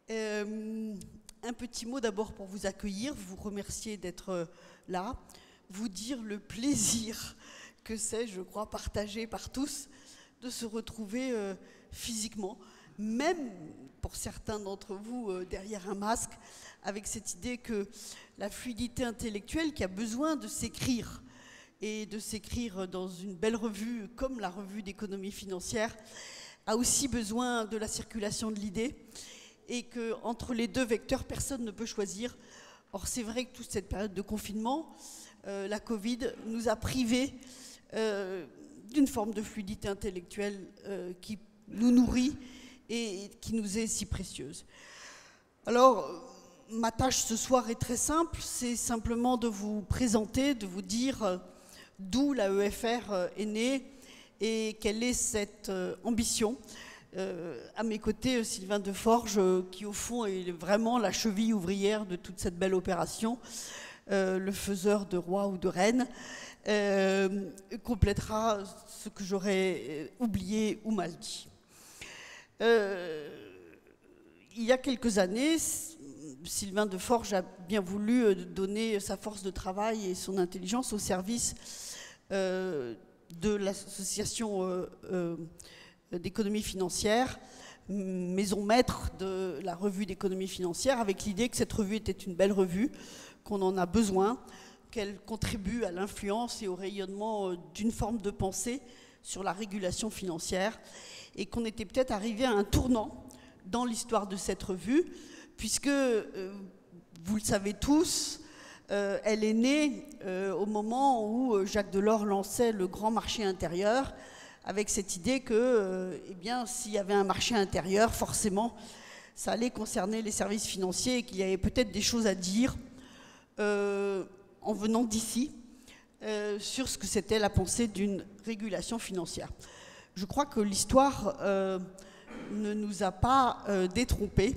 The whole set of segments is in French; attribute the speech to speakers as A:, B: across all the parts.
A: Un petit mot d'abord pour vous accueillir, vous remercier d'être là, vous dire le plaisir que c'est, je crois, partagé par tous, de se retrouver physiquement, même pour certains d'entre vous derrière un masque, avec cette idée que la fluidité intellectuelle qui a besoin de s'écrire, et de s'écrire dans une belle revue comme la revue d'économie financière, a aussi besoin de la circulation de l'idée, et qu'entre les deux vecteurs, personne ne peut choisir. Or, c'est vrai que toute cette période de confinement, la Covid, nous a privés d'une forme de fluidité intellectuelle qui nous nourrit et qui nous est si précieuse. Alors, ma tâche ce soir est très simple, c'est simplement de vous présenter, de vous dire d'où l'AEFR est née et quelle est cette ambition. À mes côtés, Sylvain Deforge, qui au fond est vraiment la cheville ouvrière de toute cette belle opération, le faiseur de roi ou de reine, complétera ce que j'aurais oublié ou mal dit. Il y a quelques années, Sylvain Deforge a bien voulu donner sa force de travail et son intelligence au service de l'association d'économie financière, maison maître de la revue d'économie financière, avec l'idée que cette revue était une belle revue, qu'on en a besoin, qu'elle contribue à l'influence et au rayonnement d'une forme de pensée sur la régulation financière, et qu'on était peut-être arrivé à un tournant dans l'histoire de cette revue, puisque, vous le savez tous, elle est née au moment où Jacques Delors lançait le grand marché intérieur, avec cette idée que, eh bien, s'il y avait un marché intérieur, forcément, ça allait concerner les services financiers et qu'il y avait peut-être des choses à dire en venant d'ici sur ce que c'était la pensée d'une régulation financière. Je crois que l'histoire ne nous a pas détrompés.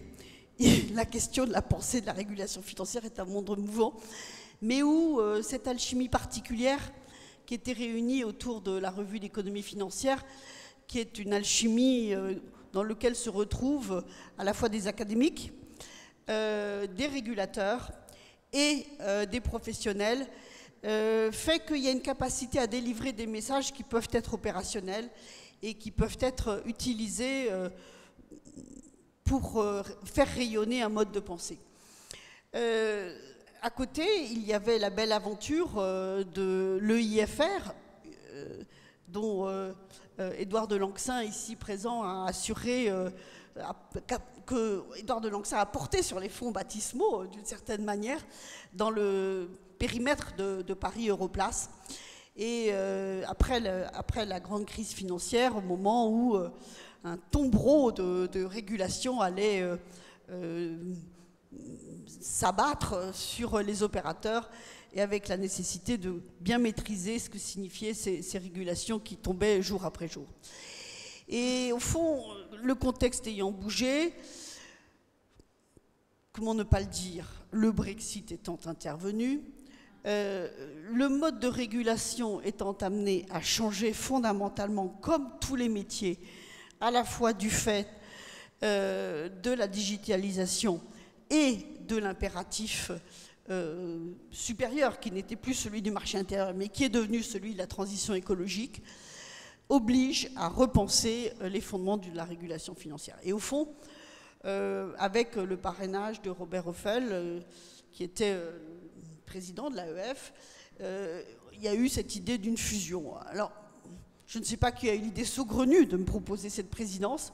A: La question de la pensée de la régulation financière est un monde mouvant, mais où cette alchimie particulière qui était réunie autour de la revue d'économie financière, qui est une alchimie dans laquelle se retrouvent à la fois des académiques, des régulateurs et des professionnels, fait qu'il y a une capacité à délivrer des messages qui peuvent être opérationnels et qui peuvent être utilisés pour faire rayonner un mode de pensée. À côté, il y avait la belle aventure de l'EIFR, dont Édouard de Lanxin, ici présent, a assuré que Édouard de Lanxin a porté sur les fonds baptismaux, d'une certaine manière, dans le périmètre de Paris Europlace. Et après la grande crise financière, au moment où un tombereau de régulation allait s'abattre sur les opérateurs, et avec la nécessité de bien maîtriser ce que signifiaient ces régulations qui tombaient jour après jour. Et au fond, le contexte ayant bougé, comment ne pas le dire, le Brexit étant intervenu, le mode de régulation étant amené à changer fondamentalement, comme tous les métiers, à la fois du fait de la digitalisation et de l'impératif supérieur, qui n'était plus celui du marché intérieur, mais qui est devenu celui de la transition écologique, oblige à repenser les fondements de la régulation financière. Et au fond, avec le parrainage de Robert Ophel, qui était président de l'AEF, il y a eu cette idée d'une fusion. Alors, je ne sais pas qui a eu l'idée saugrenue de me proposer cette présidence,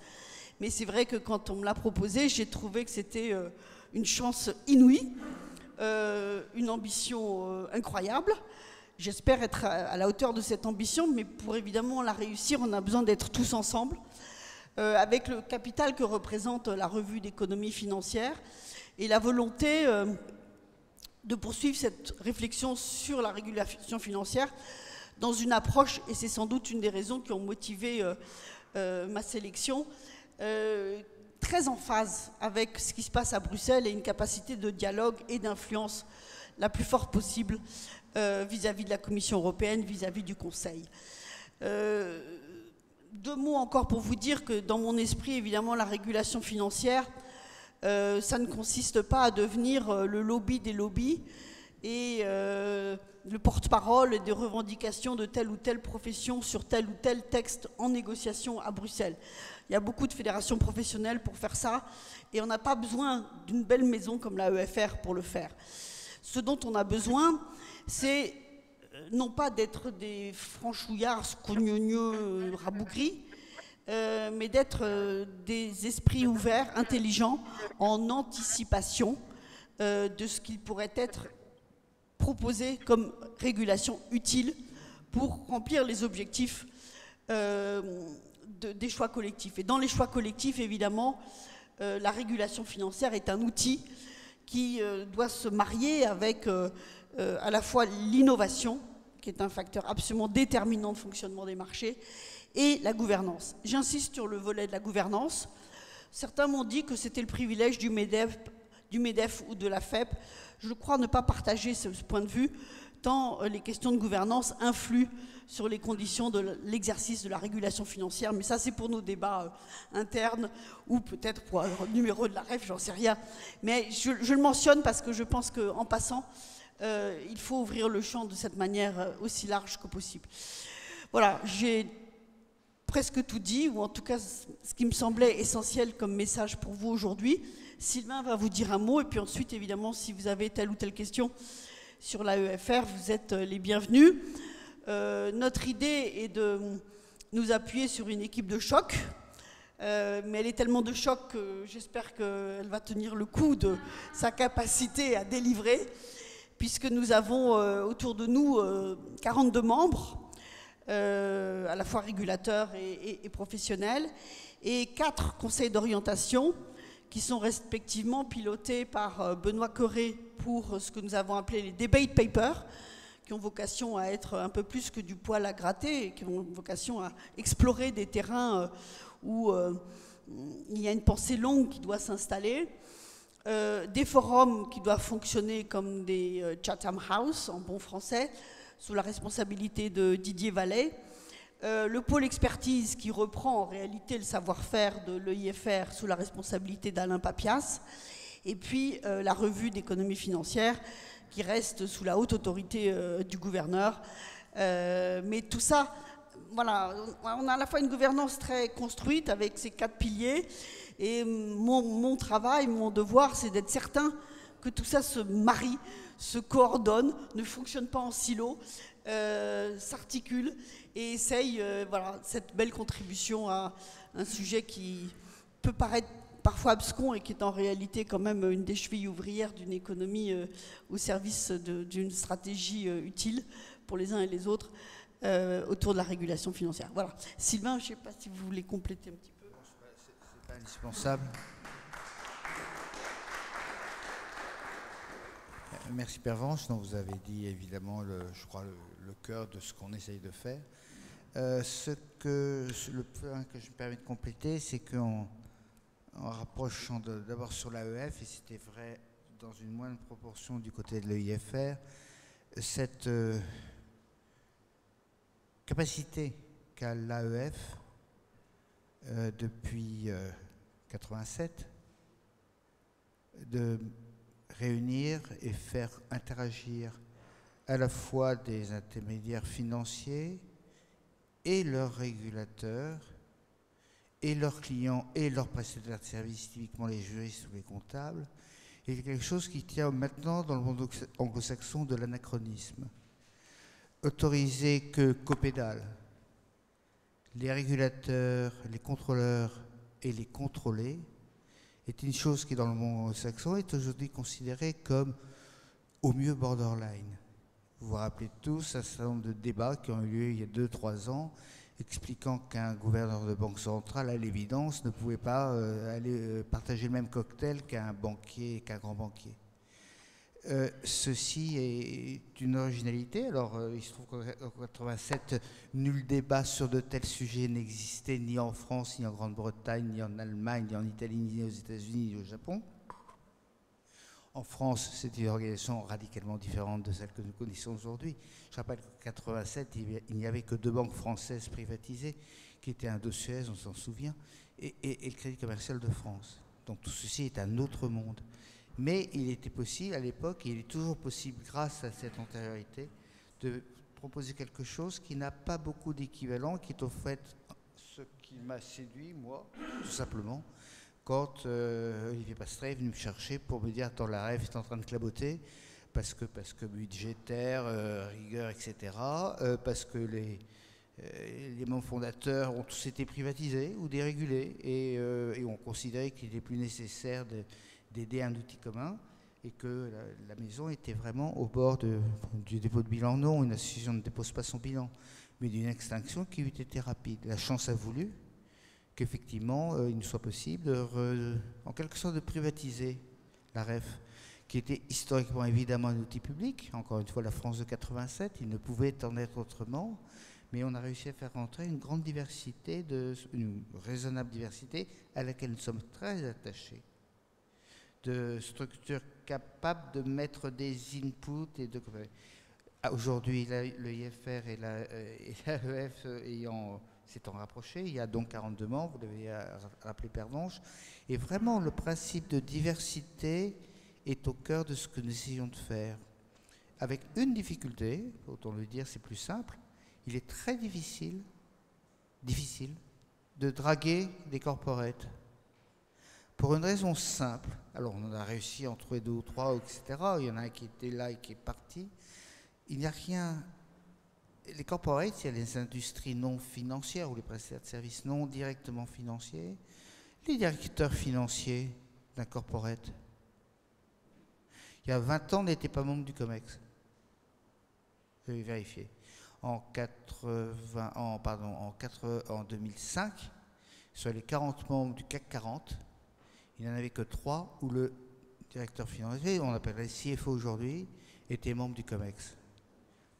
A: mais c'est vrai que quand on me l'a proposé, j'ai trouvé que c'était une chance inouïe, une ambition incroyable. J'espère être à la hauteur de cette ambition, mais pour évidemment la réussir, on a besoin d'être tous ensemble, avec le capital que représente la revue d'économie financière et la volonté de poursuivre cette réflexion sur la régulation financière dans une approche, et c'est sans doute une des raisons qui ont motivé ma sélection, très en phase avec ce qui se passe à Bruxelles et une capacité de dialogue et d'influence la plus forte possible vis-à-vis de la Commission européenne, vis-à-vis du Conseil. Deux mots encore pour vous dire que dans mon esprit, évidemment, la régulation financière, ça ne consiste pas à devenir le lobby des lobbies et le porte-parole des revendications de telle ou telle profession sur tel ou tel texte en négociation à Bruxelles. Il y a beaucoup de fédérations professionnelles pour faire ça, et on n'a pas besoin d'une belle maison comme la EFR pour le faire. Ce dont on a besoin, c'est non pas d'être des franchouillards scognonieux rabougris, mais d'être des esprits ouverts, intelligents, en anticipation de ce qu'il pourrait être proposé comme régulation utile pour remplir les objectifs des choix collectifs. Et dans les choix collectifs, évidemment, la régulation financière est un outil qui doit se marier avec à la fois l'innovation, qui est un facteur absolument déterminant de fonctionnement des marchés, et la gouvernance. J'insiste sur le volet de la gouvernance. Certains m'ont dit que c'était le privilège du MEDEF ou de la FEP. Je crois ne pas partager ce point de vue, tant les questions de gouvernance influent sur les conditions de l'exercice de la régulation financière. Mais ça, c'est pour nos débats internes, ou peut-être pour le numéro de la REF, j'en sais rien. Mais je le mentionne parce que je pense qu'en passant, il faut ouvrir le champ de cette manière aussi large que possible. Voilà, j'ai presque tout dit, ou en tout cas ce qui me semblait essentiel comme message pour vous aujourd'hui. Sylvain va vous dire un mot, et puis ensuite, évidemment, si vous avez telle ou telle question sur la EFR, vous êtes les bienvenus. Notre idée est de nous appuyer sur une équipe de choc, mais elle est tellement de choc que j'espère qu'elle va tenir le coup de sa capacité à délivrer, puisque nous avons autour de nous 42 membres, à la fois régulateurs et professionnels, et 4 conseils d'orientation qui sont respectivement pilotés par Benoît Corré pour ce que nous avons appelé les debate papers, qui ont vocation à être un peu plus que du poil à gratter, et qui ont vocation à explorer des terrains où il y a une pensée longue qui doit s'installer, des forums qui doivent fonctionner comme des Chatham House, en bon français, sous la responsabilité de Didier Vallet, le pôle expertise qui reprend en réalité le savoir-faire de l'EIFR sous la responsabilité d'Alain Papias, et puis la revue d'économie financière qui reste sous la haute autorité du gouverneur. Mais tout ça, voilà, on a à la fois une gouvernance très construite avec ces 4 piliers, et mon travail, mon devoir, c'est d'être certain que tout ça se marie, se coordonne, ne fonctionne pas en silo, s'articule et essaye voilà, cette belle contribution à un sujet qui peut paraître parfois abscon et qui est en réalité quand même une des chevilles ouvrières d'une économie au service d'une stratégie utile pour les uns et les autres autour de la régulation financière. Voilà. Sylvain, je ne sais pas si vous voulez compléter un petit peu.
B: C'est pas indispensable. Merci Pervenche, dont vous avez dit évidemment, je crois, le cœur de ce qu'on essaye de faire. Le point que je me permets de compléter, c'est qu'en rapprochant d'abord sur l'AEF, et c'était vrai dans une moindre proportion du côté de l'EIFR, cette capacité qu'a l'AEF depuis 87 de réunir et faire interagir à la fois des intermédiaires financiers et leurs régulateurs et leurs clients et leurs prestataires de services, typiquement les juristes ou les comptables, est quelque chose qui tient maintenant dans le monde anglo-saxon de l'anachronisme. Autorisé qu'au pédale, les régulateurs, les contrôleurs et les contrôlés est une chose qui, dans le monde saxon, est aujourd'hui considérée comme au mieux borderline. Vous vous rappelez tous un certain nombre de débats qui ont eu lieu il y a 2-3 ans, expliquant qu'un gouverneur de banque centrale, à l'évidence, ne pouvait pas aller partager le même cocktail qu'un banquier, qu'un grand banquier. Ceci est une originalité. Alors, il se trouve qu'en 1987, nul débat sur de tels sujets n'existait ni en France, ni en Grande-Bretagne, ni en Allemagne, ni en Italie, ni aux États-Unis, ni au Japon. En France, c'est une organisation radicalement différente de celle que nous connaissons aujourd'hui. Je rappelle qu'en 1987, il n'y avait que 2 banques françaises privatisées, qui étaient Indosuez, on s'en souvient, et le Crédit commercial de France. Donc tout ceci est un autre monde. Mais il était possible à l'époque, et il est toujours possible grâce à cette antériorité, de proposer quelque chose qui n'a pas beaucoup d'équivalent, qui est au fait ce qui m'a séduit, moi, tout simplement, quand Olivier Pastré est venu me chercher pour me dire « Attends, la REF est en train de claboter », parce que budgétaire, rigueur, etc., parce que les membres fondateurs ont tous été privatisés ou dérégulés et ont considéré qu'il était plus nécessaire d'aider un outil commun et que la maison était vraiment au bord du dépôt de bilan. Non, une association ne dépose pas son bilan, mais d'une extinction qui eût été rapide. La chance a voulu qu'effectivement, il nous soit possible, en quelque sorte, de privatiser la REF, qui était historiquement évidemment un outil public. Encore une fois, la France de 87, il ne pouvait en être autrement, mais on a réussi à faire rentrer une grande diversité, une raisonnable diversité à laquelle nous sommes très attachés, de structures capables de mettre des inputs et de... Aujourd'hui, le IFR et l'AEF s'étant rapprochés, il y a donc 42 membres, vous l'avez rappelé Pervenche, et vraiment le principe de diversité est au cœur de ce que nous essayons de faire. Avec une difficulté, autant le dire, c'est plus simple, il est très difficile de draguer des corporates. Pour une raison simple, alors on a réussi à en trouver 2 ou 3, etc. Il y en a un qui était là et qui est parti. Il n'y a rien. Les corporates, il y a les industries non financières ou les prestataires de services non directement financiers. Les directeurs financiers d'un corporate, il y a 20 ans, n'étaient pas membres du COMEX. Je vais vérifier. En 2005, sur les 40 membres du CAC 40, il n'y en avait que 3 où le directeur financier, on appelle les CFO aujourd'hui, était membre du COMEX.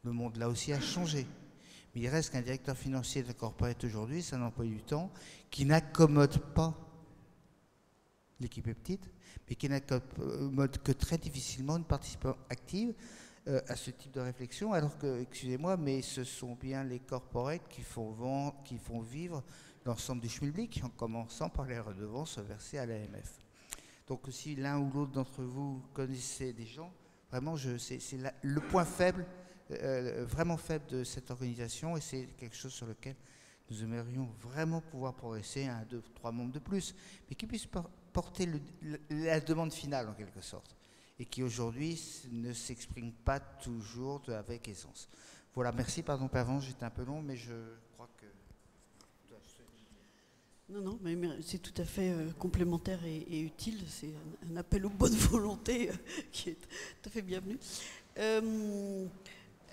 B: Le monde là aussi a changé. Mais il reste qu'un directeur financier de corporate aujourd'hui, c'est un employé du temps qui n'accommode pas, l'équipe est petite, mais qui n'accommode que très difficilement une participation active à ce type de réflexion, alors que, excusez-moi, mais ce sont bien les corporates qui font vivre l'ensemble du schmilblick, en commençant par les redevances versées à l'AMF. Donc si l'un ou l'autre d'entre vous connaissez des gens, vraiment, c'est le point faible, vraiment faible de cette organisation, et c'est quelque chose sur lequel nous aimerions vraiment pouvoir progresser, 1, 2, 3 membres de plus, mais qui puissent porter la demande finale en quelque sorte, et qui aujourd'hui ne s'exprime pas toujours avec aisance. Voilà, merci, pardon Pervenche, j'étais un peu long, mais je crois que...
A: Non, mais c'est tout à fait complémentaire et utile. C'est un appel aux bonnes volontés qui est tout à fait bienvenu.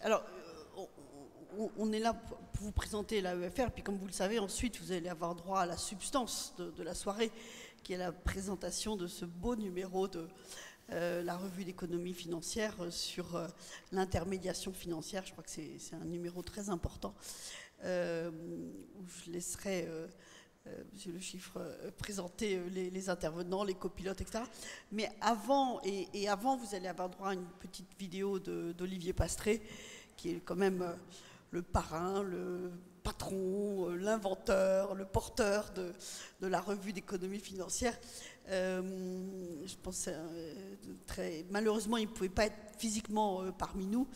A: Alors, on est là pour vous présenter l'AEFR, puis comme vous le savez, ensuite vous allez avoir droit à la substance de la soirée, qui est la présentation de ce beau numéro de la revue d'économie financière sur l'intermédiation financière. Je crois que c'est un numéro très important, où je laisserai... Monsieur Le Chiffre, présenter les intervenants, les copilotes, etc. Mais avant, et avant, vous allez avoir droit à une petite vidéo d'Olivier Pastré, qui est quand même le parrain, le patron, l'inventeur, le porteur de la revue d'économie financière. Je pense malheureusement, il ne pouvait pas être physiquement parmi nous,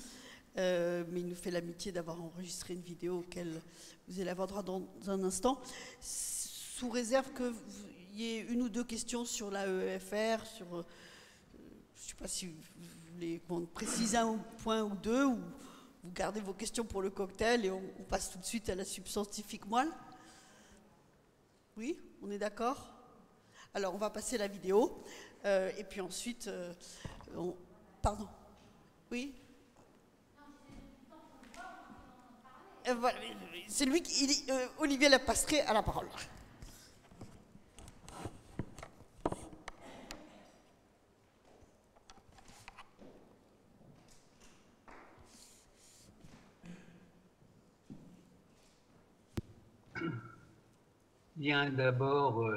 A: mais il nous fait l'amitié d'avoir enregistré une vidéo auquel vous allez avoir droit dans un instant, sous réserve qu'il y ait 1 ou 2 questions sur l'AEFR, sur, je ne sais pas si vous voulez préciser un point ou 2, ou vous gardez vos questions pour le cocktail et on passe tout de suite à la substantifique moelle. Oui, on est d'accord? Alors, on va passer la vidéo, et puis ensuite, pardon. Oui? Voilà, c'est lui qui... Olivier Pastré a la parole.
C: Bien, d'abord,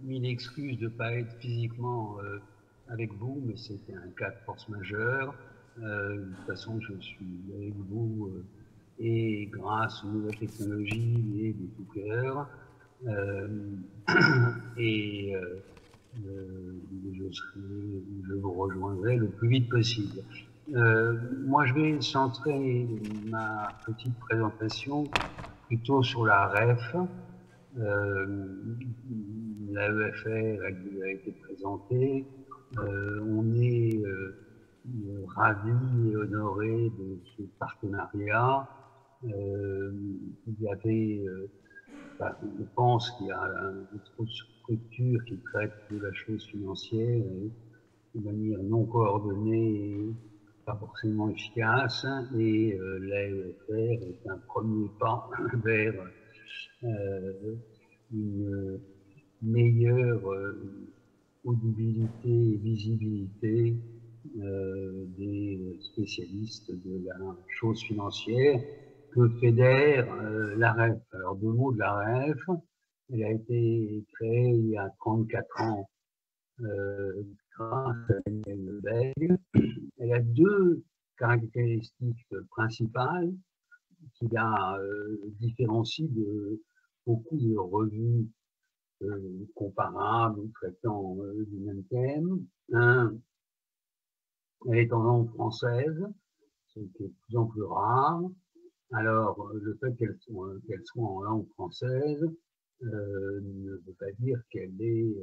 C: 1000 excuses de ne pas être physiquement avec vous, mais c'était un cas de force majeure. De toute façon, je suis avec vous et grâce aux nouvelles technologies et de tout cœur. je vous rejoindrai le plus vite possible. Moi, je vais centrer ma petite présentation plutôt sur la REF. La EFR a été présentée. On est ravis et honorés de ce partenariat. Il y avait, je pense qu'il y a une autre structure qui traite de la chose financière de manière non coordonnée et pas forcément efficace. Et l'AEFR est un premier pas vers une meilleure audibilité et visibilité des spécialistes de la chose financière que fédère la REF. Alors, deux mots de la REF. Elle a été créée il y a 34 ans grâce à Daniel Lebel. Elle a deux caractéristiques principales qui la différencient de beaucoup de revues comparables ou traitant du même thème. Elle est en langue française, ce qui est de plus en plus rare. Alors, le fait qu'elle soit en langue française ne veut pas dire qu'elle est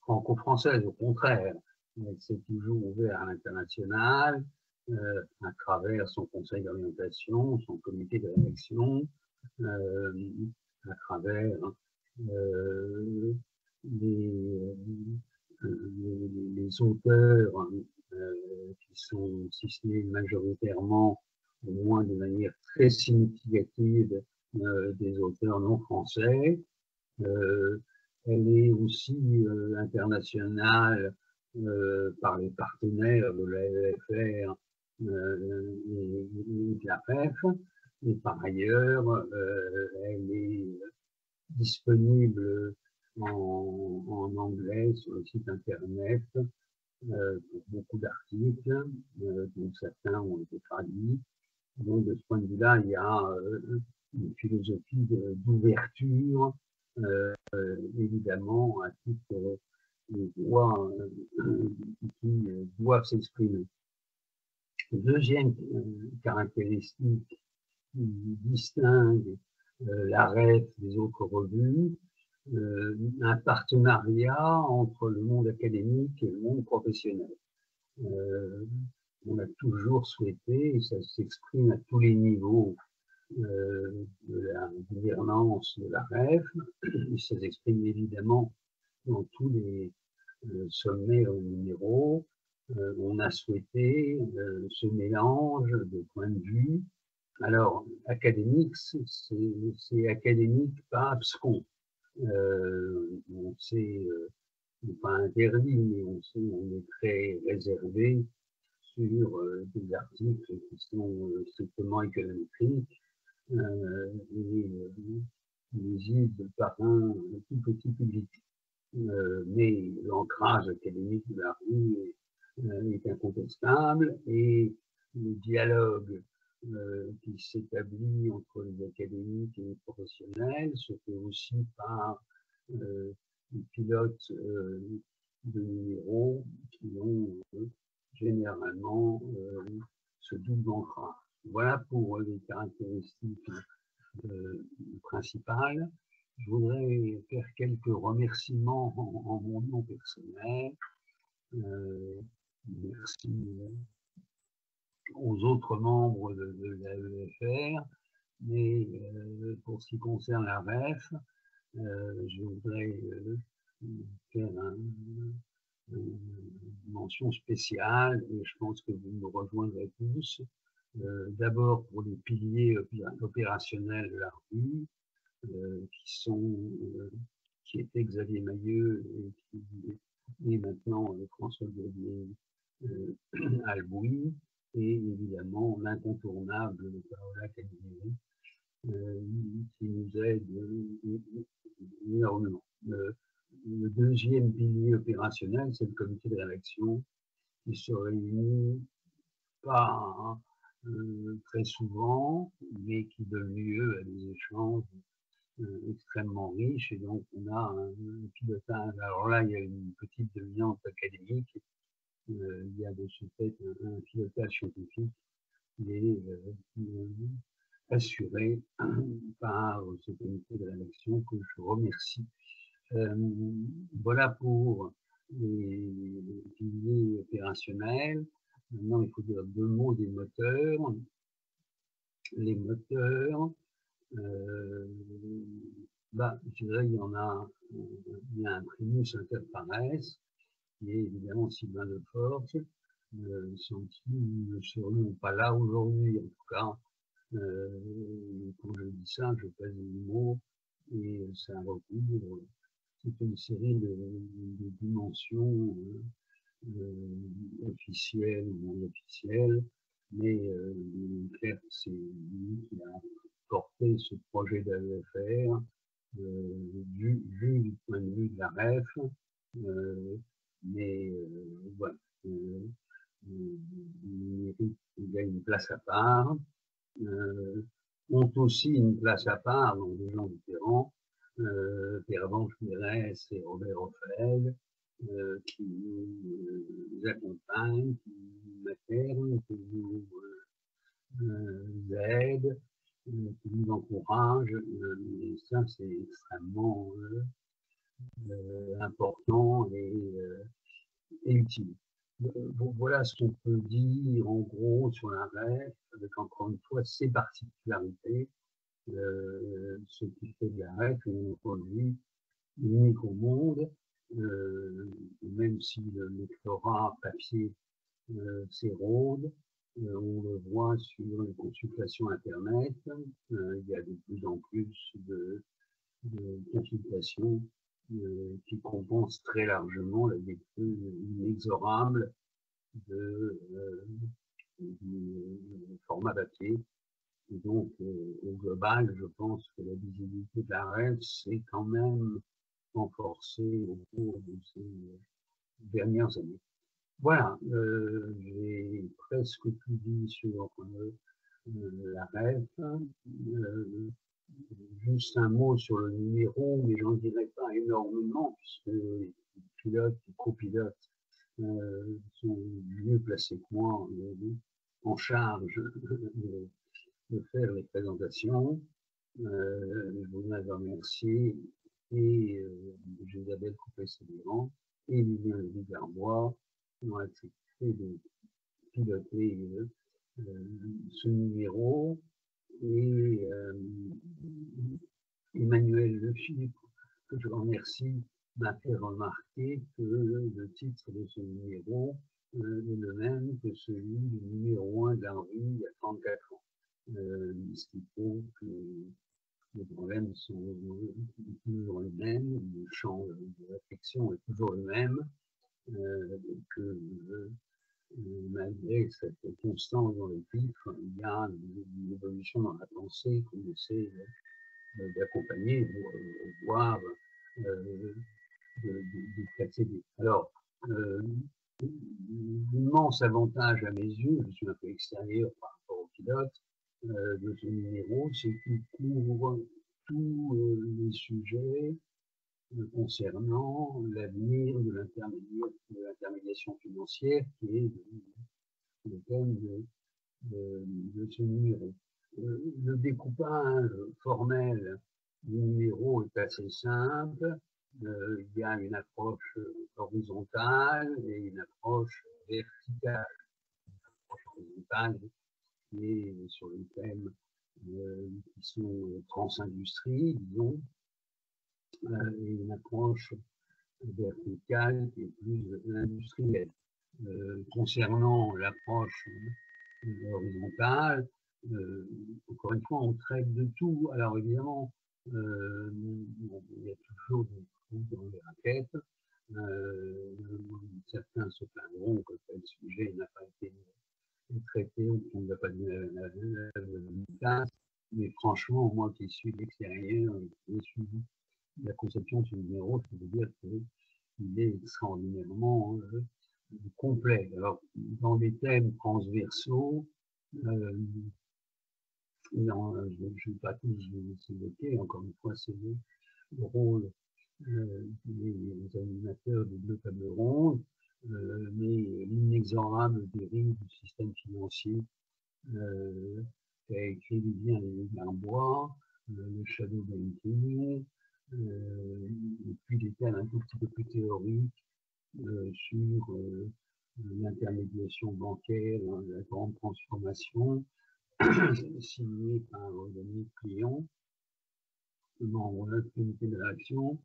C: franco-française, au contraire. Elle s'est toujours ouverte à l'international à travers son conseil d'orientation, son comité de rédaction, à travers les, les auteurs qui sont, si ce n'est majoritairement, au moins de manière très significative, des auteurs non français. Elle est aussi internationale par les partenaires de l'AEFR et de la REF. Et par ailleurs, elle est disponible en anglais sur le site internet pour beaucoup d'articles, dont certains ont été traduits. Donc, de ce point de vue-là, il y a une philosophie d'ouverture, évidemment, à toutes les voix qui doivent s'exprimer. Deuxième caractéristique qui distingue la REF des autres revues, un partenariat entre le monde académique et le monde professionnel. On a toujours souhaité, et ça s'exprime à tous les niveaux de la gouvernance de la REF, et ça s'exprime évidemment dans tous les sommets numéros. On a souhaité ce mélange de points de vue. Alors, académique, c'est académique, pas abscon. On sait, pas interdit, mais on est très réservé sur des articles qui sont strictement économétriques et lisibles par un tout petit public. Mais l'ancrage académique de la revue est incontestable et le dialogue qui s'établit entre les académiques et les professionnels se fait aussi par les pilotes de numéros qui ont généralement ce double ancrage. Voilà pour les caractéristiques principales. Je voudrais faire quelques remerciements en mon nom personnel. Merci aux autres membres de l'AEFR, mais pour ce qui concerne la REF, je voudrais faire une mention spéciale, et je pense que vous me rejoindrez tous, d'abord pour les piliers opérationnels de la revue, qui était Xavier Mailleux et qui est maintenant François-Xavier Albouy, et évidemment l'incontournable Paola Caninieri, qui nous aide énormément. Le deuxième pilier opérationnel, c'est le comité de rédaction qui se réunit pas très souvent, mais qui donne lieu à des échanges extrêmement riche, et donc on a un pilotage. Alors là, il y a une petite dominante académique, il y a de ce fait un pilotage scientifique qui est assuré par ce comité de rédaction que je remercie. Voilà pour les piliers opérationnels. Maintenant, il faut dire deux mots des moteurs. Les moteurs, je dirais, il y a un primus inter pares, qui est évidemment Sylvain Deforge, sans qui nous ne serions pas là aujourd'hui. En tout cas, quand je dis ça, je pèse les mots, et ça recouvre toute une série de dimensions officielles ou non officielles, mais clair, c'est lui qui a porté ce projet d'AEFR vu du point de vue de la REF, mais voilà, il a une place à part, ont aussi une place à part dans des gens différents, Pierre-Vange Mérès et Robert Offel, qui nous accompagnent, qui nous maternent, qui nous aident, qui nous encouragent. Et ça, c'est extrêmement important et utile. Voilà ce qu'on peut dire en gros sur la REF, avec encore une fois ses particularités, ce qui fait de la REF une produit unique au monde, même si le lectorat papier s'érode, on le voit sur les consultations Internet, il y a de plus en plus de consultations qui compensent très largement la lecture inexorable du format papier. Et donc, au global, je pense que la visibilité de la REF s'est quand même renforcée au cours de ces dernières années. Voilà, j'ai presque tout dit sur la REF. Juste un mot sur le numéro, mais j'en dirai pas énormément, puisque les pilotes et copilotes sont mieux placés que moi en charge de faire les présentations. Je voudrais remercier et Isabelle Coupé-Sévéran et Lilian Lévy-Garbois qui ont accepté de piloter ce numéro, et Emmanuel Le Philippe, que je remercie, m'a fait remarquer que le titre de ce numéro est le même que celui du numéro 1 de la revue il y a 34 ans. Ce qui prouve que les problèmes sont toujours les mêmes, le champ de réflexion est toujours le même, que malgré cette constance dans les titres, il y a une évolution dans la pensée qu'on essaie d'accompagner, voire de précéder. Alors, l'immense avantage à mes yeux, je suis un peu extérieur par rapport au pilote, de ce numéro, c'est qu'il couvre tous les sujets concernant l'avenir de l'intermédiation financière, qui est le thème de ce numéro. Le découpage formel du numéro est assez simple. Il y a une approche horizontale et une approche verticale. L'approche horizontale qui est sur les thèmes qui sont trans-industrie, disons, et une approche verticale qui est plus industrielle. Concernant l'approche horizontale, encore une fois, on traite de tout. Alors évidemment, il y a toujours des trous dans les raquettes. Certains se plaindront que tel sujet n'a pas été traité ou qu'on n'a pas donné la place. Mais franchement, moi qui suis de l'extérieur et qui ai suivi la conception de ce numéro, je peux dire qu'il est extraordinairement complet. Alors, dans des thèmes transversaux, Non, je ne vais pas tous les évoquer. Encore une fois, c'est le rôle des animateurs des deux tables rondes, mais l'inexorable dérive du système financier qu'a écrit Vivien Lévy-Garbois, le shadow banking, et puis des thèmes un tout petit peu plus théoriques sur l'intermédiation bancaire, la grande transformation, signé par Dominique Clion, membre de la comité de l'action,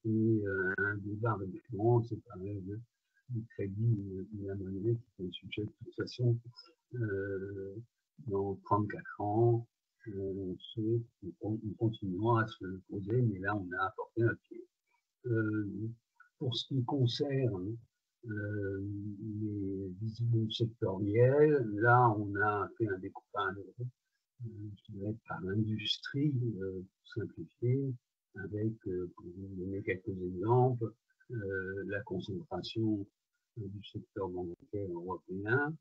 C: et un débat récurrent, c'est pareil, du crédit de la monnaie, qui est un sujet de toute façon, dans 34 ans, on continuera à se le poser, mais là on a apporté un pied. Pour ce qui concerne les visions sectorielles, là on a fait un découpage, je dirais, par industrie, simplifié, avec, pour vous donner quelques exemples, la concentration du secteur bancaire européen,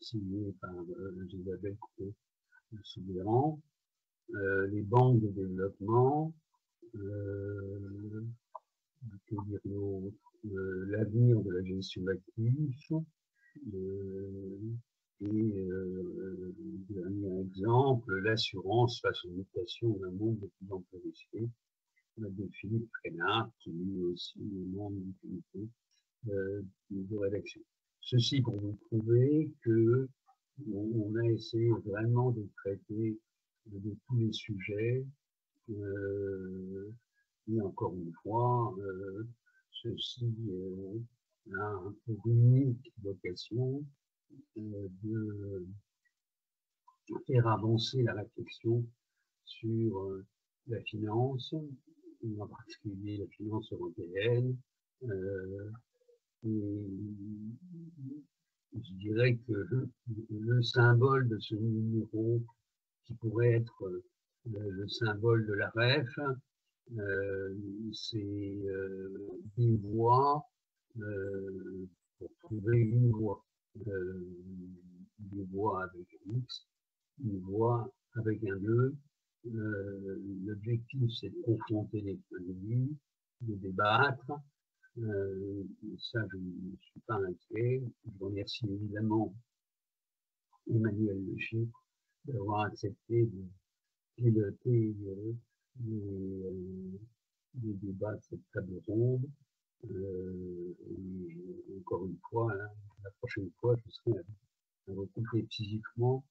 C: signé par Isabelle Coupé-Soubeyran, les banques de développement, que dire d'autre, l'avenir de la gestion d'actifs, et dernier exemple, l'assurance face aux mutations d'un monde de plus en plus risqué, de Philippe Frénard, qui lui aussi est membre du comité de rédaction. Ceci pour vous prouver que on a essayé vraiment de traiter de tous les sujets, et encore une fois, ceci a pour unique vocation de faire avancer la réflexion sur la finance, en particulier la finance européenne, et je dirais que le symbole de ce numéro, qui pourrait être le symbole de la REF, c'est des voix pour trouver une voix. Des voix avec un X, une voix avec un E. L'objectif, c'est de confronter les points de vue, de débattre. Ça, je ne suis pas inquiet. Je remercie évidemment Emmanuel Le Chypre d'avoir accepté de piloter les débats de cette table ronde. Et encore une fois, hein, la prochaine fois, je serai à recouper physiquement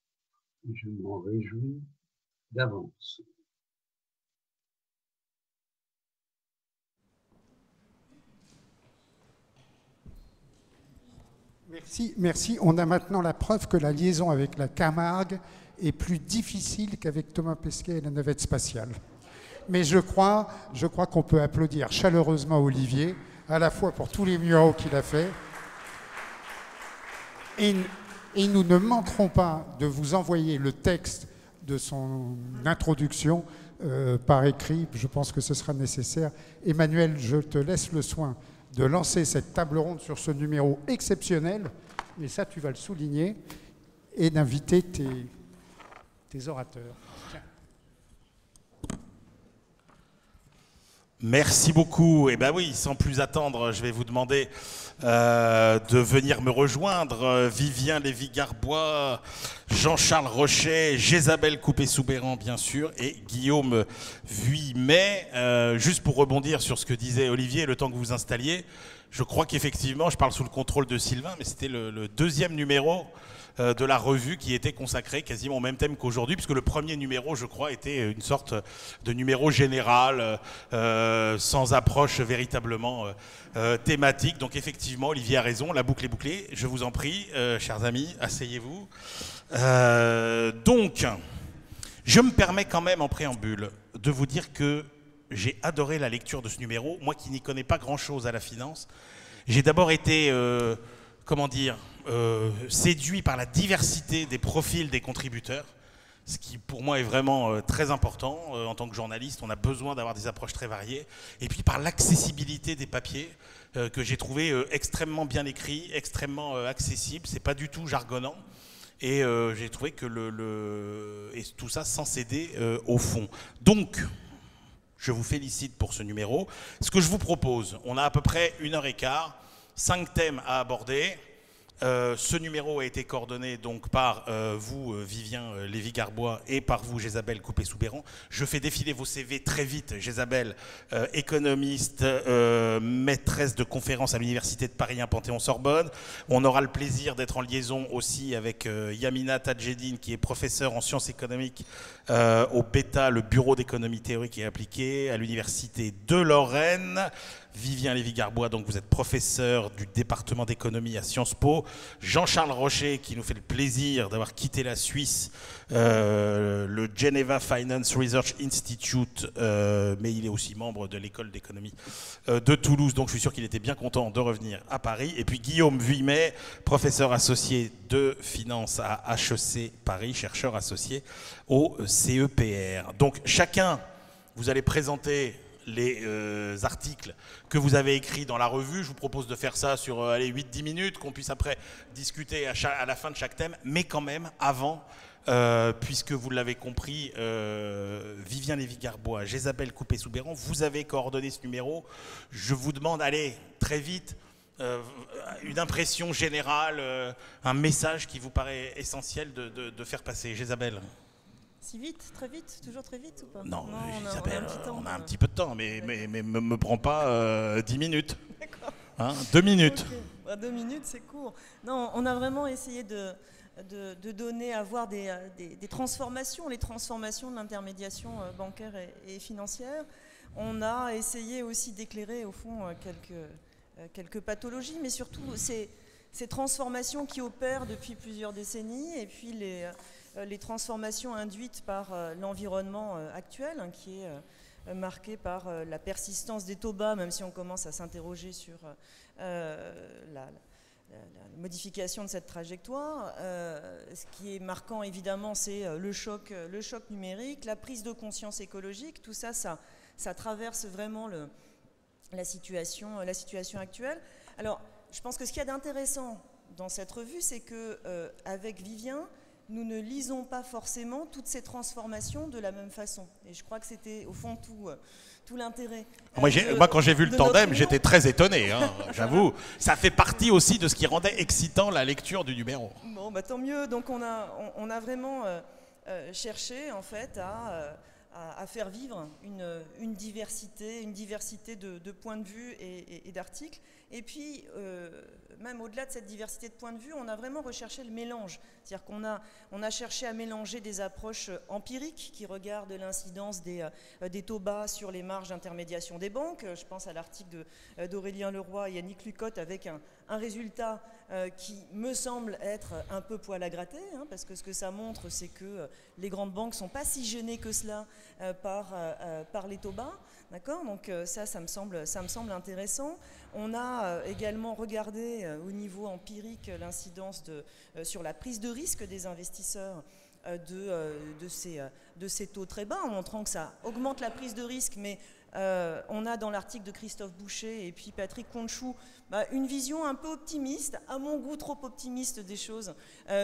C: et je m'en réjouis d'avance.
D: Merci, merci. On a maintenant la preuve que la liaison avec la Camargue est plus difficile qu'avec Thomas Pesquet et la navette spatiale. Mais je crois qu'on peut applaudir chaleureusement Olivier, à la fois pour tous les muraux qu'il a fait. Et nous ne manquerons pas de vous envoyer le texte de son introduction par écrit. Je pense que ce sera nécessaire. Emmanuel, je te laisse le soin de lancer cette table ronde sur ce numéro exceptionnel, mais ça, tu vas le souligner, et d'inviter tes orateurs. Tiens.
E: Merci beaucoup. Eh bien oui, sans plus attendre, je vais vous demander de venir me rejoindre. Vivien Lévy-Garbois, Jean-Charles Rochet, Jésabelle Coupé-Soubeyran, bien sûr, et Guillaume Vuillet. Juste pour rebondir sur ce que disait Olivier, le temps que vous installiez, je crois qu'effectivement, je parle sous le contrôle de Sylvain, mais c'était le deuxième numéro de la revue qui était consacré quasiment au même thème qu'aujourd'hui, puisque le premier numéro, je crois, était une sorte de numéro général, sans approche véritablement thématique. Donc effectivement, Olivier a raison, la boucle est bouclée. Je vous en prie, chers amis, asseyez-vous. Donc, je me permets quand même en préambule de vous dire que j'ai adoré la lecture de ce numéro. Moi qui n'y connais pas grand-chose à la finance, j'ai d'abord été, séduit par la diversité des profils des contributeurs, ce qui pour moi est vraiment très important. En tant que journaliste, on a besoin d'avoir des approches très variées. Et puis par l'accessibilité des papiers, que j'ai trouvé extrêmement bien écrits, extrêmement accessibles. C'est pas du tout jargonnant. Et j'ai trouvé que et tout ça sans céder au fond. Donc, je vous félicite pour ce numéro. Ce que je vous propose, on a à peu près 1h15, 5 thèmes à aborder. Ce numéro a été coordonné donc par vous, Vivien Lévy-Garbois, et par vous, Jésabel Coupé-Soubeyran. Je fais défiler vos CV très vite. Jésabel, économiste, maîtresse de conférences à l'Université de Paris 1 Panthéon-Sorbonne. On aura le plaisir d'être en liaison aussi avec Yamina Tadjedine, qui est professeure en sciences économiques au BETA, le Bureau d'économie théorique et appliquée, à l'Université de Lorraine. Vivien Lévy-Garbois, donc vous êtes professeur du département d'économie à Sciences Po. Jean-Charles Rocher, qui nous fait le plaisir d'avoir quitté la Suisse, le Geneva Finance Research Institute, mais il est aussi membre de l'école d'économie de Toulouse, donc je suis sûr qu'il était bien content de revenir à Paris. Et puis Guillaume Vuillet, professeur associé de finance à HEC Paris, chercheur associé au CEPR. Donc chacun, vous allez présenter les articles que vous avez écrits dans la revue. Je vous propose de faire ça sur 8-10 minutes, qu'on puisse après discuter à la fin de chaque thème, mais quand même avant, puisque vous l'avez compris, Vivien Lévy-Garbois, Jésabel Coupé-Soubeyran, vous avez coordonné ce numéro. Je vous demande, allez, très vite, une impression générale, un message qui vous paraît essentiel de faire passer. Jésabel.
F: Si vite, très vite, toujours très vite ou pas?
E: Non,
F: Isabelle,
E: on a un petit peu de temps, mais me prends pas 10 minutes. D'accord. Hein, 2 minutes.
F: Okay. 2 minutes, c'est court. Non, on a vraiment essayé de donner, à voir des transformations, les transformations de l'intermédiation bancaire et financière. On a essayé aussi d'éclairer, au fond, quelques pathologies, mais surtout ces transformations qui opèrent depuis plusieurs décennies, et puis les transformations induites par l'environnement actuel, hein, qui est marqué par la persistance des taux bas, même si on commence à s'interroger sur la modification de cette trajectoire. Ce qui est marquant, évidemment, c'est le choc numérique, la prise de conscience écologique. Tout ça, ça traverse vraiment la situation actuelle. Alors, je pense que ce qu'il y a d'intéressant dans cette revue, c'est qu'avec Vivien, nous ne lisons pas forcément toutes ces transformations de la même façon. Et je crois que c'était au fond tout l'intérêt.
E: Moi, quand j'ai vu le tandem, j'étais très étonné, hein, j'avoue. Ça fait partie aussi de ce qui rendait excitant la lecture du numéro.
F: Bon, bah, tant mieux. Donc on a vraiment cherché en fait à faire vivre une diversité de points de vue et d'articles. Et puis, même au-delà de cette diversité de points de vue, on a vraiment recherché le mélange. C'est-à-dire qu'on a cherché à mélanger des approches empiriques qui regardent l'incidence des taux bas sur les marges d'intermédiation des banques. Je pense à l'article d'Aurélien Leroy et Yannick Lucotte avec un résultat qui me semble être un peu poil à gratter, hein, parce que ce que ça montre, c'est que les grandes banques ne sont pas si gênées que cela par les taux bas. D'accord ? Donc ça me semble intéressant. On a également regardé au niveau empirique l'incidence sur la prise de risque des investisseurs de ces taux très bas, en montrant que ça augmente la prise de risque, mais on a dans l'article de Christophe Boucher et puis Patrick Conchou une vision un peu optimiste, à mon goût trop optimiste des choses,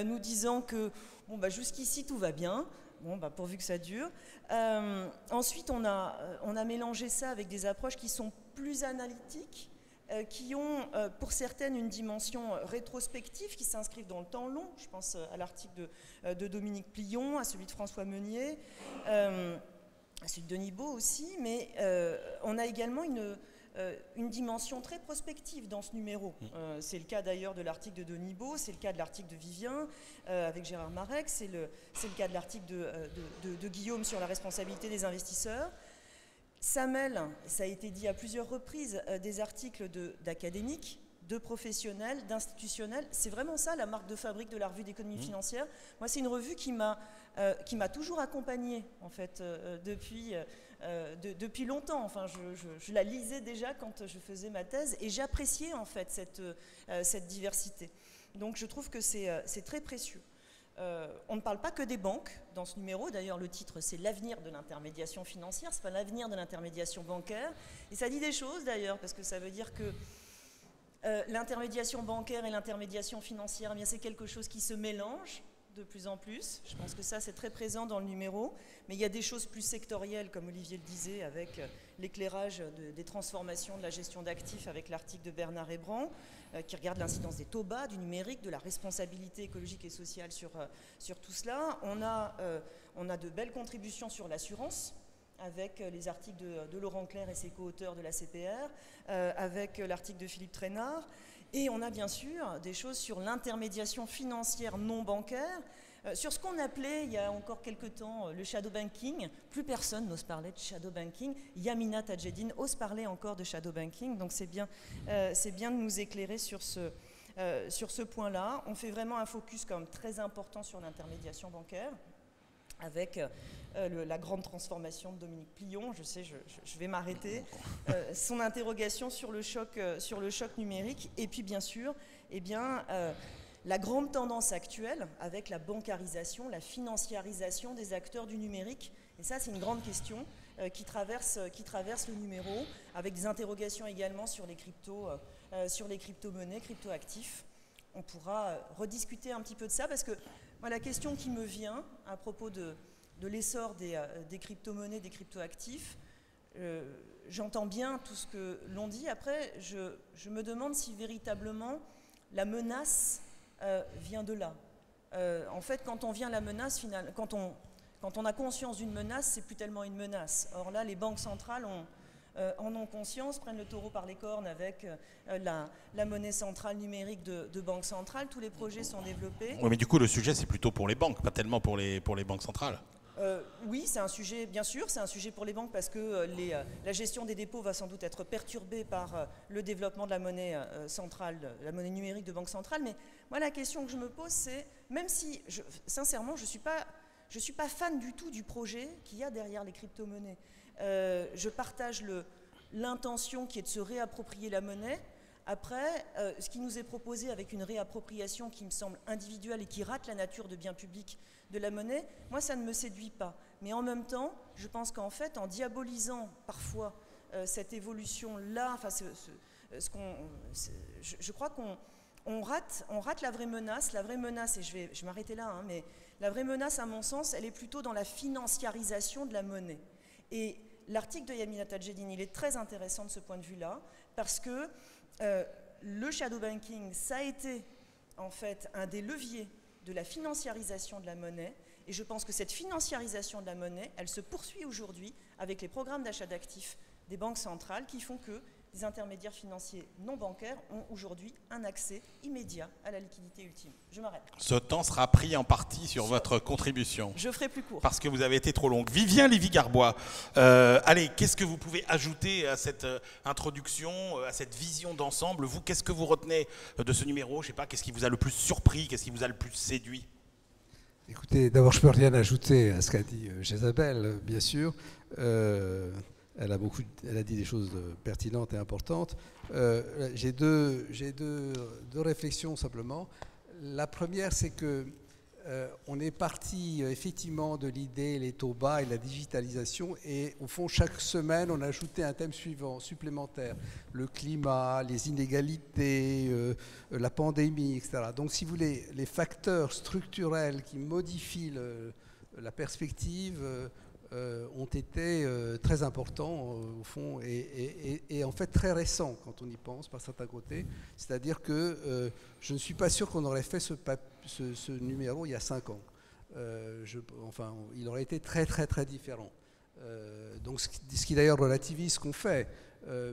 F: nous disant que jusqu'ici tout va bien. Pourvu que ça dure. Ensuite, on a mélangé ça avec des approches qui sont plus analytiques, qui ont pour certaines une dimension rétrospective, qui s'inscrivent dans le temps long. Je pense à l'article de Dominique Plion, à celui de François Meunier, à celui de Denis Baud aussi, mais on a également une dimension très prospective dans ce numéro. C'est le cas d'ailleurs de l'article de Denis Baud, c'est le cas de l'article de Vivien avec Gérard Marek, c'est le cas de l'article de Guillaume sur la responsabilité des investisseurs. Ça mêle, ça a été dit à plusieurs reprises, des articles d'académiques, de professionnels, d'institutionnels. C'est vraiment ça la marque de fabrique de la revue d'économie financière. Moi, c'est une revue qui m'a toujours accompagnée en fait depuis longtemps. Enfin, je la lisais déjà quand je faisais ma thèse et j'appréciais en fait cette diversité. Donc, je trouve que c'est très précieux. On ne parle pas que des banques dans ce numéro. D'ailleurs, le titre, c'est l'avenir de l'intermédiation financière. C'est pas l'avenir de l'intermédiation bancaire. Et ça dit des choses d'ailleurs, parce que ça veut dire que l'intermédiation bancaire et l'intermédiation financière, eh bien, c'est quelque chose qui se mélange. de plus en plus. Je pense que ça, c'est très présent dans le numéro. Mais il y a des choses plus sectorielles, comme Olivier le disait, avec l'éclairage des transformations de la gestion d'actifs, avec l'article de Bernard Hébrand, qui regarde l'incidence des taux bas, du numérique, de la responsabilité écologique et sociale sur tout cela. On a de belles contributions sur l'assurance, avec les articles de Laurent Clerc et ses co-auteurs de la CPR, avec l'article de Philippe Trainard. Et on a bien sûr des choses sur l'intermédiation financière non bancaire, sur ce qu'on appelait il y a encore quelques temps le shadow banking. Plus personne n'ose parler de shadow banking. Yamina Tadjeddine ose parler encore de shadow banking, donc c'est bien de nous éclairer sur ce point-là. On fait vraiment un focus quand même très important sur l'intermédiation bancaire, avec la grande transformation de Dominique Plion, je sais, je vais m'arrêter, son interrogation sur le choc numérique, et puis bien sûr, la grande tendance actuelle avec la bancarisation, la financiarisation des acteurs du numérique, et ça c'est une grande question qui traverse le numéro, avec des interrogations également sur les crypto-monnaies, crypto-actifs. On pourra rediscuter un petit peu de ça, parce que moi, la question qui me vient à propos de l'essor des crypto-monnaies, des crypto-actifs, j'entends bien tout ce que l'on dit. Après, je me demande si véritablement la menace vient de là. En fait, quand on vient la menace, quand on a conscience d'une menace, c'est plus tellement une menace. Or là, les banques centrales en ont conscience, prennent le taureau par les cornes avec la monnaie centrale numérique de banque centrale. Tous les projets sont développés.
E: Oui, mais du coup, le sujet, c'est plutôt pour les banques, pas tellement pour les banques centrales.
F: Oui, c'est un sujet, bien sûr, c'est un sujet pour les banques, parce que la gestion des dépôts va sans doute être perturbée par le développement de la monnaie centrale, la monnaie numérique de banque centrale. Mais moi, la question que je me pose, c'est, même si, sincèrement, je ne suis pas fan du tout du projet qu'il y a derrière les crypto-monnaies. Je partage l'intention qui est de se réapproprier la monnaie. Après, ce qui nous est proposé avec une réappropriation qui me semble individuelle et qui rate la nature de bien public de la monnaie, moi ça ne me séduit pas. Mais en même temps, je pense qu'en fait, en diabolisant parfois cette évolution-là, enfin, je crois qu'on rate la vraie menace. La vraie menace, et je vais m'arrêter là, hein, mais la vraie menace, à mon sens, elle est plutôt dans la financiarisation de la monnaie. Et l'article de Yamina Tadjeddine, il est très intéressant de ce point de vue-là, parce que le shadow banking, ça a été en fait un des leviers de la financiarisation de la monnaie, et je pense que cette financiarisation de la monnaie, elle se poursuit aujourd'hui avec les programmes d'achat d'actifs des banques centrales qui font que les intermédiaires financiers non bancaires ont aujourd'hui un accès immédiat à la liquidité ultime. Je m'arrête.
E: Ce temps sera pris en partie sur votre contribution.
F: Je ferai plus court.
E: Parce que vous avez été trop longue. Vivien Lévy-Garbois, allez, qu'est-ce que vous pouvez ajouter à cette introduction, à cette vision d'ensemble? Vous, qu'est-ce que vous retenez de ce numéro? Je ne sais pas, qu'est-ce qui vous a le plus surpris? Qu'est-ce qui vous a le plus séduit?
G: Écoutez, d'abord, je ne peux rien ajouter à ce qu'a dit Jésabel, bien sûr. Elle a dit des choses pertinentes et importantes. J'ai deux réflexions simplement. La première, c'est que on est parti effectivement de l'idée, les taux bas et la digitalisation, et au fond, chaque semaine, on a ajouté un thème supplémentaire. Le climat, les inégalités, la pandémie, etc. Donc, si vous voulez, les facteurs structurels qui modifient la perspective ont été très importants au fond et en fait très récents quand on y pense par certains côtés. C'est-à-dire que je ne suis pas sûr qu'on aurait fait ce numéro il y a 5 ans. Enfin, il aurait été très très très différent. Donc ce qui d'ailleurs relativise ce qu'on fait.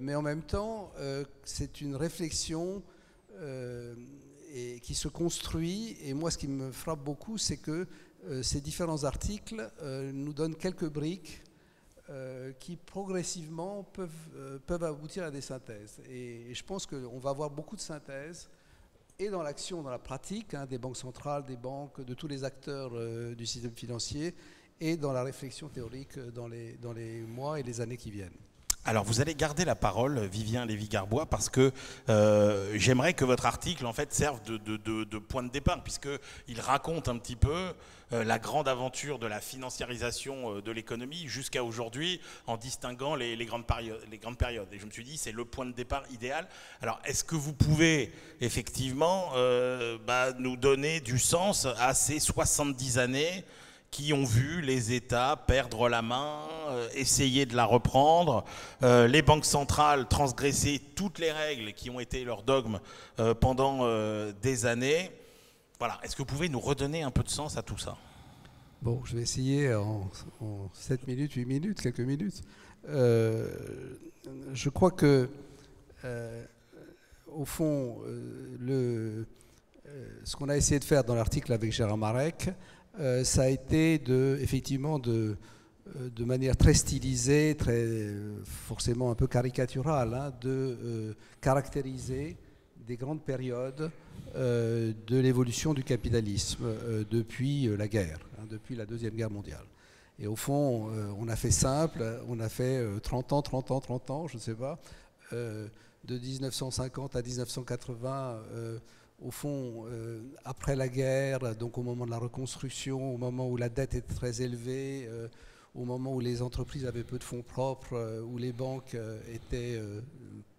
G: Mais en même temps, c'est une réflexion qui se construit. Et moi, ce qui me frappe beaucoup, c'est que ces différents articles nous donnent quelques briques qui progressivement peuvent aboutir à des synthèses. Et je pense qu'on va avoir beaucoup de synthèses, et dans l'action, dans la pratique, des banques centrales, des banques, de tous les acteurs du système financier, et dans la réflexion théorique dans les mois et les années qui viennent.
E: Alors, vous allez garder la parole, Vivien Lévy-Garbois, parce que j'aimerais que votre article, en fait, serve de point de départ, puisqu'il raconte un petit peu la grande aventure de la financiarisation de l'économie jusqu'à aujourd'hui, en distinguant les grandes périodes. Et je me suis dit, c'est le point de départ idéal. Alors, est-ce que vous pouvez, effectivement, nous donner du sens à ces 70 années qui ont vu les États perdre la main, essayer de la reprendre, les banques centrales transgresser toutes les règles qui ont été leur dogme pendant des années. Voilà. Est-ce que vous pouvez nous redonner un peu de sens à tout ça?
G: Bon, je vais essayer en 7 minutes, 8 minutes, quelques minutes. Je crois que, au fond, ce qu'on a essayé de faire dans l'article avec Gérard Marek, ça a été effectivement de manière très stylisée, forcément un peu caricaturale, hein, de caractériser des grandes périodes de l'évolution du capitalisme depuis la guerre, hein, depuis la Deuxième Guerre mondiale. Et au fond, on a fait simple, on a fait 30 ans, 30 ans, 30 ans, je ne sais pas, de 1950 à 1980, au fond, après la guerre, donc au moment de la reconstruction, au moment où la dette était très élevée, au moment où les entreprises avaient peu de fonds propres, où les banques étaient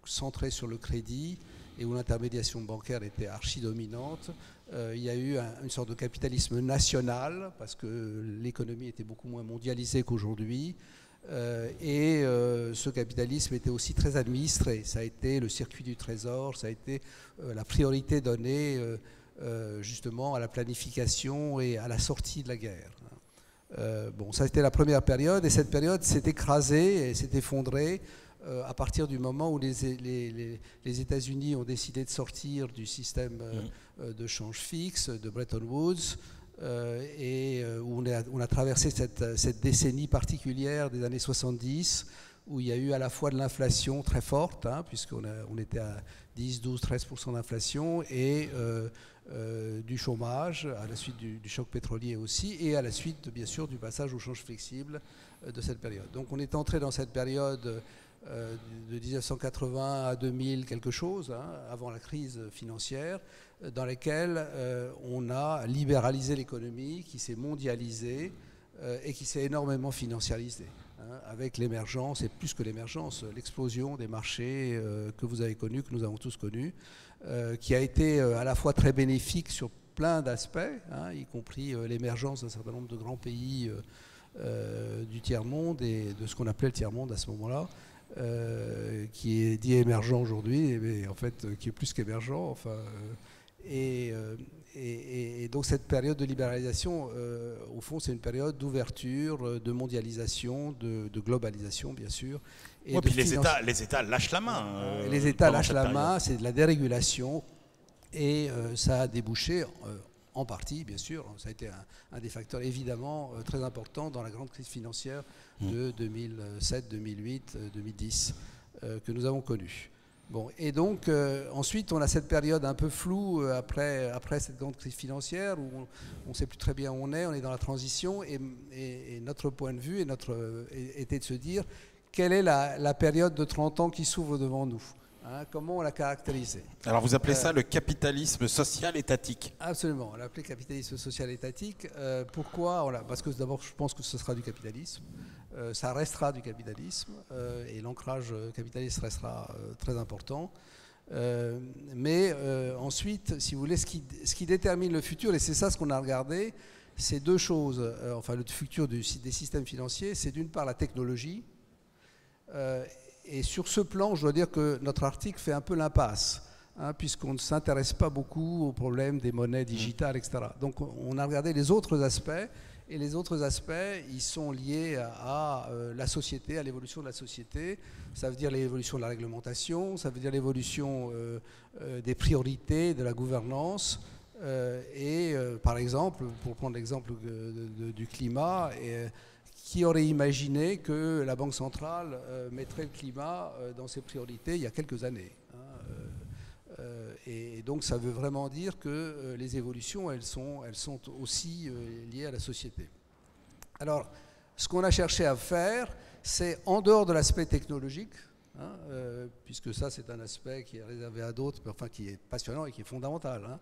G: centrées sur le crédit et où l'intermédiation bancaire était archi-dominante, il y a eu une sorte de capitalisme national, parce que l'économie était beaucoup moins mondialisée qu'aujourd'hui. Et ce capitalisme était aussi très administré. Ça a été le circuit du trésor, ça a été la priorité donnée justement à la planification et à la sortie de la guerre. Bon, ça a été la première période, et cette période s'est écrasée et s'est effondrée à partir du moment où les États-Unis ont décidé de sortir du système de change fixe, de Bretton Woods, et où on a traversé cette décennie particulière des années 70, où il y a eu à la fois de l'inflation très forte, hein, puisqu'on était à 10, 12, 13% d'inflation, et du chômage, à la suite du choc pétrolier aussi, et à la suite, bien sûr, du passage au change flexible de cette période. Donc on est entré dans cette période de 1980 à 2000 quelque chose, hein, avant la crise financière, dans laquelle on a libéralisé l'économie, qui s'est mondialisée et qui s'est énormément financiarisée, hein, avec l'émergence, et plus que l'émergence, l'explosion des marchés que vous avez connus, que nous avons tous connus, qui a été à la fois très bénéfique sur plein d'aspects, hein, y compris l'émergence d'un certain nombre de grands pays du tiers-monde et de ce qu'on appelait le tiers-monde à ce moment-là, qui est dit émergent aujourd'hui, mais en fait qui est plus qu'émergent. Enfin, et donc cette période de libéralisation, au fond, c'est une période d'ouverture, de mondialisation, de globalisation, bien sûr.
E: Et puis les États lâchent la main.
G: Les États lâchent la main, c'est de la dérégulation, et ça a débouché en partie, bien sûr, ça a été un des facteurs évidemment très importants dans la grande crise financière de 2007, 2008, 2010 que nous avons connue. Bon, et donc ensuite on a cette période un peu floue après cette grande crise financière où on ne sait plus très bien où on est dans la transition, et notre point de vue était de se dire quelle est la période de 30 ans qui s'ouvre devant nous. Hein, comment on l'a caractérisé?
E: Alors vous appelez ça le capitalisme social étatique? Absolument,
G: on l'a appelé capitalisme social étatique. Pourquoi? Parce que d'abord je pense que ce sera du capitalisme, ça restera du capitalisme, et l'ancrage capitaliste restera très important. Mais ensuite, si vous voulez, ce qui détermine le futur, et c'est ça ce qu'on a regardé, c'est deux choses. Enfin, le futur des systèmes financiers, c'est d'une part la technologie, et sur ce plan, je dois dire que notre article fait un peu l'impasse, hein, puisqu'on ne s'intéresse pas beaucoup au problème des monnaies digitales, etc. Donc on a regardé les autres aspects, et les autres aspects, ils sont liés à la société, à l'évolution de la société. Ça veut dire l'évolution de la réglementation, ça veut dire l'évolution des priorités, de la gouvernance, et par exemple, pour prendre l'exemple du climat, qui aurait imaginé que la Banque centrale mettrait le climat dans ses priorités il y a quelques années, hein, et donc ça veut vraiment dire que les évolutions, elles sont aussi liées à la société. Alors, ce qu'on a cherché à faire, c'est en dehors de l'aspect technologique, hein, puisque ça c'est un aspect qui est réservé à d'autres, mais enfin qui est passionnant et qui est fondamental. Hein.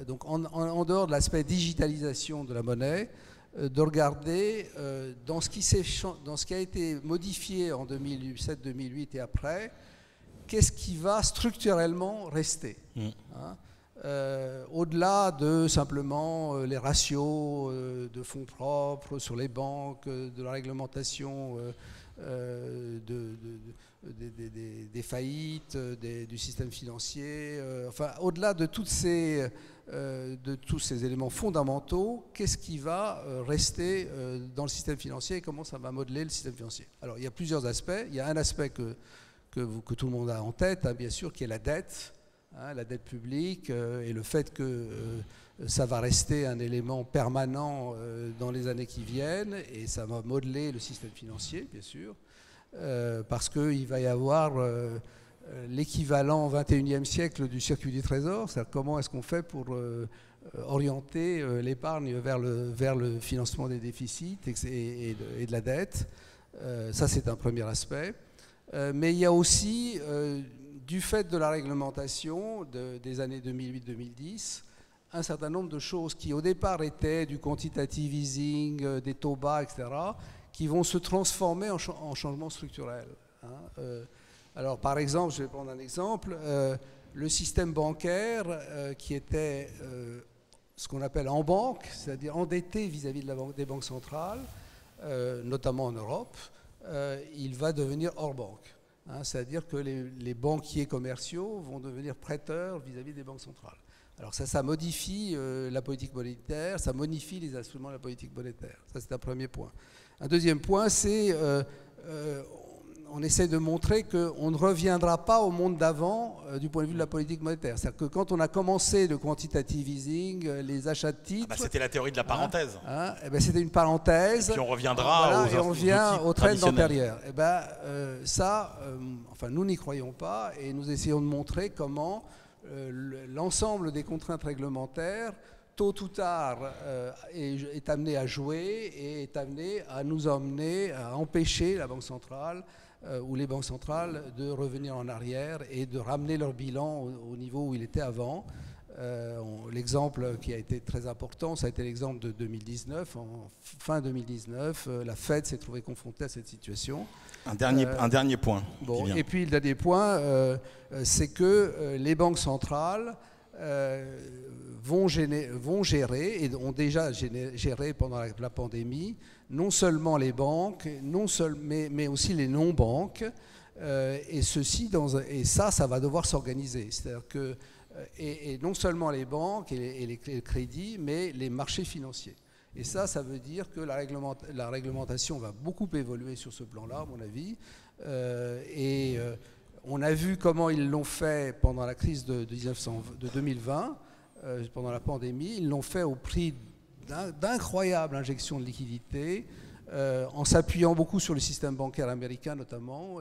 G: Donc en dehors de l'aspect digitalisation de la monnaie, de regarder dans ce qui a été modifié en 2007, 2008 et après, qu'est-ce qui va structurellement rester, hein, au-delà de simplement les ratios de fonds propres sur les banques, de la réglementation des faillites, du système financier, enfin au-delà de tous ces éléments fondamentaux, qu'est-ce qui va rester dans le système financier et comment ça va modeler le système financier. Alors il y a plusieurs aspects. Il y a un aspect que tout le monde a en tête, hein, bien sûr, qui est la dette, hein, la dette publique, et le fait que ça va rester un élément permanent dans les années qui viennent, et ça va modeler le système financier, bien sûr, parce qu'il va y avoir l'équivalent au XXIe siècle du circuit du trésor, c'est-à-dire comment est-ce qu'on fait pour orienter l'épargne vers le financement des déficits et de la dette. Ça, c'est un premier aspect. Mais il y a aussi, du fait de la réglementation des années 2008-2010, un certain nombre de choses qui au départ étaient du quantitative easing, des taux bas, etc., qui vont se transformer en changement structurel. Hein. Alors par exemple, je vais prendre un exemple, le système bancaire qui était ce qu'on appelle en banque, c'est-à-dire endetté vis-à-vis des banques centrales, notamment en Europe, il va devenir hors banque. Hein, c'est-à-dire que les banquiers commerciaux vont devenir prêteurs vis-à-vis des banques centrales. Alors ça modifie la politique monétaire, ça modifie les instruments de la politique monétaire. Ça, c'est un premier point. Un deuxième point, c'est on essaie de montrer qu'on ne reviendra pas au monde d'avant du point de vue de la politique monétaire. C'est-à-dire que quand on a commencé le quantitative easing, les achats de titres...
E: c'était la théorie de la parenthèse.
G: C'était une parenthèse.
E: Et puis on reviendra
G: et on revient aux trends antérieurs. Enfin, nous n'y croyons pas et nous essayons de montrer comment l'ensemble des contraintes réglementaires, tôt ou tard, est amené à jouer et est amené à nous emmener à empêcher la Banque centrale ou les banques centrales de revenir en arrière et de ramener leur bilan au niveau où il était avant. L'exemple qui a été très important, ça a été l'exemple de 2019. En fin 2019, la Fed s'est trouvée confrontée à cette situation.
E: Un dernier point.
G: Bon, et puis le dernier point, c'est que les banques centrales vont gérer et ont déjà géré pendant la pandémie non seulement les banques, mais aussi les non-banques, et ça va devoir s'organiser. C'est-à-dire que et non seulement les banques et les crédits, mais les marchés financiers. Et ça veut dire que la réglementation va beaucoup évoluer sur ce plan-là, à mon avis. On a vu comment ils l'ont fait pendant la crise de 2020, pendant la pandémie. Ils l'ont fait au prix d'incroyables injections de liquidités, en s'appuyant beaucoup sur le système bancaire américain notamment,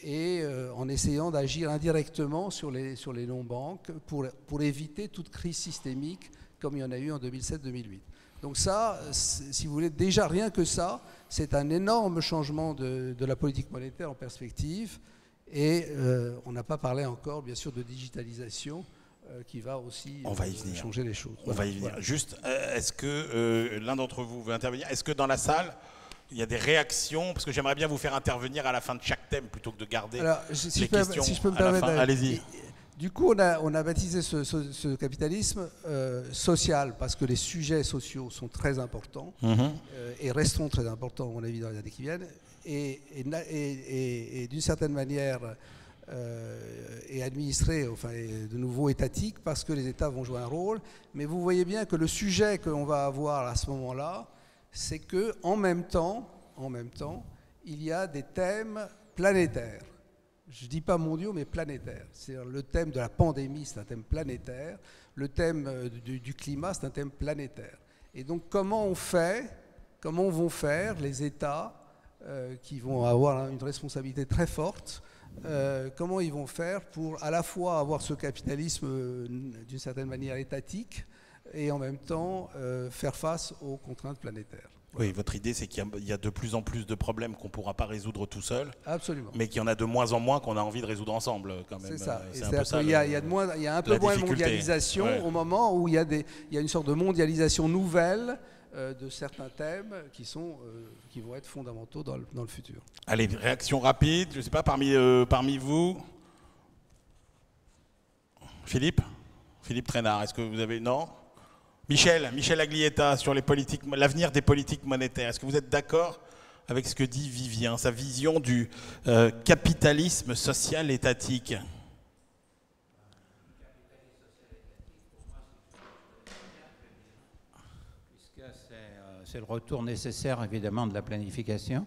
G: et en essayant d'agir indirectement sur les non-banques pour éviter toute crise systémique comme il y en a eu en 2007-2008. Donc ça, si vous voulez, déjà rien que ça, c'est un énorme changement de la politique monétaire en perspective. Et on n'a pas parlé encore, bien sûr, de digitalisation qui va aussi changer les choses.
E: On va y venir. Voilà. Juste, est-ce que l'un d'entre vous veut intervenir? Est-ce que dans la salle, il y a des réactions? Parce que j'aimerais bien vous faire intervenir à la fin de chaque thème plutôt que de garder les questions
G: si je peux me
E: à la
G: permettre,
E: fin. Allez-y.
G: Du coup, on a baptisé ce capitalisme social parce que les sujets sociaux sont très importants et resteront très importants, à mon avis, dans les années qui viennent. Et d'une certaine manière est administré, enfin de nouveau étatique, parce que les États vont jouer un rôle. Mais vous voyez bien que le sujet qu'on va avoir à ce moment-là, c'est que en même temps, il y a des thèmes planétaires. Je ne dis pas mondiaux, mais planétaires. C'est-à-dire le thème de la pandémie, c'est un thème planétaire. Le thème du climat, c'est un thème planétaire. Et donc, comment vont faire les États qui vont avoir une responsabilité très forte, comment ils vont faire pour à la fois avoir ce capitalisme d'une certaine manière étatique et en même temps faire face aux contraintes planétaires.
E: Oui, votre idée, c'est qu'il y a de plus en plus de problèmes qu'on ne pourra pas résoudre tout seul.
G: Absolument.
E: Mais qu'il y en a de moins en moins qu'on a envie de résoudre ensemble, quand même.
G: C'est ça.
E: C'est un peu ça.
G: Il y a un peu moins de mondialisation au moment où il y a une sorte de mondialisation nouvelle de certains thèmes qui vont être fondamentaux dans le futur.
E: Allez, réaction rapide, je ne sais pas, parmi vous. Philippe Trainard, est-ce que vous avez... Non ? Michel Aglietta, sur l'avenir des politiques monétaires. Est-ce que vous êtes d'accord avec ce que dit Vivien, sa vision du capitalisme social étatique ?
H: C'est le retour nécessaire, évidemment, de la planification,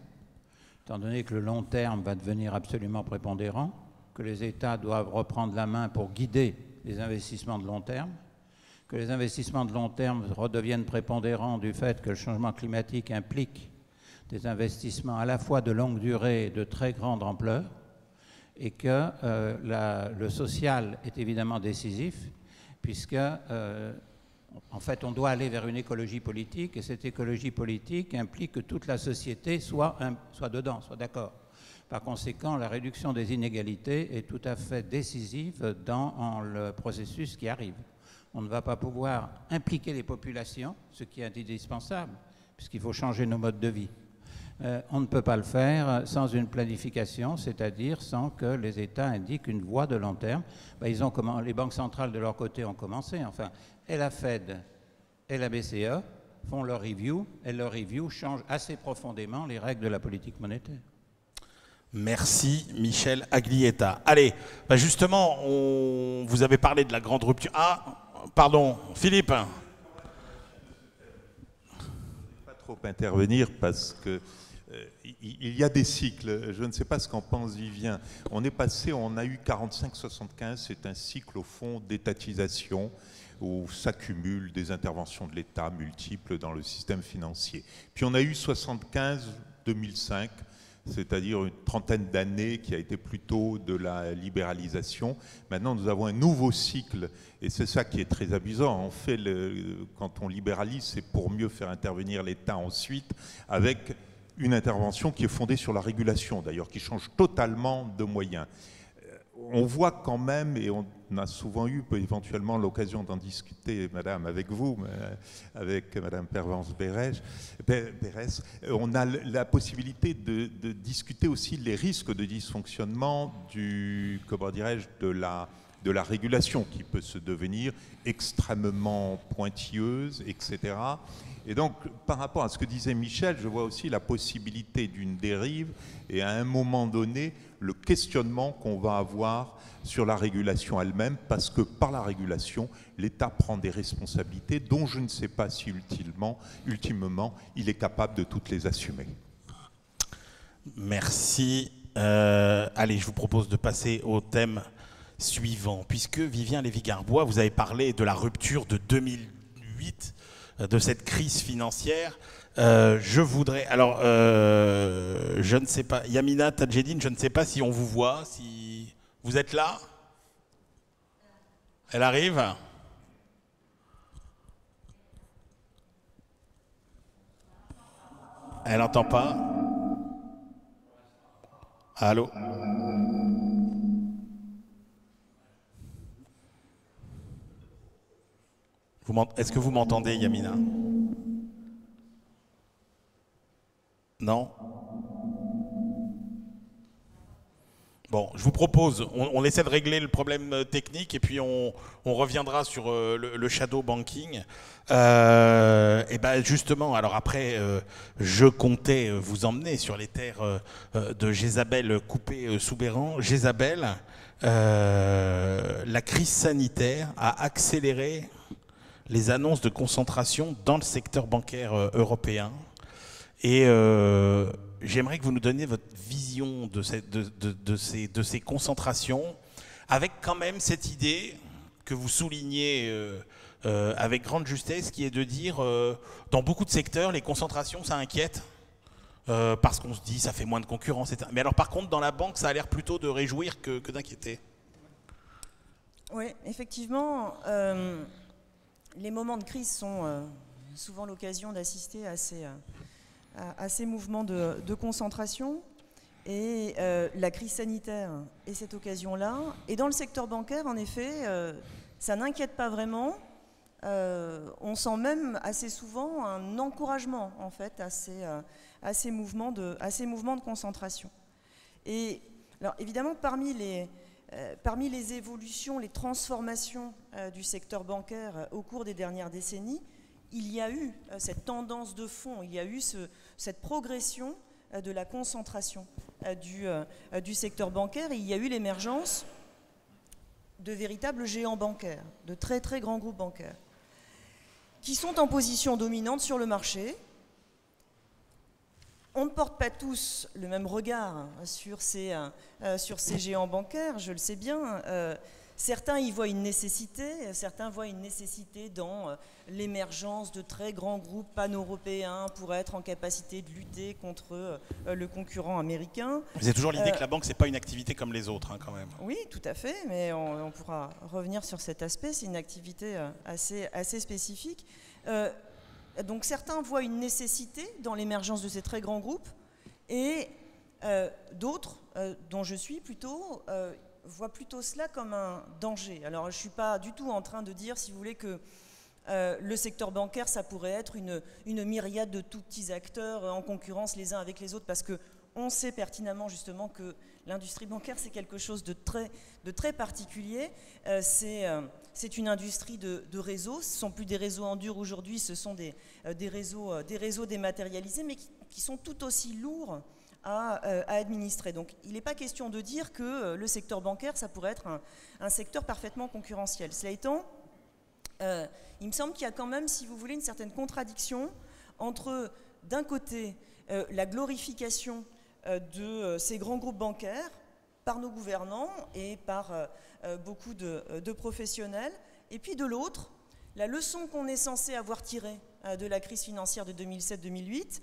H: étant donné que le long terme va devenir absolument prépondérant, que les États doivent reprendre la main pour guider les investissements de long terme, que les investissements de long terme redeviennent prépondérants du fait que le changement climatique implique des investissements à la fois de longue durée et de très grande ampleur, et que le social est évidemment décisif, puisque en fait on doit aller vers une écologie politique, et cette écologie politique implique que toute la société soit dedans, soit d'accord. Par conséquent, la réduction des inégalités est tout à fait décisive dans le processus qui arrive. On ne va pas pouvoir impliquer les populations, ce qui est indispensable, puisqu'il faut changer nos modes de vie. On ne peut pas le faire sans une planification, c'est-à-dire sans que les États indiquent une voie de long terme. Les banques centrales de leur côté ont commencé, enfin, et la Fed et la BCE font leur review, et leur review change assez profondément les règles de la politique monétaire.
E: Merci Michel Aglietta. Allez, justement, vous avez parlé de la grande rupture. Ah, pardon, Philippe.
I: Je ne vais pas trop intervenir parce que il y a des cycles. Je ne sais pas ce qu'en pense Vivien. On a eu 45-75, c'est un cycle au fond d'étatisation où s'accumulent des interventions de l'État multiples dans le système financier. Puis on a eu 75-2005, c'est-à-dire une trentaine d'années qui a été plutôt de la libéralisation. Maintenant, nous avons un nouveau cycle, et c'est ça qui est très amusant. En fait, quand on libéralise, c'est pour mieux faire intervenir l'État ensuite, avec une intervention qui est fondée sur la régulation, d'ailleurs, qui change totalement de moyens. On voit quand même, et on a souvent eu éventuellement l'occasion d'en discuter, madame, avec vous, avec madame Pervence Berès, on a la possibilité de discuter aussi les risques de dysfonctionnement de la régulation qui peut se devenir extrêmement pointilleuse, etc. Et donc, par rapport à ce que disait Michel, je vois aussi la possibilité d'une dérive et à un moment donné, le questionnement qu'on va avoir sur la régulation elle-même, parce que par la régulation, l'État prend des responsabilités dont je ne sais pas si ultimement, il est capable de toutes les assumer.
E: Merci. Allez, je vous propose de passer au thème suivant. Puisque Vivien Lévy-Garbois, vous avez parlé de la rupture de 2008, de cette crise financière, je voudrais... Alors, je ne sais pas, Yamina Tadjedine, je ne sais pas si on vous voit, si vous êtes là. Elle arrive. Elle n'entend pas. Allô? Est-ce que vous m'entendez, Yamina? Non? Bon, je vous propose, on essaie de régler le problème technique et puis on reviendra sur le shadow banking. Et ben justement, alors après, je comptais vous emmener sur les terres de Jézabel Coupé-Soubeyran. Jézabel, la crise sanitaire a accéléré les annonces de concentration dans le secteur bancaire européen. Et j'aimerais que vous nous donniez votre vision de ces concentrations, avec quand même cette idée que vous soulignez avec grande justesse, qui est de dire, dans beaucoup de secteurs, les concentrations, ça inquiète, parce qu'on se dit, ça fait moins de concurrence, etc. Mais alors par contre, dans la banque, ça a l'air plutôt de réjouir que d'inquiéter.
F: Oui, effectivement, les moments de crise sont souvent l'occasion d'assister à à ces mouvements de concentration. Et la crise sanitaire et cette occasion-là. Et dans le secteur bancaire, en effet, ça n'inquiète pas vraiment. On sent même assez souvent un encouragement en fait à ces mouvements de concentration. Et alors évidemment, parmi les évolutions, les transformations du secteur bancaire au cours des dernières décennies, il y a eu cette tendance de fond, il y a eu cette progression de la concentration du secteur bancaire, et il y a eu l'émergence de véritables géants bancaires, de très très grands groupes bancaires, qui sont en position dominante sur le marché. On ne porte pas tous le même regard sur ces géants bancaires, je le sais bien. Certains y voient une nécessité, certains voient une nécessité dans l'émergence de très grands groupes pan-européens pour être en capacité de lutter contre le concurrent américain.
E: Vous avez toujours l'idée que la banque, ce n'est pas une activité comme les autres, hein, quand même.
F: Oui, tout à fait, mais on pourra revenir sur cet aspect. C'est une activité assez spécifique. Donc certains voient une nécessité dans l'émergence de ces très grands groupes, et d'autres, dont je suis plutôt, voient plutôt cela comme un danger. Alors je ne suis pas du tout en train de dire, si vous voulez, que le secteur bancaire, ça pourrait être une myriade de tout petits acteurs en concurrence les uns avec les autres, parce qu'on sait pertinemment justement que l'industrie bancaire, c'est quelque chose de très particulier. C'est une industrie de réseaux. Ce ne sont plus des réseaux en dur aujourd'hui, ce sont des réseaux dématérialisés, mais qui sont tout aussi lourds à administrer. Donc il n'est pas question de dire que le secteur bancaire, ça pourrait être un secteur parfaitement concurrentiel. Cela étant, il me semble qu'il y a quand même, si vous voulez, une certaine contradiction entre, d'un côté, la glorification de ces grands groupes bancaires par nos gouvernants et par beaucoup de professionnels, et puis de l'autre, la leçon qu'on est censé avoir tirée de la crise financière de 2007-2008,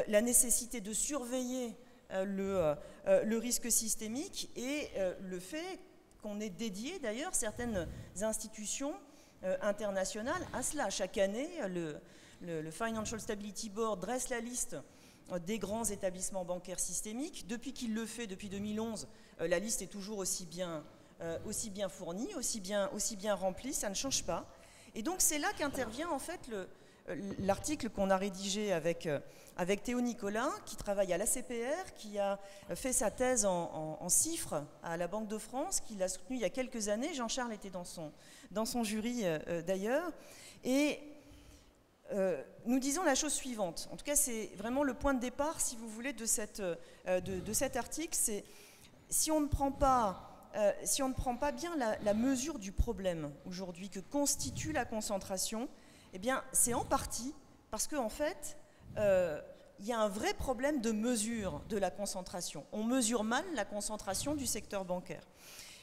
F: la nécessité de surveiller le risque systémique, et le fait qu'on ait dédié d'ailleurs certaines institutions internationales à cela. Chaque année, le Financial Stability Board dresse la liste des grands établissements bancaires systémiques. Depuis qu'il le fait, depuis 2011, la liste est toujours aussi bien fournie, aussi bien remplie, ça ne change pas. Et donc c'est là qu'intervient en fait l'article qu'on a rédigé avec Théo Nicolas, qui travaille à l'ACPR, qui a fait sa thèse en chiffres à la Banque de France, qui l'a soutenu il y a quelques années. Jean-Charles était dans son jury d'ailleurs. Et nous disons la chose suivante. En tout cas, c'est vraiment le point de départ, si vous voulez, de cet article. C'est si on ne prend pas bien la mesure du problème aujourd'hui que constitue la concentration, eh bien, c'est en partie parce qu'en fait, il y a un vrai problème de mesure de la concentration. On mesure mal la concentration du secteur bancaire.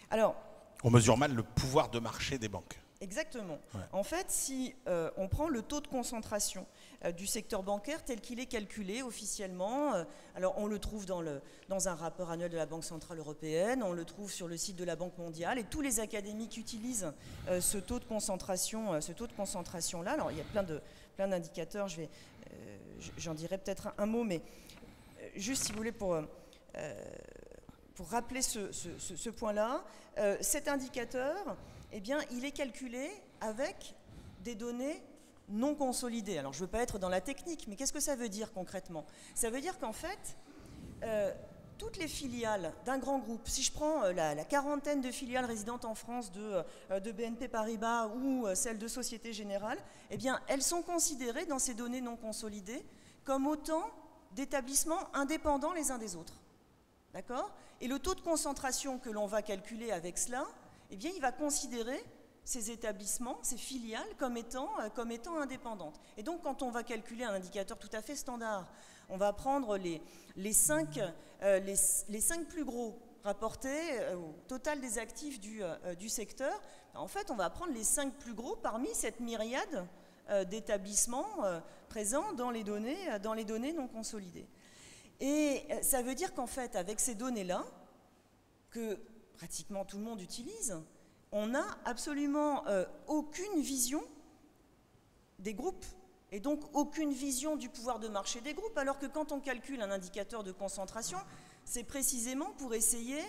F: Alors,
E: on mesure mal le pouvoir de marché des banques.
F: Exactement.
E: Ouais.
F: En fait, si on prend le taux de concentration du secteur bancaire tel qu'il est calculé officiellement, alors on le trouve dans un rapport annuel de la Banque Centrale Européenne, on le trouve sur le site de la Banque Mondiale, et tous les académiques utilisent ce taux de concentration-là. Alors il y a plein d'indicateurs, j'en dirai peut-être un mot, mais juste si vous voulez pour rappeler ce point-là, cet indicateur, eh bien, il est calculé avec des données non consolidées. Alors, je ne veux pas être dans la technique, mais qu'est-ce que ça veut dire concrètement? Ça veut dire qu'en fait, toutes les filiales d'un grand groupe, si je prends la quarantaine de filiales résidentes en France de BNP Paribas ou celles de Société Générale, eh bien, elles sont considérées dans ces données non consolidées comme autant d'établissements indépendants les uns des autres. D'accord? Et le taux de concentration que l'on va calculer avec cela, eh bien, il va considérer ces établissements, ces filiales, comme étant indépendantes. Et donc, quand on va calculer un indicateur tout à fait standard, on va prendre les 5 plus gros rapportés au total des actifs du secteur. En fait, on va prendre les 5 plus gros parmi cette myriade d'établissements présents dans les données non consolidées. Et ça veut dire qu'en fait, avec ces données-là, que pratiquement tout le monde utilise, on n'a absolument aucune vision des groupes et donc aucune vision du pouvoir de marché des groupes, alors que quand on calcule un indicateur de concentration, c'est précisément pour essayer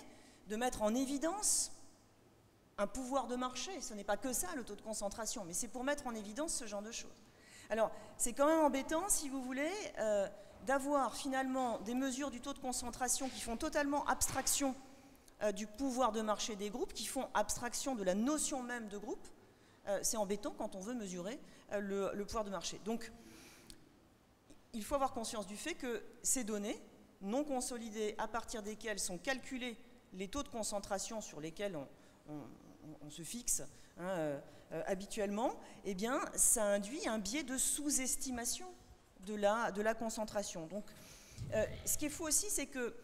F: de mettre en évidence un pouvoir de marché. Ce n'est pas que ça, le taux de concentration, mais c'est pour mettre en évidence ce genre de choses. Alors, c'est quand même embêtant, si vous voulez, d'avoir finalement des mesures du taux de concentration qui font totalement abstraction du pouvoir de marché des groupes, qui font abstraction de la notion même de groupe. C'est embêtant quand on veut mesurer le pouvoir de marché. Donc, il faut avoir conscience du fait que ces données non consolidées, à partir desquelles sont calculés les taux de concentration sur lesquels on se fixe habituellement, eh bien, ça induit un biais de sous-estimation de la concentration. Donc, ce qui est fou aussi, c'est que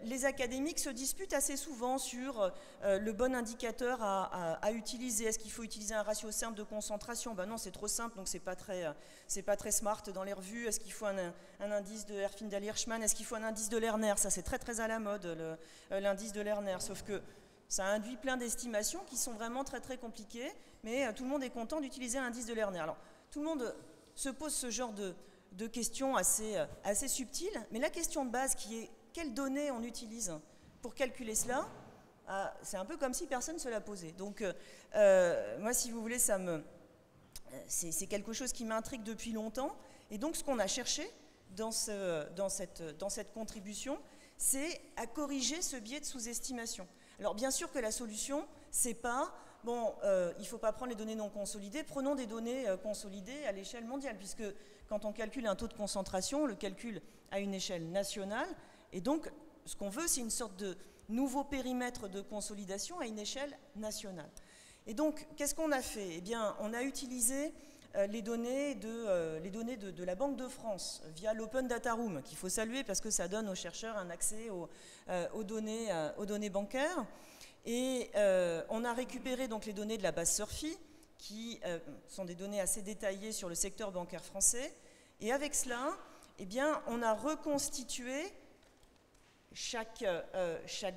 F: les académiques se disputent assez souvent sur le bon indicateur à utiliser. Est-ce qu'il faut utiliser un ratio simple de concentration? Ben non, c'est trop simple, donc c'est pas très smart dans les revues. Est-ce qu'il faut un indice de Herfindahl-Hirschman? Est-ce qu'il faut un indice de Lerner? Ça, c'est très très à la mode, l'indice de Lerner. Sauf que ça induit plein d'estimations qui sont vraiment très très compliquées, mais tout le monde est content d'utiliser un indice de Lerner. Alors, tout le monde se pose ce genre de questions assez subtiles, mais la question de base qui est: quelles données on utilise pour calculer cela? C'est un peu comme si personne ne se la posait. Donc, moi, si vous voulez, c'est quelque chose qui m'intrigue depuis longtemps. Et donc, ce qu'on a cherché dans cette contribution, c'est à corriger ce biais de sous-estimation. Alors, bien sûr que la solution, c'est pas, bon, il ne faut pas prendre les données non consolidées, prenons des données consolidées à l'échelle mondiale, puisque quand on calcule un taux de concentration, on le calcule à une échelle nationale. Et donc, ce qu'on veut, c'est une sorte de nouveau périmètre de consolidation à une échelle nationale. Et donc, qu'est-ce qu'on a fait? Eh bien, on a utilisé les données de la Banque de France via l'Open Data Room, qu'il faut saluer parce que ça donne aux chercheurs un accès aux données bancaires. Et on a récupéré donc les données de la base SURFI, qui sont des données assez détaillées sur le secteur bancaire français. Et avec cela, eh bien, on a reconstitué chaque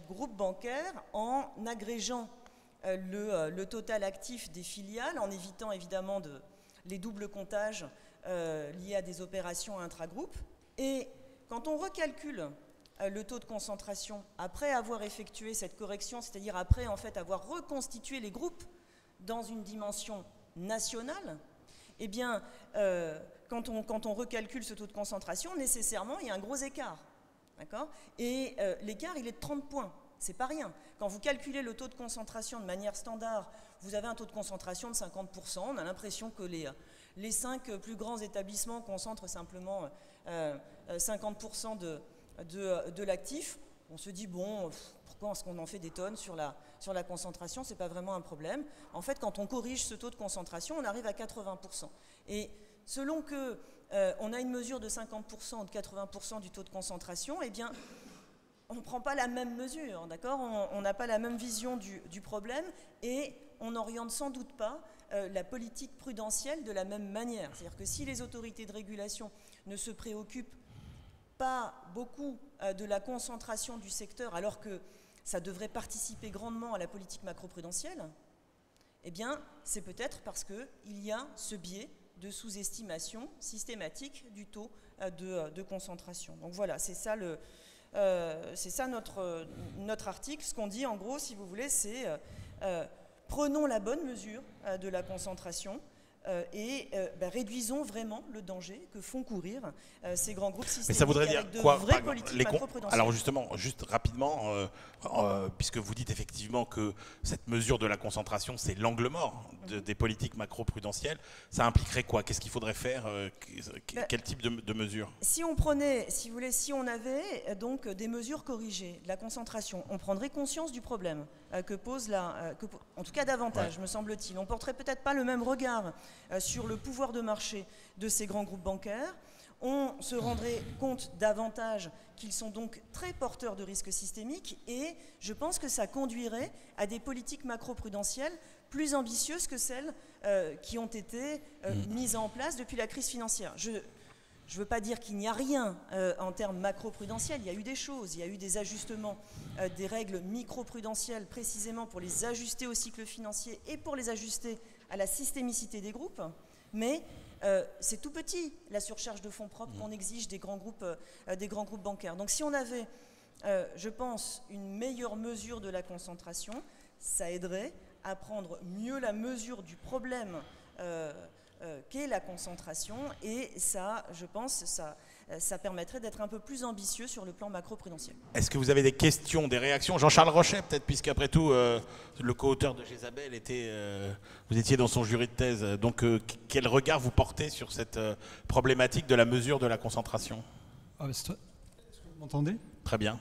F: groupe bancaire en agrégeant le total actif des filiales, en évitant évidemment les doubles comptages liés à des opérations intragroupes. Et quand on recalcule le taux de concentration après avoir effectué cette correction, c'est-à-dire après en fait avoir reconstitué les groupes dans une dimension nationale, eh bien, quand on recalcule ce taux de concentration, nécessairement, il y a un gros écart. D'accord ? Et l'écart, il est de 30 points. C'est pas rien. Quand vous calculez le taux de concentration de manière standard, vous avez un taux de concentration de 50%. On a l'impression que les 5 plus grands établissements concentrent simplement 50% de l'actif. On se dit, bon, pourquoi est-ce qu'on en fait des tonnes sur la concentration? C'est pas vraiment un problème. En fait, quand on corrige ce taux de concentration, on arrive à 80%. Et selon que on a une mesure de 50% ou de 80% du taux de concentration, eh bien, on ne prend pas la même mesure, d'accord? On n'a pas la même vision du problème et on n'oriente sans doute pas la politique prudentielle de la même manière. C'est-à-dire que si les autorités de régulation ne se préoccupent pas beaucoup de la concentration du secteur, alors que ça devrait participer grandement à la politique macroprudentielle, eh bien, c'est peut-être parce qu'il y a ce biais de sous-estimation systématique du taux de concentration. Donc voilà, c'est ça notre article. Ce qu'on dit en gros, si vous voulez, c'est prenons la bonne mesure de la concentration et réduisons vraiment le danger que font courir ces grands groupes systémiques.
E: Mais ça voudrait dire
F: avec de
E: quoi?
F: vraies politiques macroprudentielles.
E: Alors justement, juste rapidement, puisque vous dites effectivement que cette mesure de la concentration, c'est l'angle mort des politiques macroprudentielles, ça impliquerait quoi? Qu'est-ce qu'il faudrait faire? Quel type de mesures?
F: Si on prenait, si vous voulez, si on avait donc des mesures corrigées de la concentration, on prendrait conscience du problème que pose en tout cas davantage, me semble-t-il. On porterait peut-être pas le même regard sur le pouvoir de marché de ces grands groupes bancaires. On se rendrait compte davantage qu'ils sont donc très porteurs de risques systémiques et je pense que ça conduirait à des politiques macroprudentielles plus ambitieuses que celles qui ont été mises en place depuis la crise financière. Je ne veux pas dire qu'il n'y a rien en termes macroprudentiels, il y a eu des choses, il y a eu des ajustements des règles microprudentielles précisément pour les ajuster au cycle financier et pour les ajuster à la systémicité des groupes, mais c'est tout petit, la surcharge de fonds propres qu'on exige des grands groupes bancaires. Donc si on avait, je pense, une meilleure mesure de la concentration, ça aiderait à prendre mieux la mesure du problème qu'est la concentration, et ça, je pense, ça permettrait d'être un peu plus ambitieux sur le plan macro-prudentiel.
E: Est-ce que vous avez des questions, des réactions? Jean-Charles Rochet, peut-être, puisqu'après tout, le co-auteur de Jézabel était, vous étiez dans son jury de thèse. Donc, quel regard vous portez sur cette problématique de la mesure de la concentration?
J: Est-ce que vous m'entendez?
E: Très bien.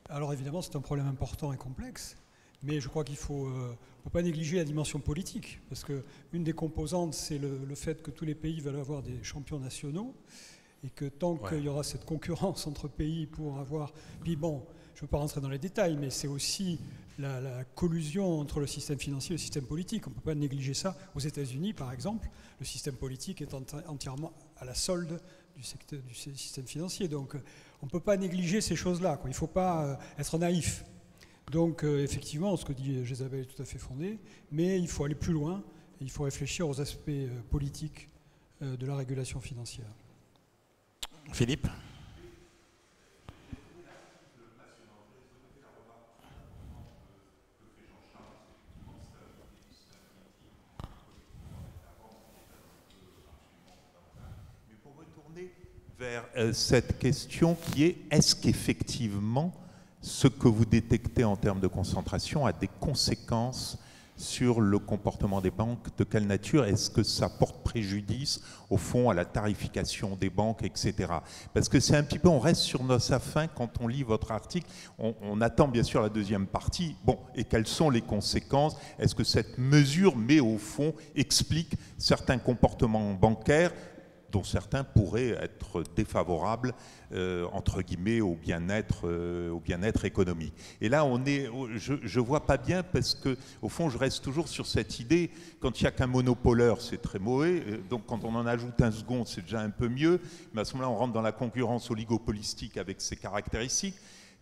J: Alors évidemment, c'est un problème important et complexe, mais je crois qu'il faut... On ne peut pas négliger la dimension politique, parce qu'une des composantes, c'est le fait que tous les pays veulent avoir des champions nationaux, et que tant qu'il y aura cette concurrence entre pays pour avoir... Puis bon, je ne veux pas rentrer dans les détails, mais c'est aussi la collusion entre le système financier et le système politique. On ne peut pas négliger ça. Aux États-Unis, par exemple, le système politique est entièrement à la solde du système financier. Donc on ne peut pas négliger ces choses-là, quoi. Il ne faut pas être naïf. Donc effectivement, ce que dit Jézabel est tout à fait fondé, mais il faut aller plus loin, et il faut réfléchir aux aspects politiques de la régulation financière.
E: Philippe?
I: Mais pour retourner vers cette question qui est, est-ce qu'effectivement ce que vous détectez en termes de concentration a des conséquences sur le comportement des banques? De quelle nature? Est-ce que ça porte préjudice, au fond, à la tarification des banques, etc. Parce que c'est un petit peu, on reste sur nos fins quand on lit votre article. On attend bien sûr la deuxième partie. Bon, et quelles sont les conséquences? Est-ce que cette mesure, mais au fond, explique certains comportements bancaires dont certains pourraient être défavorables, entre guillemets, au bien-être économique. Et là, je vois pas bien, parce que, au fond, je reste toujours sur cette idée, quand il n'y a qu'un monopoleur, c'est très mauvais, donc quand on en ajoute un second, c'est déjà un peu mieux, mais à ce moment-là, on rentre dans la concurrence oligopolistique avec ses caractéristiques.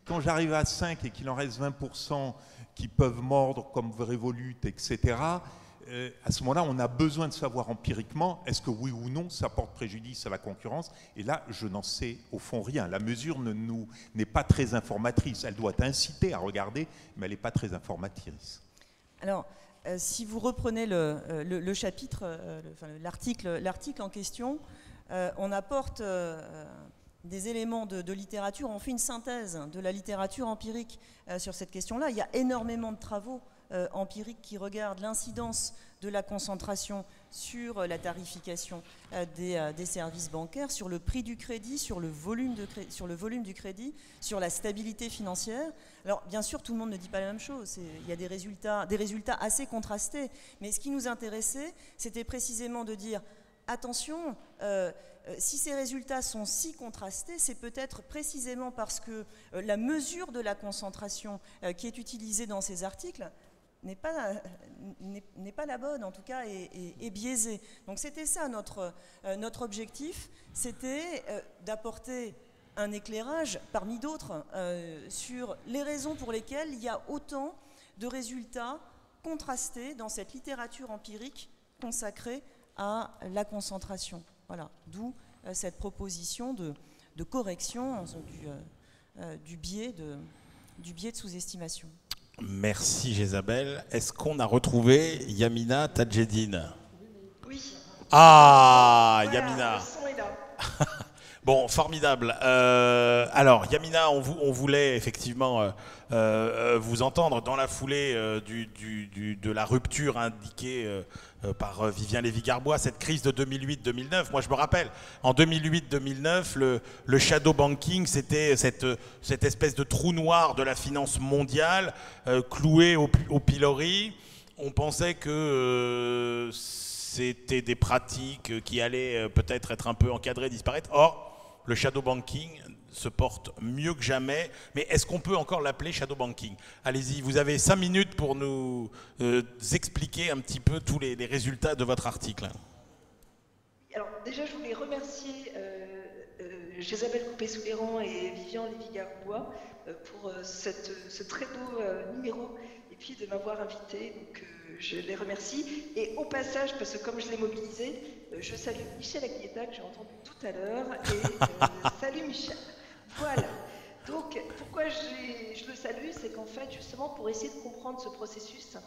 I: Quand j'arrive à 5 et qu'il en reste 20% qui peuvent mordre comme Revolut, etc., à ce moment-là, on a besoin de savoir empiriquement, est-ce que oui ou non, ça porte préjudice à la concurrence? Et là, je n'en sais au fond rien. La mesure n'est pas très informatrice. Elle doit inciter à regarder, mais elle n'est pas très informatrice.
F: Alors, si vous reprenez le chapitre, l'article en question, on apporte des éléments de littérature, on fait une synthèse de la littérature empirique sur cette question-là. Il y a énormément de travaux empiriques qui regardent l'incidence de la concentration sur la tarification des services bancaires, sur le prix du crédit, sur le volume du crédit, sur la stabilité financière. Alors bien sûr, tout le monde ne dit pas la même chose. Il y a des résultats assez contrastés. Mais ce qui nous intéressait, c'était précisément de dire attention, si ces résultats sont si contrastés, c'est peut-être précisément parce que la mesure de la concentration qui est utilisée dans ces articles n'est pas la bonne, en tout cas, est biaisée. Donc c'était ça notre objectif, c'était d'apporter un éclairage, parmi d'autres, sur les raisons pour lesquelles il y a autant de résultats contrastés dans cette littérature empirique consacrée à la concentration. Voilà, d'où cette proposition de correction du biais de sous-estimation.
E: Merci Jézabel. Est-ce qu'on a retrouvé Yamina Tadjeddine?
K: Oui.
E: Ah, voilà, Yamina.
K: Le son est là.
E: Bon, formidable. Alors, Yamina, on voulait effectivement vous entendre dans la foulée de la rupture indiquée par Vivien Lévy-Garbois, cette crise de 2008-2009. Moi, je me rappelle, en 2008-2009, le shadow banking, c'était cette espèce de trou noir de la finance mondiale, cloué au pilori. On pensait que c'était des pratiques qui allaient peut-être être un peu encadrées, disparaître. Or, le shadow banking se porte mieux que jamais. Mais est-ce qu'on peut encore l'appeler shadow banking? Allez-y, vous avez 5 minutes pour nous expliquer un petit peu tous les résultats de votre article.
K: Alors déjà, je voulais remercier Jézabel Coupé-Soubeyran et Vivien Lévy-Garbois pour ce très beau numéro, et puis de m'avoir invité. Donc, je les remercie. Et au passage, parce que comme je l'ai mobilisé, je salue Michel Aguieta, que j'ai entendu tout à l'heure, et salut Michel. Voilà. Donc, pourquoi je le salue, c'est qu'en fait, justement, pour essayer de comprendre ce processus,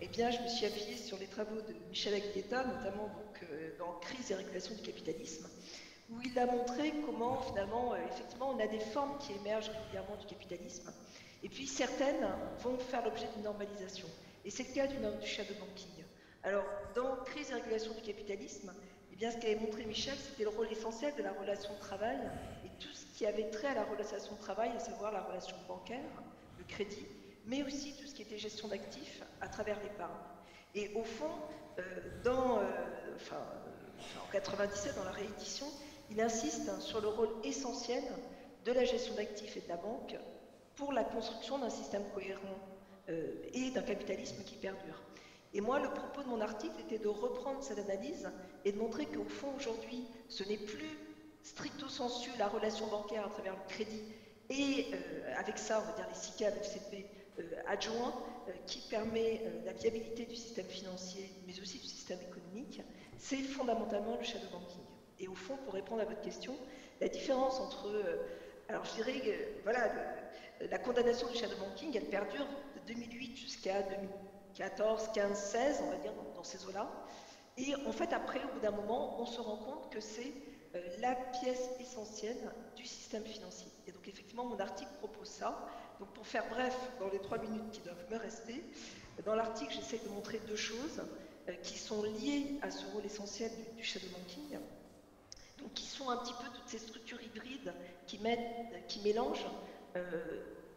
K: eh bien, je me suis appuyée sur les travaux de Michel Aguieta, notamment donc, dans Crise et régulation du capitalisme, où il a montré comment, finalement, effectivement, on a des formes qui émergent régulièrement du capitalisme, et puis certaines vont faire l'objet d'une normalisation. Et c'est le cas du shadow banking. Alors, dans Crise et régulation du capitalisme, eh bien, ce qu'avait montré Michel, c'était le rôle essentiel de la relation de travail et tout ce qui avait trait à la relation de travail, à savoir la relation bancaire, le crédit, mais aussi tout ce qui était gestion d'actifs à travers l'épargne. Et au fond, en 97, dans la réédition, il insiste sur le rôle essentiel de la gestion d'actifs et de la banque pour la construction d'un système cohérent et d'un capitalisme qui perdure. Et moi, le propos de mon article était de reprendre cette analyse et de montrer qu'au fond, aujourd'hui, ce n'est plus stricto sensu la relation bancaire à travers le crédit et avec ça, on va dire les SICA, le FCP adjoint, qui permet la viabilité du système financier, mais aussi du système économique, c'est fondamentalement le shadow banking. Et au fond, pour répondre à votre question, la différence entre, alors je dirais que voilà, la condamnation du shadow banking, elle perdure de 2008 jusqu'à 2014, 15, 16, on va dire, dans ces eaux-là. Et en fait, après, au bout d'un moment, on se rend compte que c'est la pièce essentielle du système financier. Et donc, effectivement, mon article propose ça. Donc, pour faire bref, dans les 3 minutes qui doivent me rester, dans l'article, j'essaie de montrer 2 choses qui sont liées à ce rôle essentiel du shadow banking. Donc, qui sont un petit peu toutes ces structures hybrides qui mélangent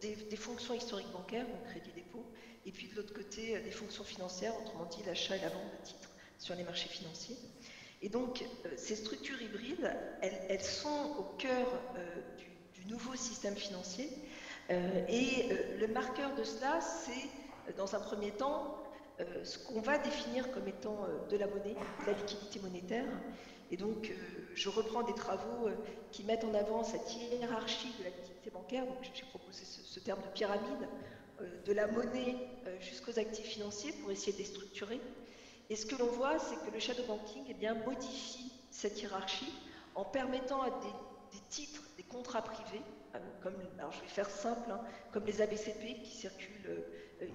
K: des fonctions historiques bancaires, donc crédit dépôt, et puis de l'autre côté, des fonctions financières, autrement dit l'achat et la vente de titres sur les marchés financiers. Et donc, ces structures hybrides, elles sont au cœur du nouveau système financier. Et le marqueur de cela, c'est, dans un premier temps, ce qu'on va définir comme étant de la monnaie, de la liquidité monétaire. Et donc, je reprends des travaux qui mettent en avant cette hiérarchie de la liquidité bancaire. Donc, j'ai proposé ce terme de pyramide, de la monnaie jusqu'aux actifs financiers pour essayer de les structurer. Et ce que l'on voit, c'est que le shadow banking modifie cette hiérarchie en permettant à des titres, des contrats privés, alors je vais faire simple, comme les ABCP qui circulent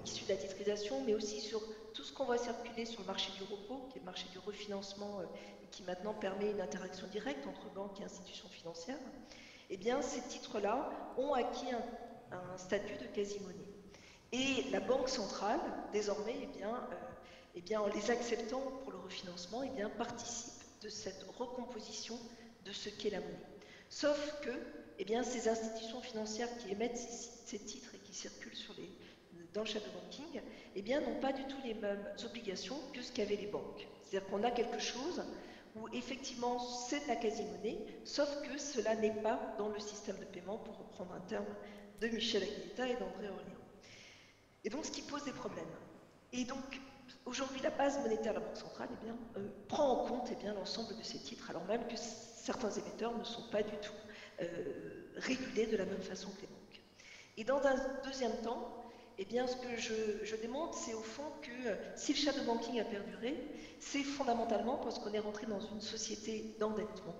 K: issus de la titrisation, mais aussi sur tout ce qu'on voit circuler sur le marché du repos, qui est le marché du refinancement et qui maintenant permet une interaction directe entre banques et institutions financières. Eh bien, ces titres-là ont acquis un statut de quasi-monnaie. Et la Banque centrale, désormais, en les acceptant pour le refinancement, participe de cette recomposition de ce qu'est la monnaie. Sauf que ces institutions financières qui émettent ces titres et qui circulent dans le shadow banking n'ont pas du tout les mêmes obligations que ce qu'avaient les banques. C'est-à-dire qu'on a quelque chose où effectivement c'est de la quasi-monnaie, sauf que cela n'est pas dans le système de paiement, pour reprendre un terme de Michel Aguieta et d'André Orléans. Et donc ce qui pose des problèmes. Et donc aujourd'hui la base monétaire de la Banque centrale prend en compte l'ensemble de ces titres, alors même que certains émetteurs ne sont pas du tout régulés de la même façon que les banques. Et dans un deuxième temps, ce que je démontre, c'est au fond que si le shadow banking a perduré, c'est fondamentalement parce qu'on est rentré dans une société d'endettement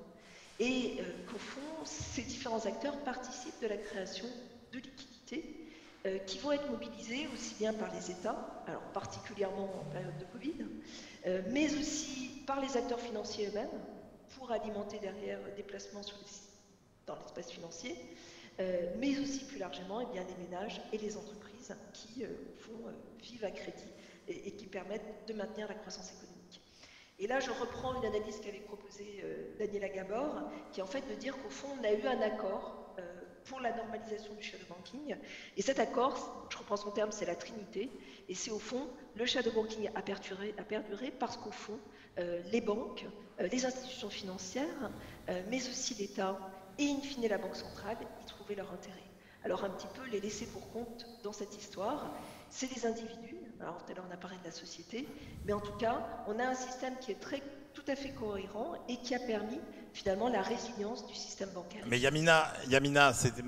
K: et qu'au fond, ces différents acteurs participent de la création de liquidités qui vont être mobilisées aussi bien par les États, alors particulièrement en période de Covid, mais aussi par les acteurs financiers eux-mêmes pour alimenter derrière des placements dans l'espace financier, mais aussi plus largement les ménages et les entreprises qui vivent à crédit et qui permettent de maintenir la croissance économique. Et là, je reprends une analyse qu'avait proposée Daniela Gabor, qui est en fait de dire qu'au fond, on a eu un accord pour la normalisation du shadow banking. Et cet accord, je reprends son terme, c'est la Trinité. Et c'est au fond, le shadow banking a perduré parce qu'au fond, les banques, les institutions financières, mais aussi l'État et in fine la Banque centrale y trouvaient leur intérêt. Alors un petit peu les laisser pour compte dans cette histoire, c'est les individus. Alors tout à l'heure on a parlé de la société, mais en tout cas, on a un système qui est très tout à fait cohérent et qui a permis finalement la résilience du système bancaire.
E: Mais Yamina,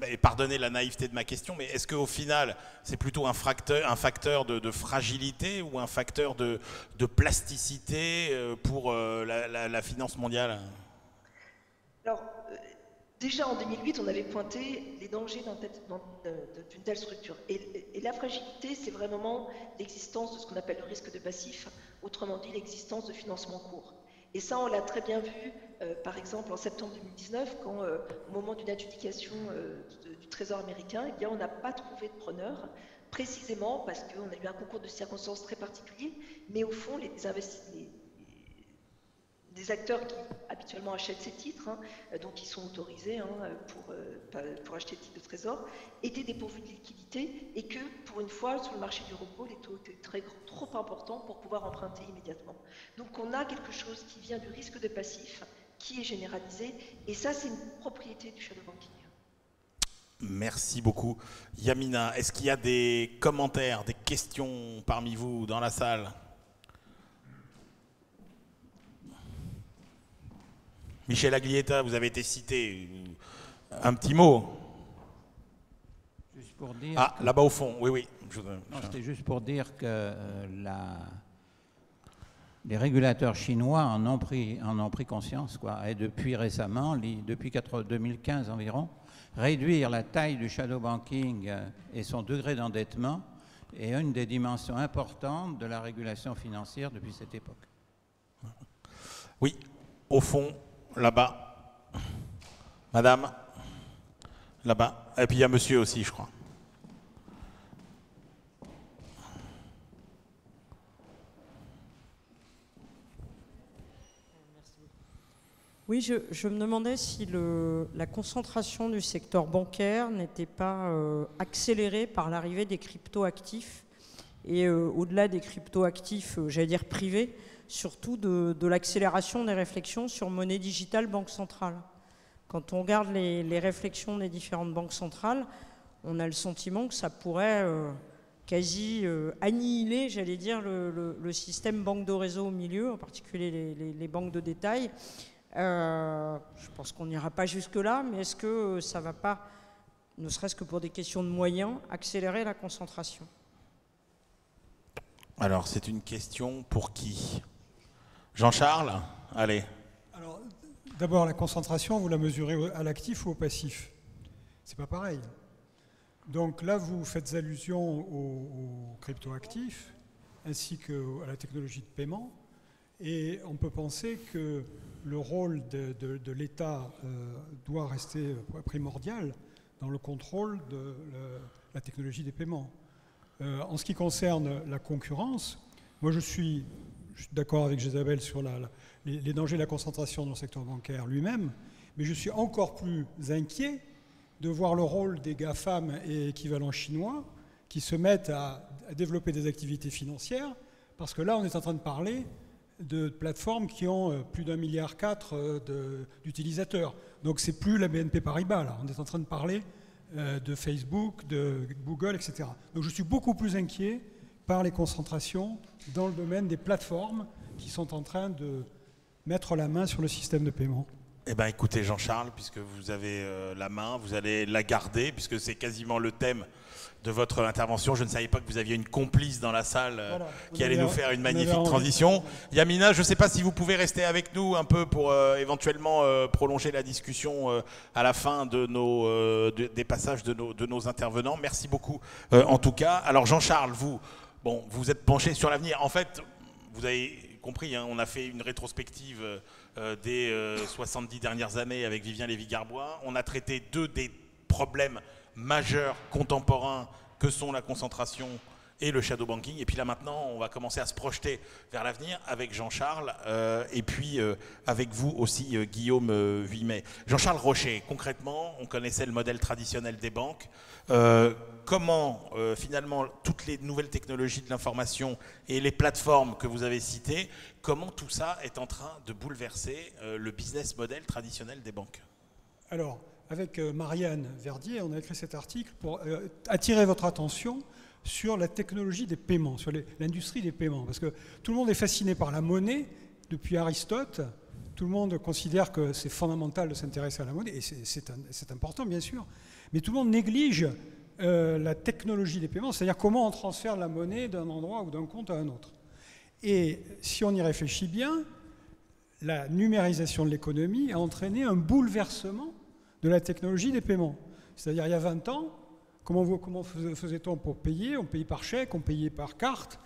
E: et pardonnez la naïveté de ma question, mais est-ce qu'au final, c'est plutôt un facteur de fragilité ou un facteur de plasticité pour la finance mondiale?
K: Alors, déjà en 2008, on avait pointé les dangers d'une telle structure. Et la fragilité, c'est vraiment l'existence de ce qu'on appelle le risque de passif, autrement dit l'existence de financement court. Et ça, on l'a très bien vu, par exemple, en septembre 2019, quand, au moment d'une adjudication du Trésor américain, eh bien, on n'a pas trouvé de preneur, précisément parce qu'on a eu un concours de circonstances très particulier, mais au fond, des acteurs qui habituellement achètent ces titres, donc qui sont autorisés pour acheter des titres de trésor, étaient dépourvus de liquidité et que, pour une fois, sur le marché du repos, les taux étaient trop importants pour pouvoir emprunter immédiatement. Donc on a quelque chose qui vient du risque de passif, qui est généralisé, et ça c'est une propriété du shadow banking.
E: Merci beaucoup. Yamina, est-ce qu'il y a des commentaires, des questions parmi vous dans la salle? Michel Aglietta, vous avez été cité. Un petit mot.
H: Juste pour dire
E: là-bas au fond, oui.
H: C'était juste pour dire que les régulateurs chinois en ont pris conscience, et depuis récemment, depuis 2015 environ, réduire la taille du shadow banking et son degré d'endettement est une des dimensions importantes de la régulation financière depuis cette époque.
E: Oui, au fond. Là-bas. Madame. Là-bas. Et puis il y a monsieur aussi, je crois.
L: Oui, je me demandais si la concentration du secteur bancaire n'était pas accélérée par l'arrivée des crypto-actifs et au-delà des crypto-actifs, j'allais dire privés, surtout de l'accélération des réflexions sur monnaie digitale banque centrale. Quand on regarde les réflexions des différentes banques centrales, on a le sentiment que ça pourrait quasi annihiler, j'allais dire, le système banque de réseau au milieu, en particulier les banques de détail. Je pense qu'on n'ira pas jusque-là, mais est-ce que ça ne va pas, ne serait-ce que pour des questions de moyens, accélérer la concentration?
E: Alors, c'est une question pour qui? Jean-Charles, allez.
J: Alors, d'abord, la concentration, vous la mesurez à l'actif ou au passif? C'est pas pareil. Donc là, vous faites allusion aux crypto-actifs ainsi qu'à la technologie de paiement. Et on peut penser que le rôle de l'État doit rester primordial dans le contrôle de la technologie des paiements. En ce qui concerne la concurrence, moi je suis d'accord avec Isabelle sur les dangers de la concentration dans le secteur bancaire lui-même, mais je suis encore plus inquiet de voir le rôle des GAFAM et équivalents chinois qui se mettent à développer des activités financières, parce que là on est en train de parler de plateformes qui ont plus d'1,4 milliard d'utilisateurs. Donc c'est plus la BNP Paribas, là. On est en train de parler de Facebook, de Google, etc. Donc je suis beaucoup plus inquiet par les concentrations dans le domaine des plateformes qui sont en train de mettre la main sur le système de paiement.
E: Eh bien écoutez Jean-Charles, puisque vous avez la main, vous allez la garder, puisque c'est quasiment le thème de votre intervention. Je ne savais pas que vous aviez une complice dans la salle qui allait nous faire une magnifique transition. Yamina, je ne sais pas si vous pouvez rester avec nous un peu pour éventuellement prolonger la discussion à la fin des passages de nos intervenants. Merci beaucoup en tout cas. Alors Jean-Charles, vous êtes penché sur l'avenir. En fait, vous avez compris, on a fait une rétrospective des 70 dernières années avec Vivien Lévy-Garbois. On a traité deux des problèmes majeurs contemporains que sont la concentration et le shadow banking. Et puis là maintenant, on va commencer à se projeter vers l'avenir avec Jean-Charles et puis avec vous aussi, Guillaume Vuillemet. Jean-Charles Rocher, concrètement, on connaissait le modèle traditionnel des banques. Comment finalement toutes les nouvelles technologies de l'information et les plateformes que vous avez citées, comment tout ça est en train de bouleverser le business model traditionnel des banques?
J: Alors, avec Marianne Verdier, on a écrit cet article pour attirer votre attention sur la technologie des paiements, sur l'industrie des paiements. Parce que tout le monde est fasciné par la monnaie, depuis Aristote, tout le monde considère que c'est fondamental de s'intéresser à la monnaie, et c'est important bien sûr, mais tout le monde néglige la technologie des paiements, c'est-à-dire comment on transfère la monnaie d'un endroit ou d'un compte à un autre. Et si on y réfléchit bien, la numérisation de l'économie a entraîné un bouleversement de la technologie des paiements. C'est-à-dire il y a 20 ans, comment faisait-on pour payer? On payait par chèque, on payait par carte.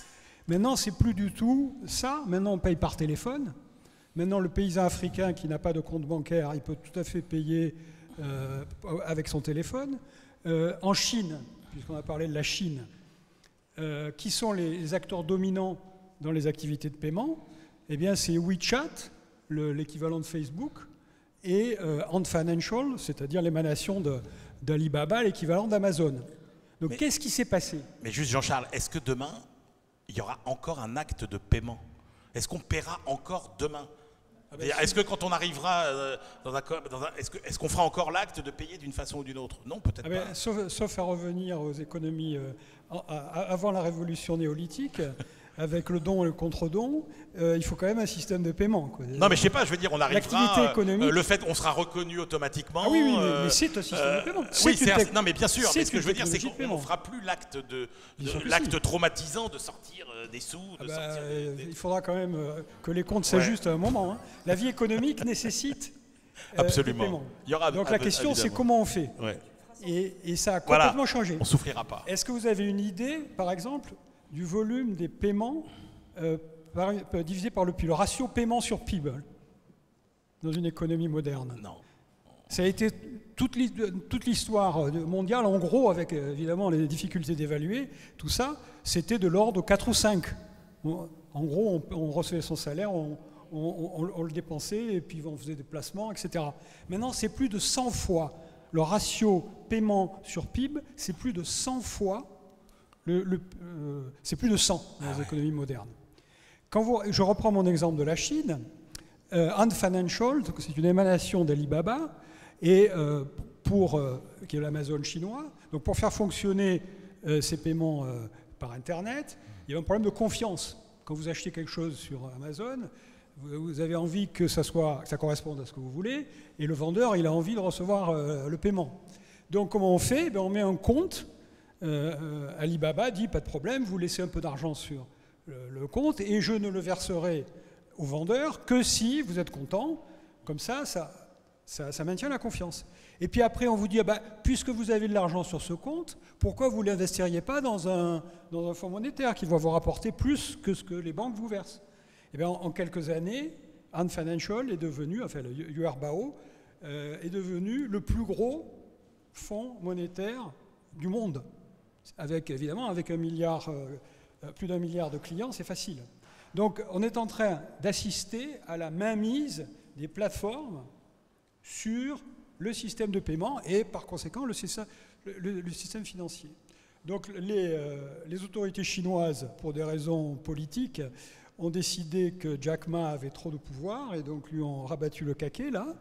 J: Maintenant, c'est plus du tout ça. Maintenant, on paye par téléphone. Maintenant, le paysan africain qui n'a pas de compte bancaire, il peut tout à fait payer avec son téléphone. En Chine, puisqu'on a parlé de la Chine, qui sont les acteurs dominants dans les activités de paiement? Eh bien, c'est WeChat, l'équivalent de Facebook, et Ant Financial, c'est-à-dire l'émanation d'Alibaba, l'équivalent d'Amazon. Donc, qu'est-ce qui s'est passé?
E: Mais juste, Jean-Charles, est-ce que demain, il y aura encore un acte de paiement? Est-ce qu'on paiera encore demain? Est-ce que quand on arrivera est-ce qu'on fera encore l'acte de payer d'une façon ou d'une autre? Non, peut-être pas.
J: Sauf à revenir aux économies avant la révolution néolithique, avec le don et le contre-don, il faut quand même un système de paiement, quoi.
E: Non, mais je sais pas, je veux dire, on arrivera.
J: L'activité économique.
E: Le fait, on sera reconnu automatiquement.
J: Ah oui, mais c'est un système de paiement.
E: Oui, non, mais bien sûr. Mais ce que je veux dire, c'est qu'on ne fera plus l'acte l'acte traumatisant de sortir des sous.
J: Il faudra quand même que les comptes s'ajustent à un moment. Hein. La vie économique nécessite
E: absolument.
J: des paiements.
E: Il y aura,
J: donc la question, c'est comment on fait.
E: Ouais.
J: Et ça a complètement changé.
E: On ne souffrira pas.
J: Est-ce que vous avez une idée, par exemple, du volume des paiements divisé par le PIB, le ratio paiement sur PIB dans une économie moderne?
E: Non.
J: Ça a été toute l'histoire mondiale, en gros, avec évidemment les difficultés d'évaluer, tout ça, c'était de l'ordre de 4 ou 5. En gros, on recevait son salaire, on le dépensait, et puis on faisait des placements, etc. Maintenant, c'est plus de 100 fois. Le ratio paiement sur PIB, c'est plus de 100 fois. C'est plus de 100 dans les économies modernes. Je reprends mon exemple de la Chine. Ant Financial, c'est une émanation d'Alibaba, et qui est l'Amazon chinois. Donc pour faire fonctionner ces paiements par Internet, il y a un problème de confiance. Quand vous achetez quelque chose sur Amazon, vous avez envie que ça corresponde à ce que vous voulez, et le vendeur, il a envie de recevoir le paiement. Donc comment on fait? On met un compte. Alibaba dit pas de problème, vous laissez un peu d'argent sur le compte et je ne le verserai au vendeur que si vous êtes content. Comme ça maintient la confiance. Et puis après, on vous dit, puisque vous avez de l'argent sur ce compte, pourquoi vous ne l'investiriez pas dans un fonds monétaire qui va vous rapporter plus que ce que les banques vous versent? Et bien, en quelques années, Ant Financial est devenu, enfin le Yu'erbao, est devenu le plus gros fonds monétaire du monde. Évidemment, avec plus d'1 milliard de clients, c'est facile. Donc, on est en train d'assister à la mainmise des plateformes sur le système de paiement et, par conséquent, le système financier. Donc, les autorités chinoises, pour des raisons politiques, ont décidé que Jack Ma avait trop de pouvoir et donc lui ont rabattu le caquet, là.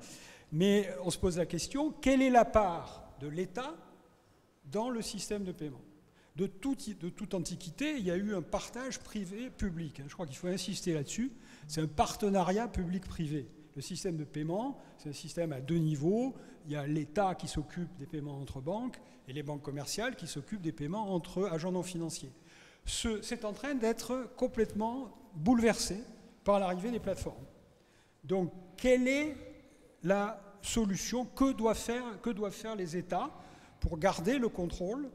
J: Mais on se pose la question, quelle est la part de l'État dans le système de paiement? De toute antiquité, il y a eu un partage privé-public. Je crois qu'il faut insister là-dessus. C'est un partenariat public-privé. Le système de paiement, c'est un système à 2 niveaux. Il y a l'État qui s'occupe des paiements entre banques et les banques commerciales qui s'occupent des paiements entre agents non financiers. C'est en train d'être complètement bouleversé par l'arrivée des plateformes. Donc, quelle est la solution? Que doivent faire les États pour garder le contrôle?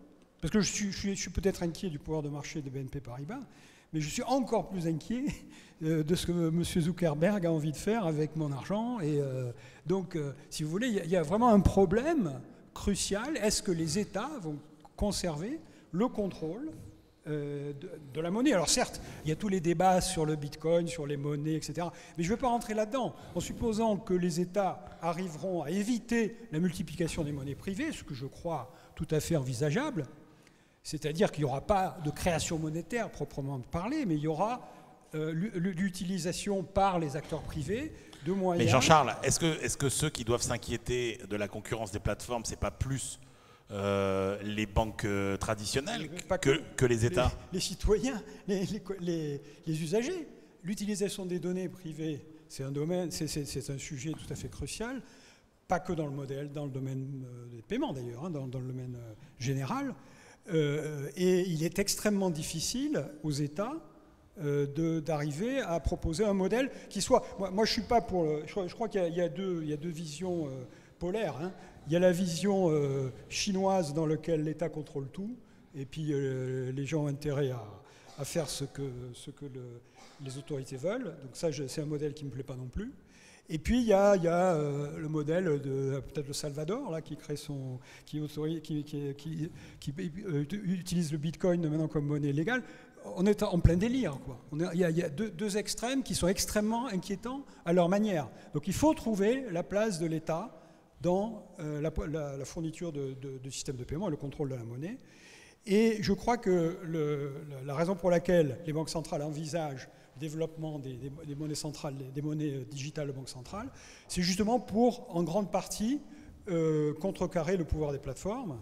J: Parce que je suis peut-être inquiet du pouvoir de marché de BNP Paribas, mais je suis encore plus inquiet de ce que M. Zuckerberg a envie de faire avec mon argent. Et donc, si vous voulez, il y a vraiment un problème crucial. Est-ce que les États vont conserver le contrôle de la monnaie? Alors certes, il y a tous les débats sur le Bitcoin, sur les monnaies, etc. Mais je ne veux pas rentrer là-dedans. En supposant que les États arriveront à éviter la multiplication des monnaies privées, ce que je crois tout à fait envisageable, c'est-à-dire qu'il n'y aura pas de création monétaire proprement parlée, mais il y aura l'utilisation par les acteurs privés de moyens...
E: Mais Jean-Charles, est-ce que ceux qui doivent s'inquiéter de la concurrence des plateformes, ce n'est pas plus les banques traditionnelles que les États?
J: Les citoyens, les usagers. l'utilisation des données privées, c'est un sujet tout à fait crucial, pas que dans le domaine des paiements d'ailleurs, hein, dans le domaine général. Et il est extrêmement difficile aux États d'arriver à proposer un modèle qui soit... Moi je suis pas pour... Je crois qu'il y a deux visions polaires. Hein. Il y a la vision chinoise dans laquelle l'État contrôle tout, et puis les gens ont intérêt à faire ce que les autorités veulent. Donc ça, c'est un modèle qui ne me plaît pas non plus. Et puis il y a le modèle de peut-être le Salvador là, qui utilise le Bitcoin maintenant comme monnaie légale. On est en plein délire, quoi. Il y a deux extrêmes qui sont extrêmement inquiétants à leur manière. Donc il faut trouver la place de l'État dans la fourniture de systèmes de paiement et le contrôle de la monnaie. Et je crois que la raison pour laquelle les banques centrales envisagent le développement des monnaies centrales, des monnaies digitales de banque centrale, c'est justement pour, en grande partie, contrecarrer le pouvoir des plateformes.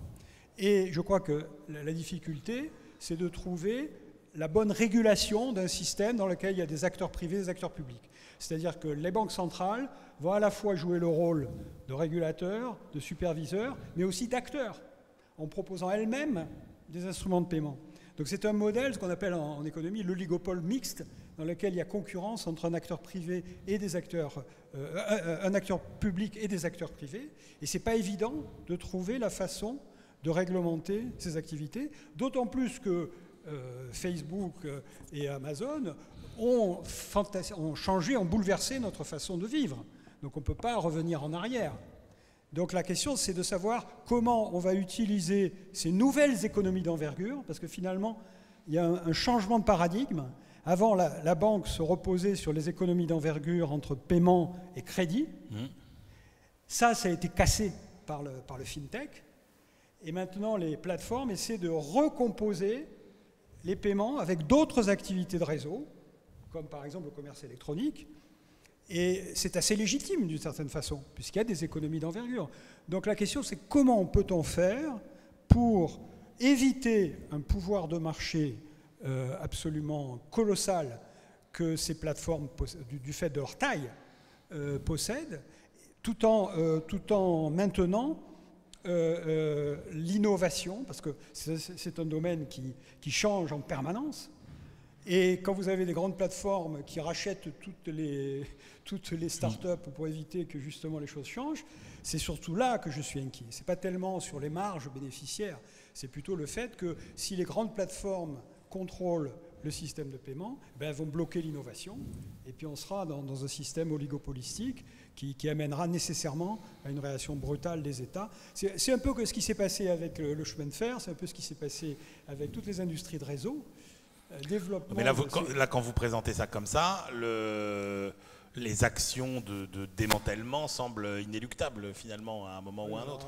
J: Et je crois que la difficulté, c'est de trouver la bonne régulation d'un système dans lequel il y a des acteurs privés et des acteurs publics. C'est-à-dire que les banques centrales vont à la fois jouer le rôle de régulateurs, de superviseurs, mais aussi d'acteurs, en proposant elles-mêmes des instruments de paiement. Donc c'est un modèle, ce qu'on appelle en économie l'oligopole mixte, dans lequel il y a concurrence entre un acteur privé et des acteurs, un acteur public et des acteurs privés. Et c'est pas évident de trouver la façon de réglementer ces activités, d'autant plus que Facebook et Amazon ont changé, ont bouleversé notre façon de vivre. Donc on ne peut pas revenir en arrière. Donc la question, c'est de savoir comment on va utiliser ces nouvelles économies d'envergure, parce que finalement, il y a un changement de paradigme. Avant, la banque se reposait sur les économies d'envergure entre paiement et crédit. Ça a été cassé par le fintech. Et maintenant, les plateformes essaient de recomposer les paiements avec d'autres activités de réseau, comme par exemple le commerce électronique. Et c'est assez légitime d'une certaine façon, puisqu'il y a des économies d'envergure. Donc la question, c'est comment peut-on faire pour éviter un pouvoir de marché absolument colossal que ces plateformes, du fait de leur taille, possèdent, tout en maintenant l'innovation, parce que c'est un domaine qui change en permanence. Et quand vous avez des grandes plateformes qui rachètent toutes les start-up pour éviter que justement les choses changent, c'est surtout là que je suis inquiet. Ce n'est pas tellement sur les marges bénéficiaires, c'est plutôt le fait que si les grandes plateformes contrôlent le système de paiement, elles vont bloquer l'innovation, et puis on sera dans un système oligopolistique qui amènera nécessairement à une réaction brutale des États. C'est un peu ce qui s'est passé avec le chemin de fer, c'est un peu ce qui s'est passé avec toutes les industries de réseau.
E: Mais là, quand vous présentez ça comme ça, les actions de démantèlement semblent inéluctables finalement à un moment ou à un autre.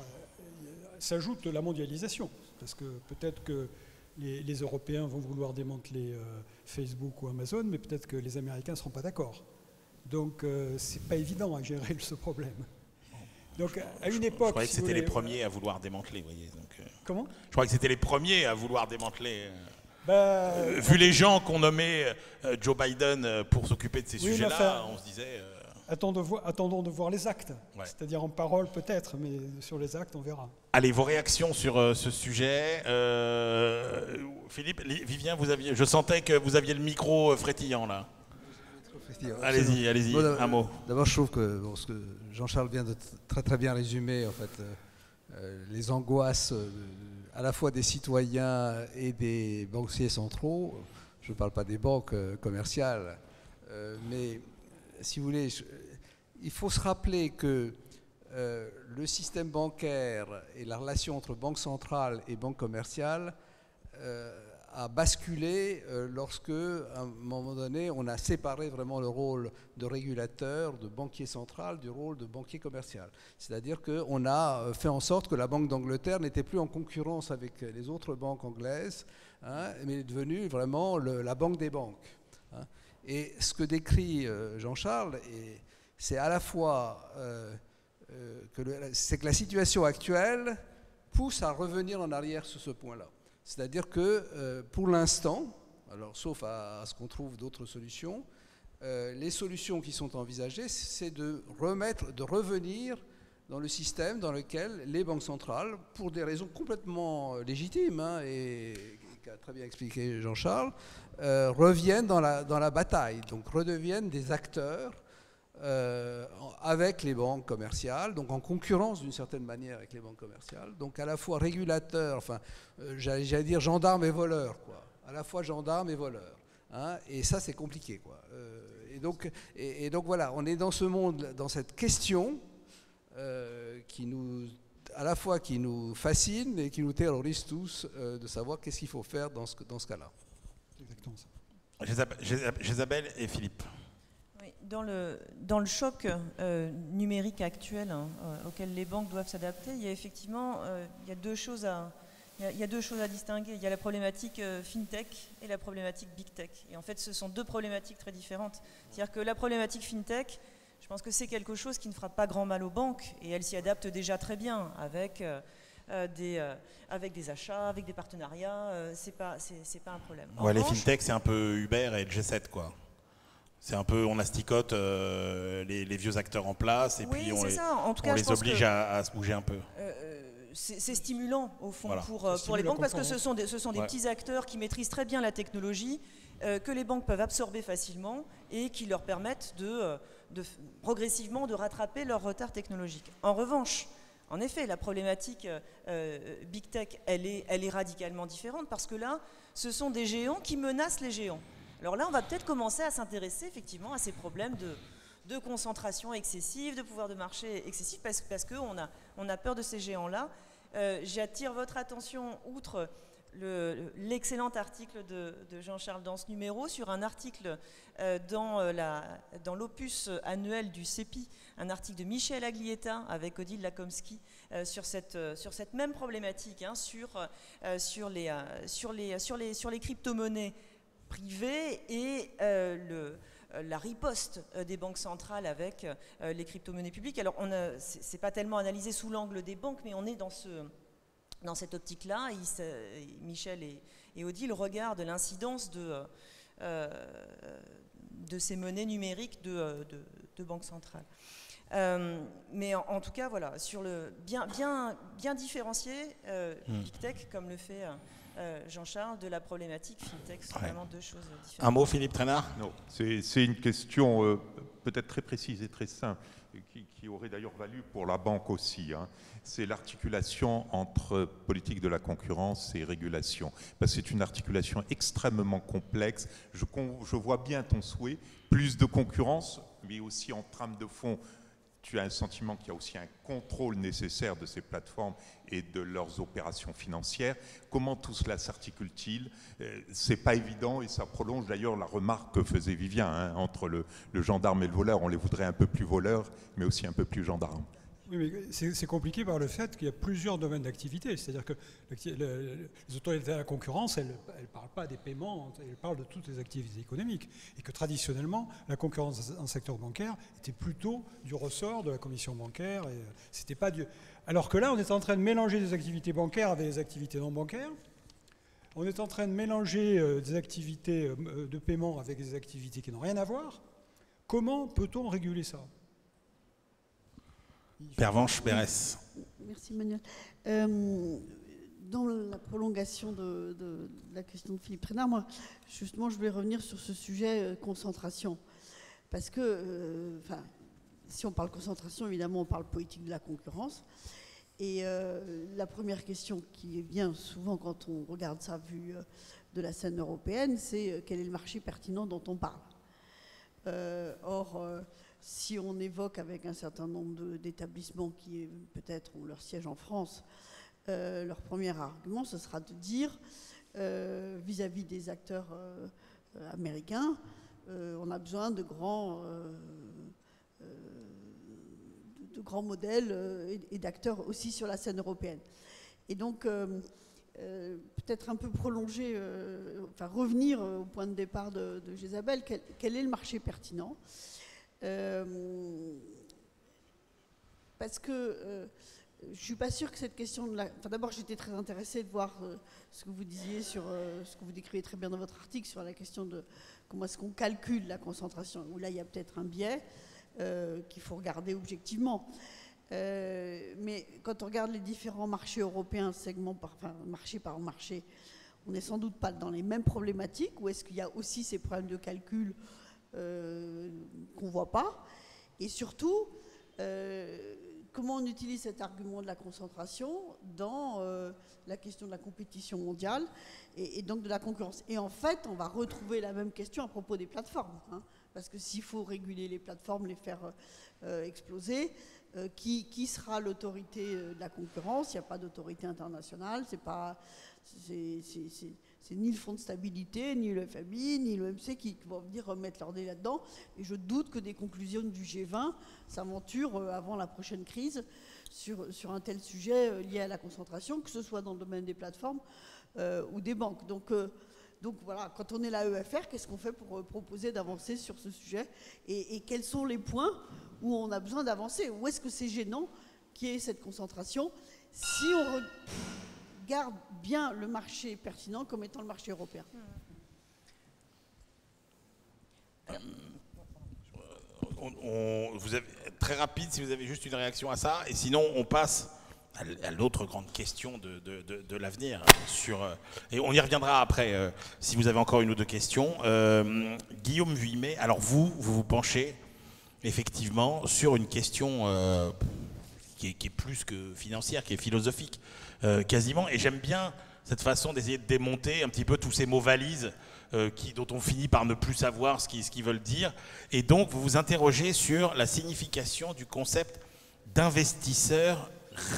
J: S'ajoute la mondialisation, parce que peut-être que les Européens vont vouloir démanteler Facebook ou Amazon, mais peut-être que les Américains ne seront pas d'accord. Donc c'est pas évident à gérer ce problème. Donc à une époque,
E: je croyais que c'était les premiers à vouloir démanteler, voyez. Donc,
J: comment ?
E: Je croyais que c'était les premiers à vouloir démanteler. Vu les gens qu'on nommait Joe Biden pour s'occuper de ces sujets-là, on se disait...
J: Attendons de voir les actes. Ouais. C'est-à-dire en parole peut-être, mais sur les actes, on verra.
E: Allez, vos réactions sur ce sujet. Philippe, Vivien, je sentais que vous aviez le micro frétillant là. Allez-y, un mot.
G: D'abord, je trouve que ce que Jean-Charles vient de très bien résumer, en fait, les angoisses à la fois des citoyens et des banquiers centraux. Je ne parle pas des banques commerciales, mais si vous voulez, il faut se rappeler que le système bancaire et la relation entre banque centrale et banque commerciale a basculé lorsque, à un moment donné, on a séparé vraiment le rôle de régulateur, de banquier central, du rôle de banquier commercial. C'est-à-dire qu'on a fait en sorte que la Banque d'Angleterre n'était plus en concurrence avec les autres banques anglaises, hein, mais est devenue vraiment la banque des banques. Hein. Et ce que décrit Jean-Charles, c'est à la fois c'est que la situation actuelle pousse à revenir en arrière sur ce point-là. C'est-à-dire que pour l'instant, alors sauf à ce qu'on trouve d'autres solutions, les solutions qui sont envisagées, c'est de revenir dans le système dans lequel les banques centrales, pour des raisons complètement légitimes, hein, et qu'a très bien expliqué Jean-Charles, reviennent dans la bataille, donc redeviennent des acteurs avec les banques commerciales, donc en concurrence d'une certaine manière avec les banques commerciales, donc à la fois régulateurs, enfin j'allais dire gendarmes et voleurs, quoi, à la fois gendarmes et voleurs, hein, et ça c'est compliqué, quoi. Et donc voilà, on est dans ce monde, dans cette question à la fois qui nous fascine et qui nous terrorise tous, de savoir qu'est-ce qu'il faut faire dans ce cas-là.
J: Exactement ça.
E: Jézabel et Philippe.
F: Oui, dans le choc numérique actuel, hein, auquel les banques doivent s'adapter, il y a effectivement il y a deux choses à distinguer. Il y a la problématique FinTech et la problématique Big Tech. Et en fait, ce sont deux problématiques très différentes. C'est-à-dire que la problématique FinTech, je pense que c'est quelque chose qui ne fera pas grand mal aux banques, et elles s'y adaptent déjà très bien avec des achats, avec des partenariats. C'est pas un problème.
E: Ouais, les FinTech, c'est un peu Uber et le G7, quoi. C'est un peu, on asticote les vieux acteurs en place, et puis on les oblige à se bouger un peu.
F: C'est stimulant au fond,
E: voilà,
F: pour les banques, parce que ce sont des petits acteurs qui maîtrisent très bien la technologie, que les banques peuvent absorber facilement et qui leur permettent progressivement de rattraper leur retard technologique. En revanche, en effet, la problématique Big Tech, elle est radicalement différente, parce que là, ce sont des géants qui menacent les géants. Alors là, on va peut-être commencer à s'intéresser effectivement à ces problèmes de concentration excessive, de pouvoir de marché excessif, parce qu'on a peur de ces géants-là. J'attire votre attention, outre l'excellent article de Jean-Charles dans ce numéro, sur un article dans l'opus annuel du CEPI, un article de Michel Aglietta avec Odile Lakomski sur cette même problématique, hein, sur les crypto-monnaies privées et la riposte des banques centrales avec les crypto-monnaies publiques. Alors, c'est pas tellement analysé sous l'angle des banques, mais on est dans cette optique-là. Michel et Odile regardent l'incidence de ces monnaies numériques de banques centrales. Mais en tout cas, voilà, sur le bien différencier Big Tech, comme le fait Jean-Charles, de la problématique FinTech, c'est vraiment deux choses différentes.
E: Un mot, Philippe Trainard?
I: Non, c'est une question peut-être très précise et très simple, qui aurait d'ailleurs valu pour la banque aussi, hein. C'est l'articulation entre politique de la concurrence et régulation. Parce que c'est une articulation extrêmement complexe. Je vois bien ton souhait, plus de concurrence, mais aussi en trame de fond, tu as un sentiment qu'il y a aussi un contrôle nécessaire de ces plateformes et de leurs opérations financières. Comment tout cela s'articule-t-il? C'est pas évident, et ça prolonge d'ailleurs la remarque que faisait Vivien, hein, entre le gendarme et le voleur. On les voudrait un peu plus voleurs, mais aussi un peu plus gendarmes.
J: Oui, mais c'est compliqué par le fait qu'il y a plusieurs domaines d'activité. C'est-à-dire que les autorités de la concurrence, elles ne parlent pas des paiements, elles parlent de toutes les activités économiques. Et que traditionnellement, la concurrence dans le secteur bancaire était plutôt du ressort de la commission bancaire. Et c'était pas Alors que là, on est en train de mélanger des activités bancaires avec des activités non bancaires. On est en train de mélanger des activités de paiement avec des activités qui n'ont rien à voir. Comment peut-on réguler ça?
E: Pervenche Berès.
A: Merci Manuel. Dans la prolongation de la question de Philippe Trainard, moi, justement, je voulais revenir sur ce sujet concentration. Parce que, si on parle concentration, évidemment, on parle politique de la concurrence. Et la première question qui vient souvent quand on regarde ça vu de la scène européenne, c'est quel est le marché pertinent dont on parle. Or, si on évoque avec un certain nombre d'établissements qui peut-être ont leur siège en France, leur premier argument, ce sera de dire, vis-à-vis des acteurs américains, on a besoin de grands modèles et d'acteurs aussi sur la scène européenne. Et donc, peut-être un peu prolonger, revenir au point de départ de Jézabel, quel est le marché pertinent? Parce que je ne suis pas sûre que cette question de la... Enfin, d'abord, j'étais très intéressée de voir ce que vous disiez sur ce que vous décrivez très bien dans votre article sur la question de comment est-ce qu'on calcule la concentration, où là, il y a peut-être un biais qu'il faut regarder objectivement. Mais quand on regarde les différents marchés européens, marché par marché, on n'est sans doute pas dans les mêmes problématiques, ou est-ce qu'il y a aussi ces problèmes de calcul qu'on ne voit pas? Et surtout, comment on utilise cet argument de la concentration dans la question de la compétition mondiale et donc de la concurrence. Et en fait, on va retrouver la même question à propos des plateformes, hein, parce que s'il faut réguler les plateformes, les faire exploser, qui sera l'autorité de la concurrence? Il n'y a pas d'autorité internationale, c'est ni le Fonds de stabilité, ni le FMI, ni l'OMC qui vont venir remettre leur nez là-dedans. Et je doute que des conclusions du G20 s'aventurent avant la prochaine crise sur un tel sujet lié à la concentration, que ce soit dans le domaine des plateformes ou des banques. Donc voilà, quand on est la EFR, qu'est-ce qu'on fait pour proposer d'avancer sur ce sujet et quels sont les points où on a besoin d'avancer? Où est-ce que c'est gênant qu'il y ait cette concentration si on regarde bien le marché pertinent comme étant le marché européen?
E: Vous avez, très rapide, si vous avez juste une réaction à ça, et sinon on passe à l'autre grande question de l'avenir. Et on y reviendra après, si vous avez encore une ou deux questions. Guillaume Vuillet, alors vous penchez effectivement sur une question qui est plus que financière, qui est philosophique, quasiment. Et j'aime bien cette façon d'essayer de démonter un petit peu tous ces mots valises dont on finit par ne plus savoir ce qu'ils veulent dire. Et donc, vous vous interrogez sur la signification du concept d'investisseur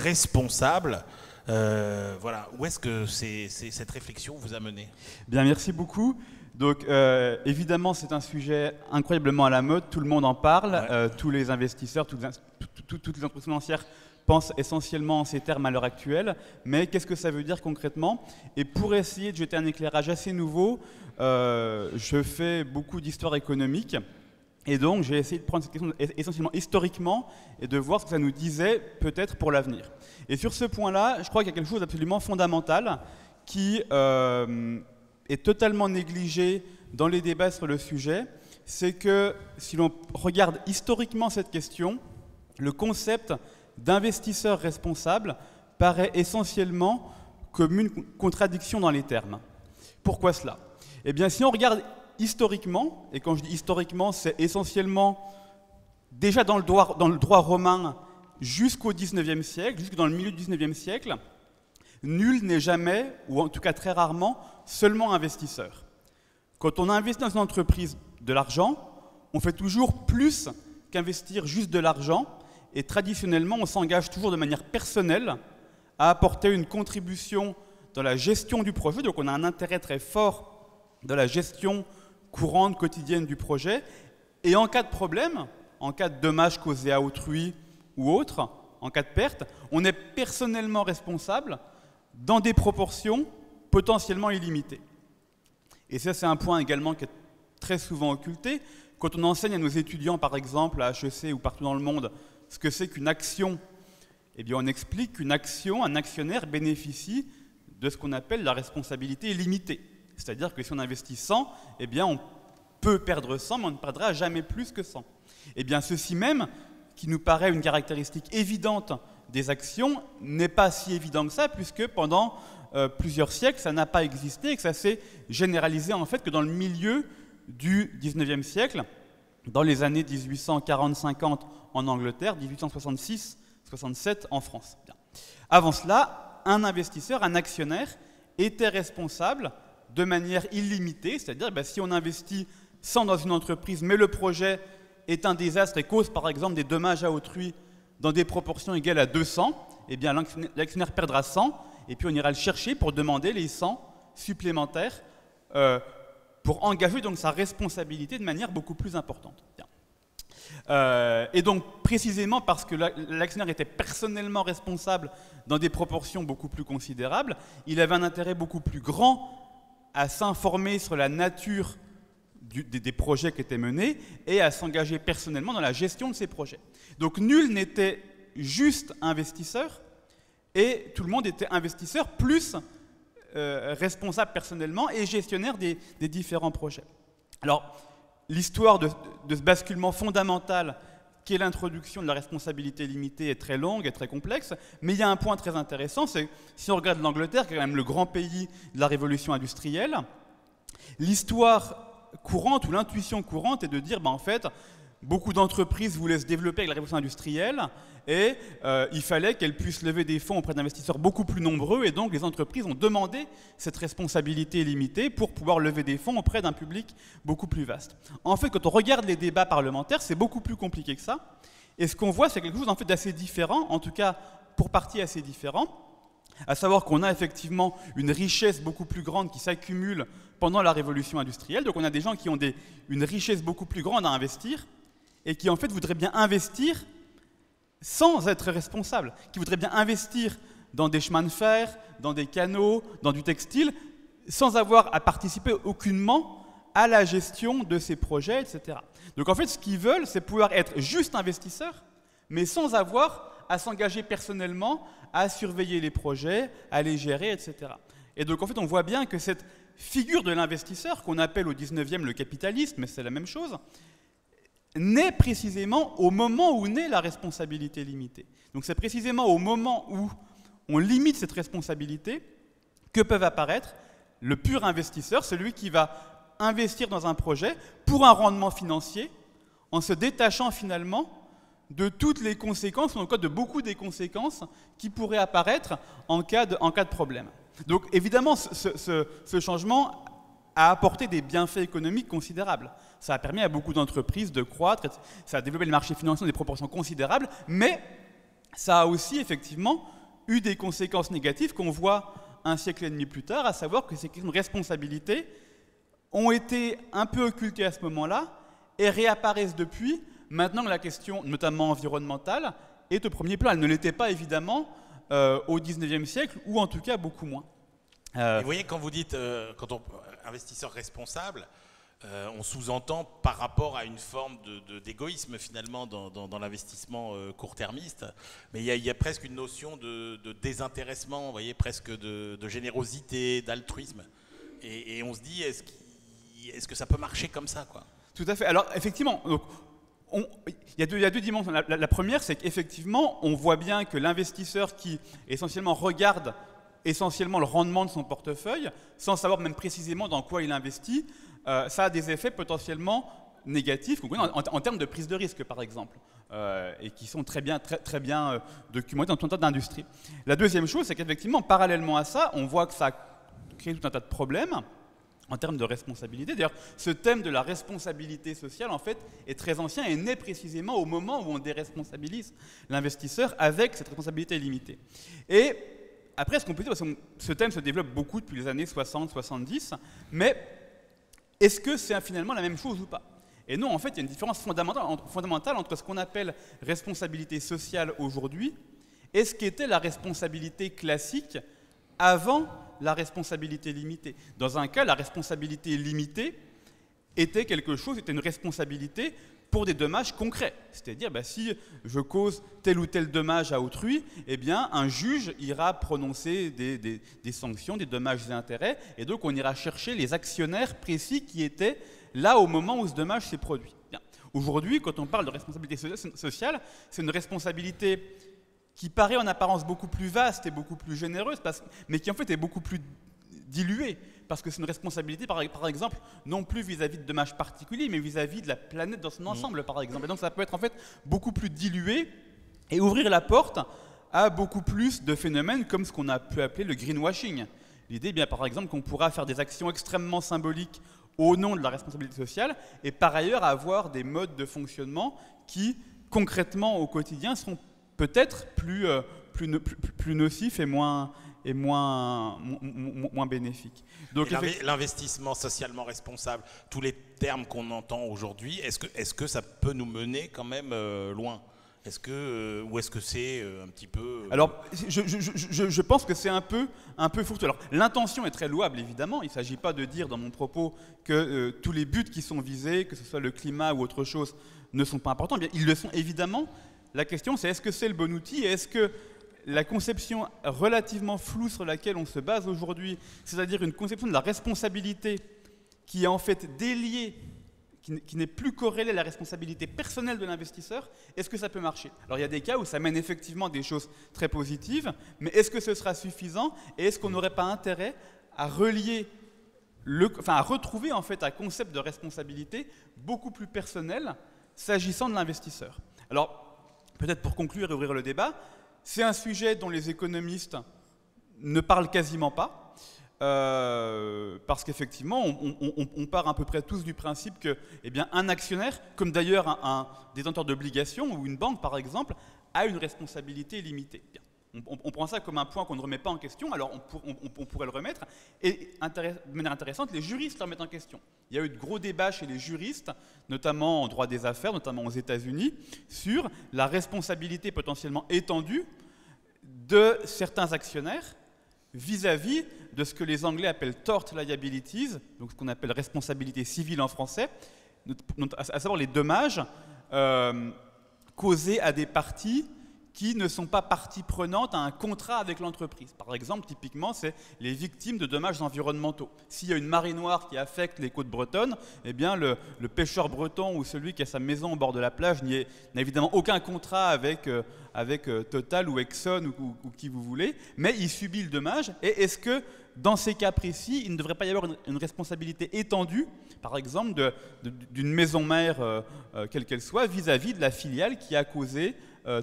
E: responsable. Voilà. Où est-ce que cette réflexion vous a mené?
M: Bien, merci beaucoup. Donc, évidemment, c'est un sujet incroyablement à la mode. Tout le monde en parle. Ouais. Tous les investisseurs, toutes les entreprises financières pensent essentiellement en ces termes à l'heure actuelle. Mais qu'est-ce que ça veut dire concrètement? Et pour essayer de jeter un éclairage assez nouveau, je fais beaucoup d'histoire économique. Et donc, j'ai essayé de prendre cette question essentiellement historiquement et de voir ce que ça nous disait peut-être pour l'avenir. Et sur ce point-là, je crois qu'il y a quelque chose d'absolument fondamental qui est totalement négligé dans les débats sur le sujet. C'est que si l'on regarde historiquement cette question, le concept d'investisseur responsable paraît essentiellement comme une contradiction dans les termes. Pourquoi cela? Eh bien, si on regarde historiquement, et quand je dis historiquement, c'est essentiellement déjà dans le droit romain jusqu'au XIXe siècle, jusque dans le milieu du XIXe siècle, nul n'est jamais, ou en tout cas très rarement, seulement investisseur. Quand on investit dans une entreprise de l'argent, on fait toujours plus qu'investir juste de l'argent, et traditionnellement, on s'engage toujours de manière personnelle à apporter une contribution dans la gestion du projet, donc on a un intérêt très fort dans la gestion courante, quotidienne du projet, et en cas de problème, en cas de dommage causé à autrui ou autre, en cas de perte, on est personnellement responsable dans des proportions potentiellement illimitées. Et ça, c'est un point également qui est très souvent occulté. Quand on enseigne à nos étudiants, par exemple, à HEC ou partout dans le monde, ce que c'est qu'une action, eh bien, on explique qu'une action, un actionnaire bénéficie de ce qu'on appelle la responsabilité illimitée. C'est-à-dire que si on investit 100, eh bien, on peut perdre 100, mais on ne perdra jamais plus que 100. Eh bien, ceci même, qui nous paraît une caractéristique évidente des actions, n'est pas si évident que ça, puisque pendant plusieurs siècles, ça n'a pas existé et que ça s'est généralisé en fait que dans le milieu du XIXe siècle, dans les années 1840-50 en Angleterre, 1866-67 en France. Bien. Avant cela, un investisseur, un actionnaire, était responsable de manière illimitée, c'est-à-dire si on investit 100 dans une entreprise, mais le projet est un désastre et cause par exemple des dommages à autrui dans des proportions égales à 200, eh bien l'actionnaire perdra 100 et puis on ira le chercher pour demander les 100 supplémentaires pour engager donc sa responsabilité de manière beaucoup plus importante. Bien. Et donc précisément parce que l'actionnaire était personnellement responsable dans des proportions beaucoup plus considérables, il avait un intérêt beaucoup plus grand à s'informer sur la nature des projets qui étaient menés et à s'engager personnellement dans la gestion de ces projets. Donc nul n'était juste investisseur, et tout le monde était investisseur plus responsable personnellement et gestionnaire des différents projets. Alors, l'histoire de ce basculement fondamental qu'est l'introduction de la responsabilité limitée est très longue et très complexe, mais il y a un point très intéressant, c'est si on regarde l'Angleterre, qui est quand même le grand pays de la révolution industrielle, l'histoire courante ou l'intuition courante est de dire, en fait, beaucoup d'entreprises voulaient se développer avec la révolution industrielle et il fallait qu'elles puissent lever des fonds auprès d'investisseurs beaucoup plus nombreux et donc les entreprises ont demandé cette responsabilité limitée pour pouvoir lever des fonds auprès d'un public beaucoup plus vaste. En fait, quand on regarde les débats parlementaires, c'est beaucoup plus compliqué que ça et ce qu'on voit, c'est quelque chose en fait d'assez différent, en tout cas pour partie assez différent, à savoir qu'on a effectivement une richesse beaucoup plus grande qui s'accumule pendant la révolution industrielle. Donc on a des gens qui ont une richesse beaucoup plus grande à investir et qui en fait voudraient bien investir sans être responsables, qui voudraient bien investir dans des chemins de fer, dans des canaux, dans du textile, sans avoir à participer aucunement à la gestion de ces projets, etc. Donc en fait, ce qu'ils veulent, c'est pouvoir être juste investisseurs, mais sans avoir à s'engager personnellement, à surveiller les projets, à les gérer, etc. Et donc en fait, on voit bien que cette figure de l'investisseur, qu'on appelle au 19e le capitalisme, mais c'est la même chose, naît précisément au moment où naît la responsabilité limitée. Donc c'est précisément au moment où on limite cette responsabilité que peuvent apparaître le pur investisseur, celui qui va investir dans un projet pour un rendement financier en se détachant finalement de toutes les conséquences, ou en tout cas de beaucoup des conséquences qui pourraient apparaître en cas de problème. Donc évidemment, ce changement a apporté des bienfaits économiques considérables. Ça a permis à beaucoup d'entreprises de croître, ça a développé le marché financier dans des proportions considérables, mais ça a aussi effectivement eu des conséquences négatives qu'on voit un siècle et demi plus tard, à savoir que ces questions de responsabilité ont été un peu occultées à ce moment-là et réapparaissent depuis, maintenant que la question, notamment environnementale, est au premier plan. Elle ne l'était pas évidemment au XIXe siècle, ou en tout cas beaucoup moins.
E: Et vous voyez, quand vous dites investisseur responsable, on sous-entend par rapport à une forme d'égoïsme finalement dans l'investissement court-termiste, mais il y a presque une notion de désintéressement, vous voyez, presque de générosité, d'altruisme. Et on se dit, est-ce que ça peut marcher comme ça, quoi?
M: Tout à fait. Alors effectivement, il y a deux dimensions. La première, c'est qu'effectivement, on voit bien que l'investisseur qui essentiellement regarde essentiellement le rendement de son portefeuille, sans savoir même précisément dans quoi il investit, ça a des effets potentiellement négatifs, en termes de prise de risque par exemple, et qui sont très bien documentés dans tout un tas d'industries. La deuxième chose, c'est qu'effectivement, parallèlement à ça, on voit que ça crée tout un tas de problèmes en termes de responsabilité. D'ailleurs, ce thème de la responsabilité sociale, en fait, est très ancien et naît précisément au moment où on déresponsabilise l'investisseur avec cette responsabilité limitée. Et après, ce qu'on peut dire, parce que ce thème se développe beaucoup depuis les années 60-70, mais est-ce que c'est finalement la même chose ou pas? Et non, en fait, il y a une différence fondamentale entre ce qu'on appelle responsabilité sociale aujourd'hui et ce qu'était la responsabilité classique avant la responsabilité limitée. Dans un cas, la responsabilité limitée était quelque chose, était une responsabilité pour des dommages concrets. C'est-à-dire, si je cause tel ou tel dommage à autrui, eh bien, un juge ira prononcer des sanctions, des dommages et intérêts, et donc on ira chercher les actionnaires précis qui étaient là au moment où ce dommage s'est produit. Aujourd'hui, quand on parle de responsabilité sociale, c'est une responsabilité qui paraît en apparence beaucoup plus vaste et beaucoup plus généreuse, mais qui en fait est beaucoup plus diluée, parce que c'est une responsabilité, par exemple, non plus vis-à-vis de dommages particuliers, mais vis-à-vis de la planète dans son ensemble, par exemple. Et donc ça peut être en fait beaucoup plus dilué et ouvrir la porte à beaucoup plus de phénomènes comme ce qu'on a pu appeler le greenwashing. L'idée, bien par exemple, qu'on pourra faire des actions extrêmement symboliques au nom de la responsabilité sociale et par ailleurs avoir des modes de fonctionnement qui, concrètement, au quotidien, seront peut-être plus nocifs et moins bénéfiques. Donc,
E: l'investissement socialement responsable, tous les termes qu'on entend aujourd'hui, est-ce que ça peut nous mener quand même loin? Ou est-ce que c'est un petit peu...
M: Alors, je pense que c'est un peu fourre-tout. Alors, l'intention est très louable, évidemment. Il ne s'agit pas de dire dans mon propos que tous les buts qui sont visés, que ce soit le climat ou autre chose, ne sont pas importants. Bien, ils le sont évidemment. La question, c'est est-ce que c'est le bon outil et est-ce que la conception relativement floue sur laquelle on se base aujourd'hui, c'est-à-dire une conception de la responsabilité qui est en fait déliée, qui n'est plus corrélée à la responsabilité personnelle de l'investisseur, est-ce que ça peut marcher? Alors il y a des cas où ça mène effectivement des choses très positives, mais est-ce que ce sera suffisant? Et est-ce qu'on n'aurait pas intérêt à relier, à retrouver en fait un concept de responsabilité beaucoup plus personnel s'agissant de l'investisseur? Alors, peut-être pour conclure et ouvrir le débat, c'est un sujet dont les économistes ne parlent quasiment pas, parce qu'effectivement, on part à peu près tous du principe que, eh bien, un actionnaire, comme d'ailleurs un détenteur d'obligations ou une banque par exemple, a une responsabilité limitée. Bien. On prend ça comme un point qu'on ne remet pas en question, alors on pourrait le remettre, et de manière intéressante, les juristes le remettent en question. Il y a eu de gros débats chez les juristes, notamment en droit des affaires, notamment aux États-Unis, sur la responsabilité potentiellement étendue de certains actionnaires vis-à-vis de ce que les Anglais appellent tort liabilities, donc ce qu'on appelle responsabilité civile en français, à savoir les dommages causés à des parties qui ne sont pas partie prenante à un contrat avec l'entreprise. Par exemple, typiquement, c'est les victimes de dommages environnementaux. S'il y a une marée noire qui affecte les côtes bretonnes, eh bien, le pêcheur breton ou celui qui a sa maison au bord de la plage n'a évidemment aucun contrat avec Total ou Exxon ou qui vous voulez, mais il subit le dommage. Et est-ce que, dans ces cas précis, il ne devrait pas y avoir une responsabilité étendue, par exemple, d'une maison mère, quelle qu'elle soit, vis-à-vis de la filiale qui a causé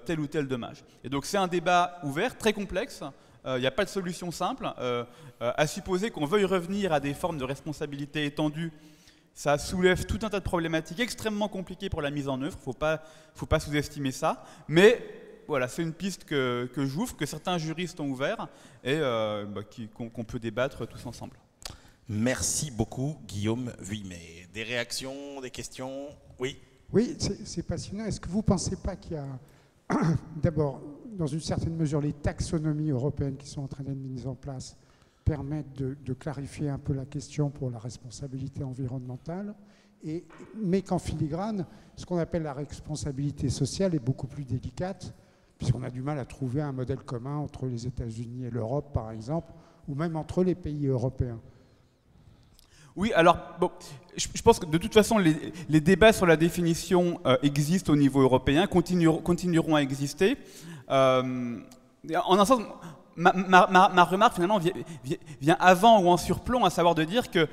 M: tel ou tel dommage. Et donc c'est un débat ouvert, très complexe, il n'y a pas de solution simple. À supposer qu'on veuille revenir à des formes de responsabilité étendue, ça soulève tout un tas de problématiques extrêmement compliquées pour la mise en œuvre, il ne faut pas sous-estimer ça, mais voilà, c'est une piste que j'ouvre, que certains juristes ont ouvert et qu'on peut débattre tous ensemble.
E: Merci beaucoup Guillaume Vuillemet. Des réactions, des questions? Oui.
D: Oui, c'est passionnant. Est-ce que vous ne pensez pas qu'il y a d'abord, dans une certaine mesure, les taxonomies européennes qui sont en train d'être mises en place permettent de clarifier un peu la question pour la responsabilité environnementale, mais qu'en filigrane, ce qu'on appelle la responsabilité sociale est beaucoup plus délicate, puisqu'on a du mal à trouver un modèle commun entre les États-Unis et l'Europe, par exemple, ou même entre les pays européens.
M: Oui, alors, bon, je pense que de toute façon, les débats sur la définition existent au niveau européen, continueront à exister. En un sens, ma remarque, finalement, vient avant ou en surplomb, à savoir de dire que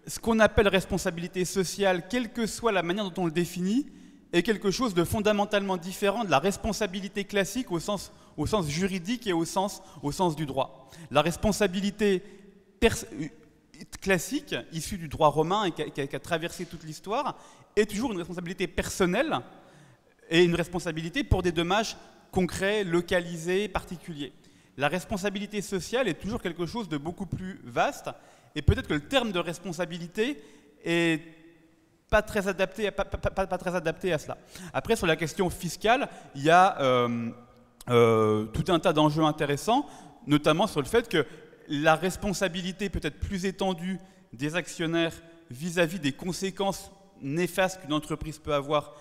M: ce qu'on appelle responsabilité sociale, quelle que soit la manière dont on le définit, est quelque chose de fondamentalement différent de la responsabilité classique au sens juridique et au sens du droit. La responsabilité classique, issue du droit romain et qui a traversé toute l'histoire, est toujours une responsabilité personnelle et une responsabilité pour des dommages concrets, localisés, particuliers. La responsabilité sociale est toujours quelque chose de beaucoup plus vaste, et peut-être que le terme de responsabilité est pas très adapté à cela. Après, sur la question fiscale, il y a tout un tas d'enjeux intéressants, notamment sur le fait que la responsabilité peut-être plus étendue des actionnaires vis-à-vis des conséquences néfastes qu'une entreprise peut avoir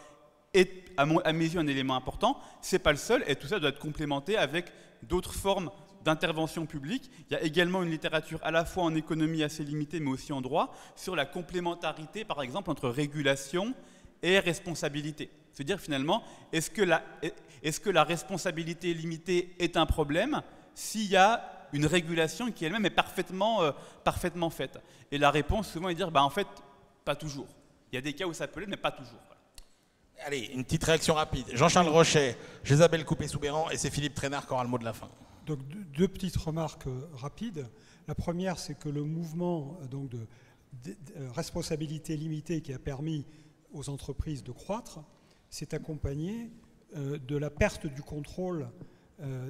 M: est, à mes yeux, un élément important. Ce n'est pas le seul, et tout ça doit être complémenté avec d'autres formes d'intervention publique. Il y a également une littérature à la fois en économie assez limitée, mais aussi en droit, sur la complémentarité, par exemple, entre régulation et responsabilité. C'est-à-dire, finalement, est-ce que la responsabilité limitée est un problème s'il y a une régulation qui elle-même est parfaitement faite? Et la réponse, souvent, est de dire, en fait, pas toujours. Il y a des cas où ça peut l'être, mais pas toujours. Voilà.
E: Allez, une petite réaction rapide. Jean-Charles Rochet, Jésabel Coupé-Soubeyran, et c'est Philippe Trainard qui aura le mot de la fin.
J: Donc, deux petites remarques rapides. La première, c'est que le mouvement donc, de responsabilité limitée qui a permis aux entreprises de croître s'est accompagné de la perte du contrôle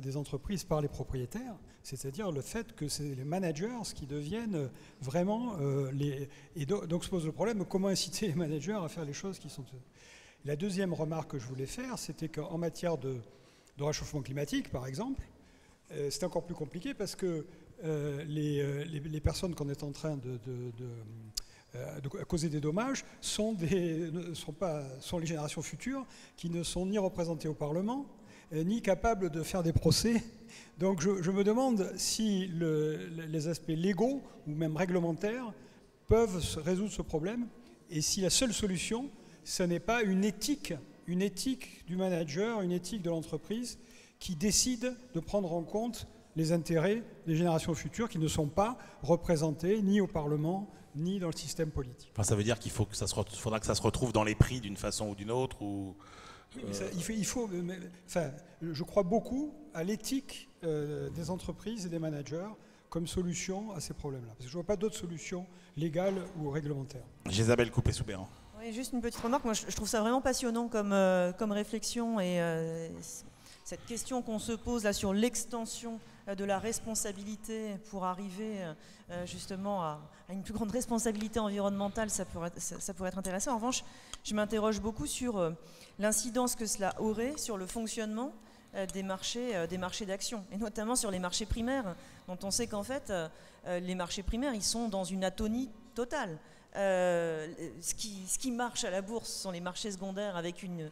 J: des entreprises par les propriétaires, c'est-à-dire le fait que c'est les managers qui deviennent vraiment les... Et donc se pose le problème, comment inciter les managers à faire les choses qui sont... La deuxième remarque que je voulais faire, c'était qu'en matière de réchauffement climatique, par exemple, c'est encore plus compliqué parce que les personnes qu'on est en train de causer des dommages sont les générations futures qui ne sont ni représentées au Parlement ni capable de faire des procès. Donc je me demande si les aspects légaux ou même réglementaires peuvent résoudre ce problème, et si la seule solution, ce n'est pas une éthique du manager, une éthique de l'entreprise qui décide de prendre en compte les intérêts des générations futures qui ne sont pas représentés ni au Parlement, ni dans le système politique.
E: Enfin, ça veut dire qu'il faudra que ça se retrouve dans les prix d'une façon ou d'une autre ou...
J: Je crois beaucoup à l'éthique des entreprises et des managers comme solution à ces problèmes-là. Parce que je ne vois pas d'autres solutions légales ou réglementaires.
E: Jésabel Coupé-Soubeyran.
F: Oui, juste une petite remarque. Moi, je trouve ça vraiment passionnant comme réflexion, et cette question qu'on se pose là sur l'extension de la responsabilité pour arriver justement à une plus grande responsabilité environnementale, ça pourrait être intéressant. En revanche, je m'interroge beaucoup sur l'incidence que cela aurait sur le fonctionnement des marchés d'action, et notamment sur les marchés primaires, dont on sait qu'en fait, les marchés primaires, ils sont dans une atonie totale. Ce qui marche à la bourse sont les marchés secondaires avec une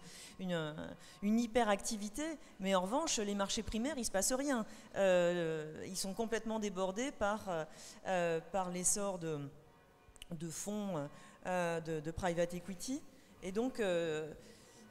F: hyperactivité, mais en revanche, les marchés primaires, il ne se passe rien. Ils sont complètement débordés par l'essor de fonds de private equity, et donc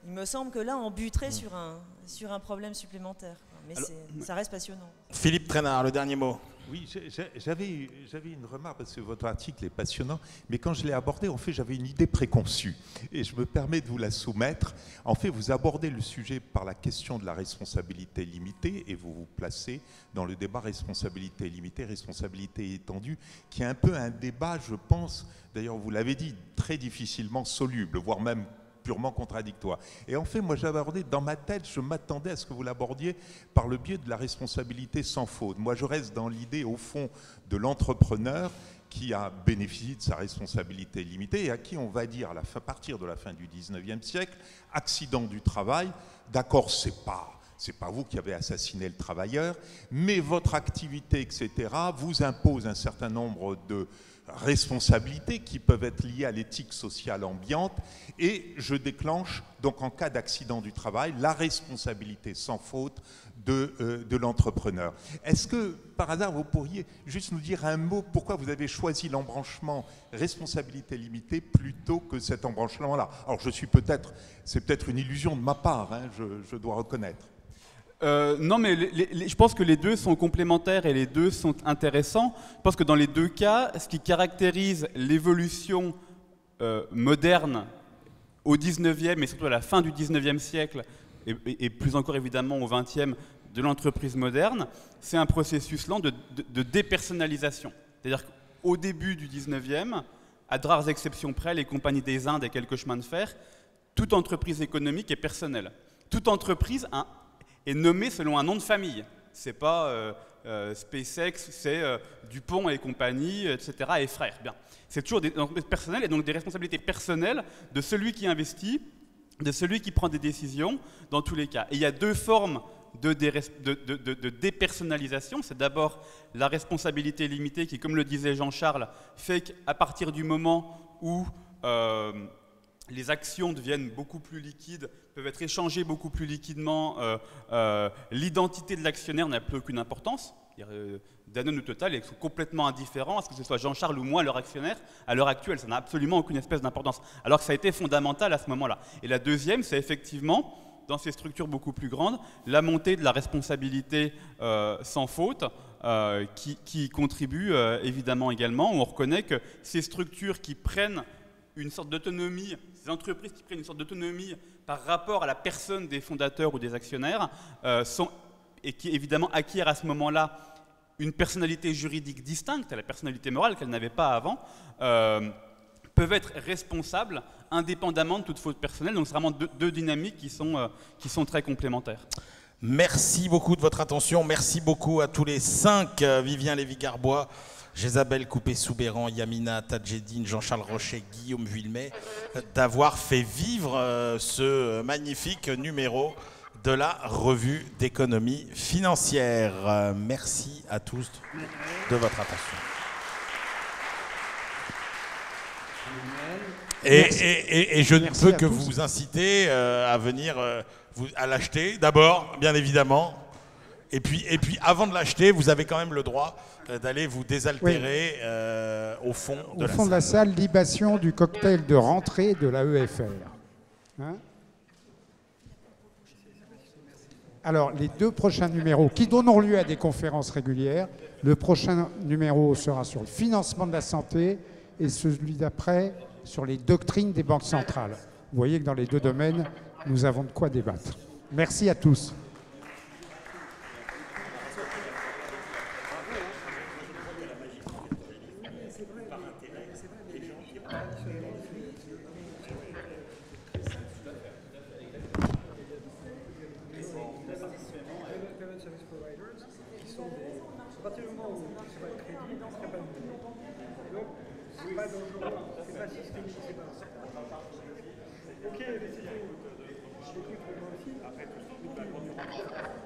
F: il me semble que là, on buterait sur un problème supplémentaire. Mais ça reste passionnant.
E: Philippe Trainard, le dernier mot.
I: Oui, j'avais une remarque, parce que votre article est passionnant, mais quand je l'ai abordé, en fait, j'avais une idée préconçue. Et je me permets de vous la soumettre. En fait, vous abordez le sujet par la question de la responsabilité limitée, et vous vous placez dans le débat responsabilité limitée, responsabilité étendue, qui est un peu un débat, je pense, d'ailleurs, vous l'avez dit, très difficilement soluble, voire même purement contradictoire. Et en fait, moi, j'avais abordé, dans ma tête, je m'attendais à ce que vous l'abordiez par le biais de la responsabilité sans faute. Moi, je reste dans l'idée, au fond, de l'entrepreneur qui a bénéficié de sa responsabilité limitée et à qui on va dire, à partir de la fin du 19e siècle, accident du travail, d'accord, c'est pas vous qui avez assassiné le travailleur, mais votre activité, etc., vous impose un certain nombre de responsabilités qui peuvent être liées à l'éthique sociale ambiante, et je déclenche donc en cas d'accident du travail la responsabilité sans faute de l'entrepreneur. Est-ce que par hasard vous pourriez juste nous dire un mot pourquoi vous avez choisi l'embranchement responsabilité limitée plutôt que cet embranchement-là? Alors c'est peut-être une illusion de ma part, hein, je dois reconnaître.
M: Non, mais je pense que les deux sont complémentaires et les deux sont intéressants. Je pense que dans les deux cas, ce qui caractérise l'évolution moderne au 19e et surtout à la fin du 19e siècle, et plus encore évidemment au 20e, de l'entreprise moderne, c'est un processus lent de dépersonnalisation. C'est-à-dire qu'au début du 19e, à de rares exceptions près, les compagnies des Indes et quelques chemins de fer, toute entreprise économique est personnelle. Toute entreprise est nommé selon un nom de famille. C'est pas SpaceX, c'est Dupont et compagnie, etc. et frères. Bien. C'est toujours des entreprises personnelles et donc des responsabilités personnelles de celui qui investit, de celui qui prend des décisions, dans tous les cas. Et il y a deux formes de dépersonnalisation. C'est d'abord la responsabilité limitée qui, comme le disait Jean-Charles, fait qu'à partir du moment où les actions deviennent beaucoup plus liquides, peuvent être échangées beaucoup plus liquidement, l'identité de l'actionnaire n'a plus aucune importance. Danone ou Total sont complètement indifférents à ce que ce soit Jean-Charles ou moi leur actionnaire. À l'heure actuelle, ça n'a absolument aucune espèce d'importance, alors que ça a été fondamental à ce moment-là. Et la deuxième, c'est effectivement, dans ces structures beaucoup plus grandes, la montée de la responsabilité sans faute, qui contribue évidemment également. On reconnaît que ces structures qui prennent une sorte d'autonomie, ces entreprises qui prennent une sorte d'autonomie par rapport à la personne des fondateurs ou des actionnaires, et qui évidemment acquièrent à ce moment-là une personnalité juridique distincte à la personnalité morale qu'elles n'avaient pas avant, peuvent être responsables indépendamment de toute faute personnelle. Donc c'est vraiment deux dynamiques qui sont très complémentaires.
E: Merci beaucoup de votre attention. Merci beaucoup à tous les 5, Vivien Lévy-Garbois, Jésabel Coupé-Soubeyran, Yamina Tadjedine, Jean-Charles Rocher, Guillaume Vuillemet, d'avoir fait vivre ce magnifique numéro de la revue d'économie financière. Merci à tous de votre attention. Et je ne peux que vous inciter à venir à l'acheter d'abord, bien évidemment. Et puis avant de l'acheter, vous avez quand même le droit d'aller vous désaltérer au fond de la salle.
D: Au fond de la salle, libation du cocktail de rentrée de la EFR. Hein? Alors, les 2 prochains numéros qui donneront lieu à des conférences régulières, le prochain numéro sera sur le financement de la santé et celui d'après sur les doctrines des banques centrales. Vous voyez que dans les 2 domaines, nous avons de quoi débattre. Merci à tous.
J: Ok, mais c'est tout. Je l'écoute moi aussi. Après, tout ce qui nous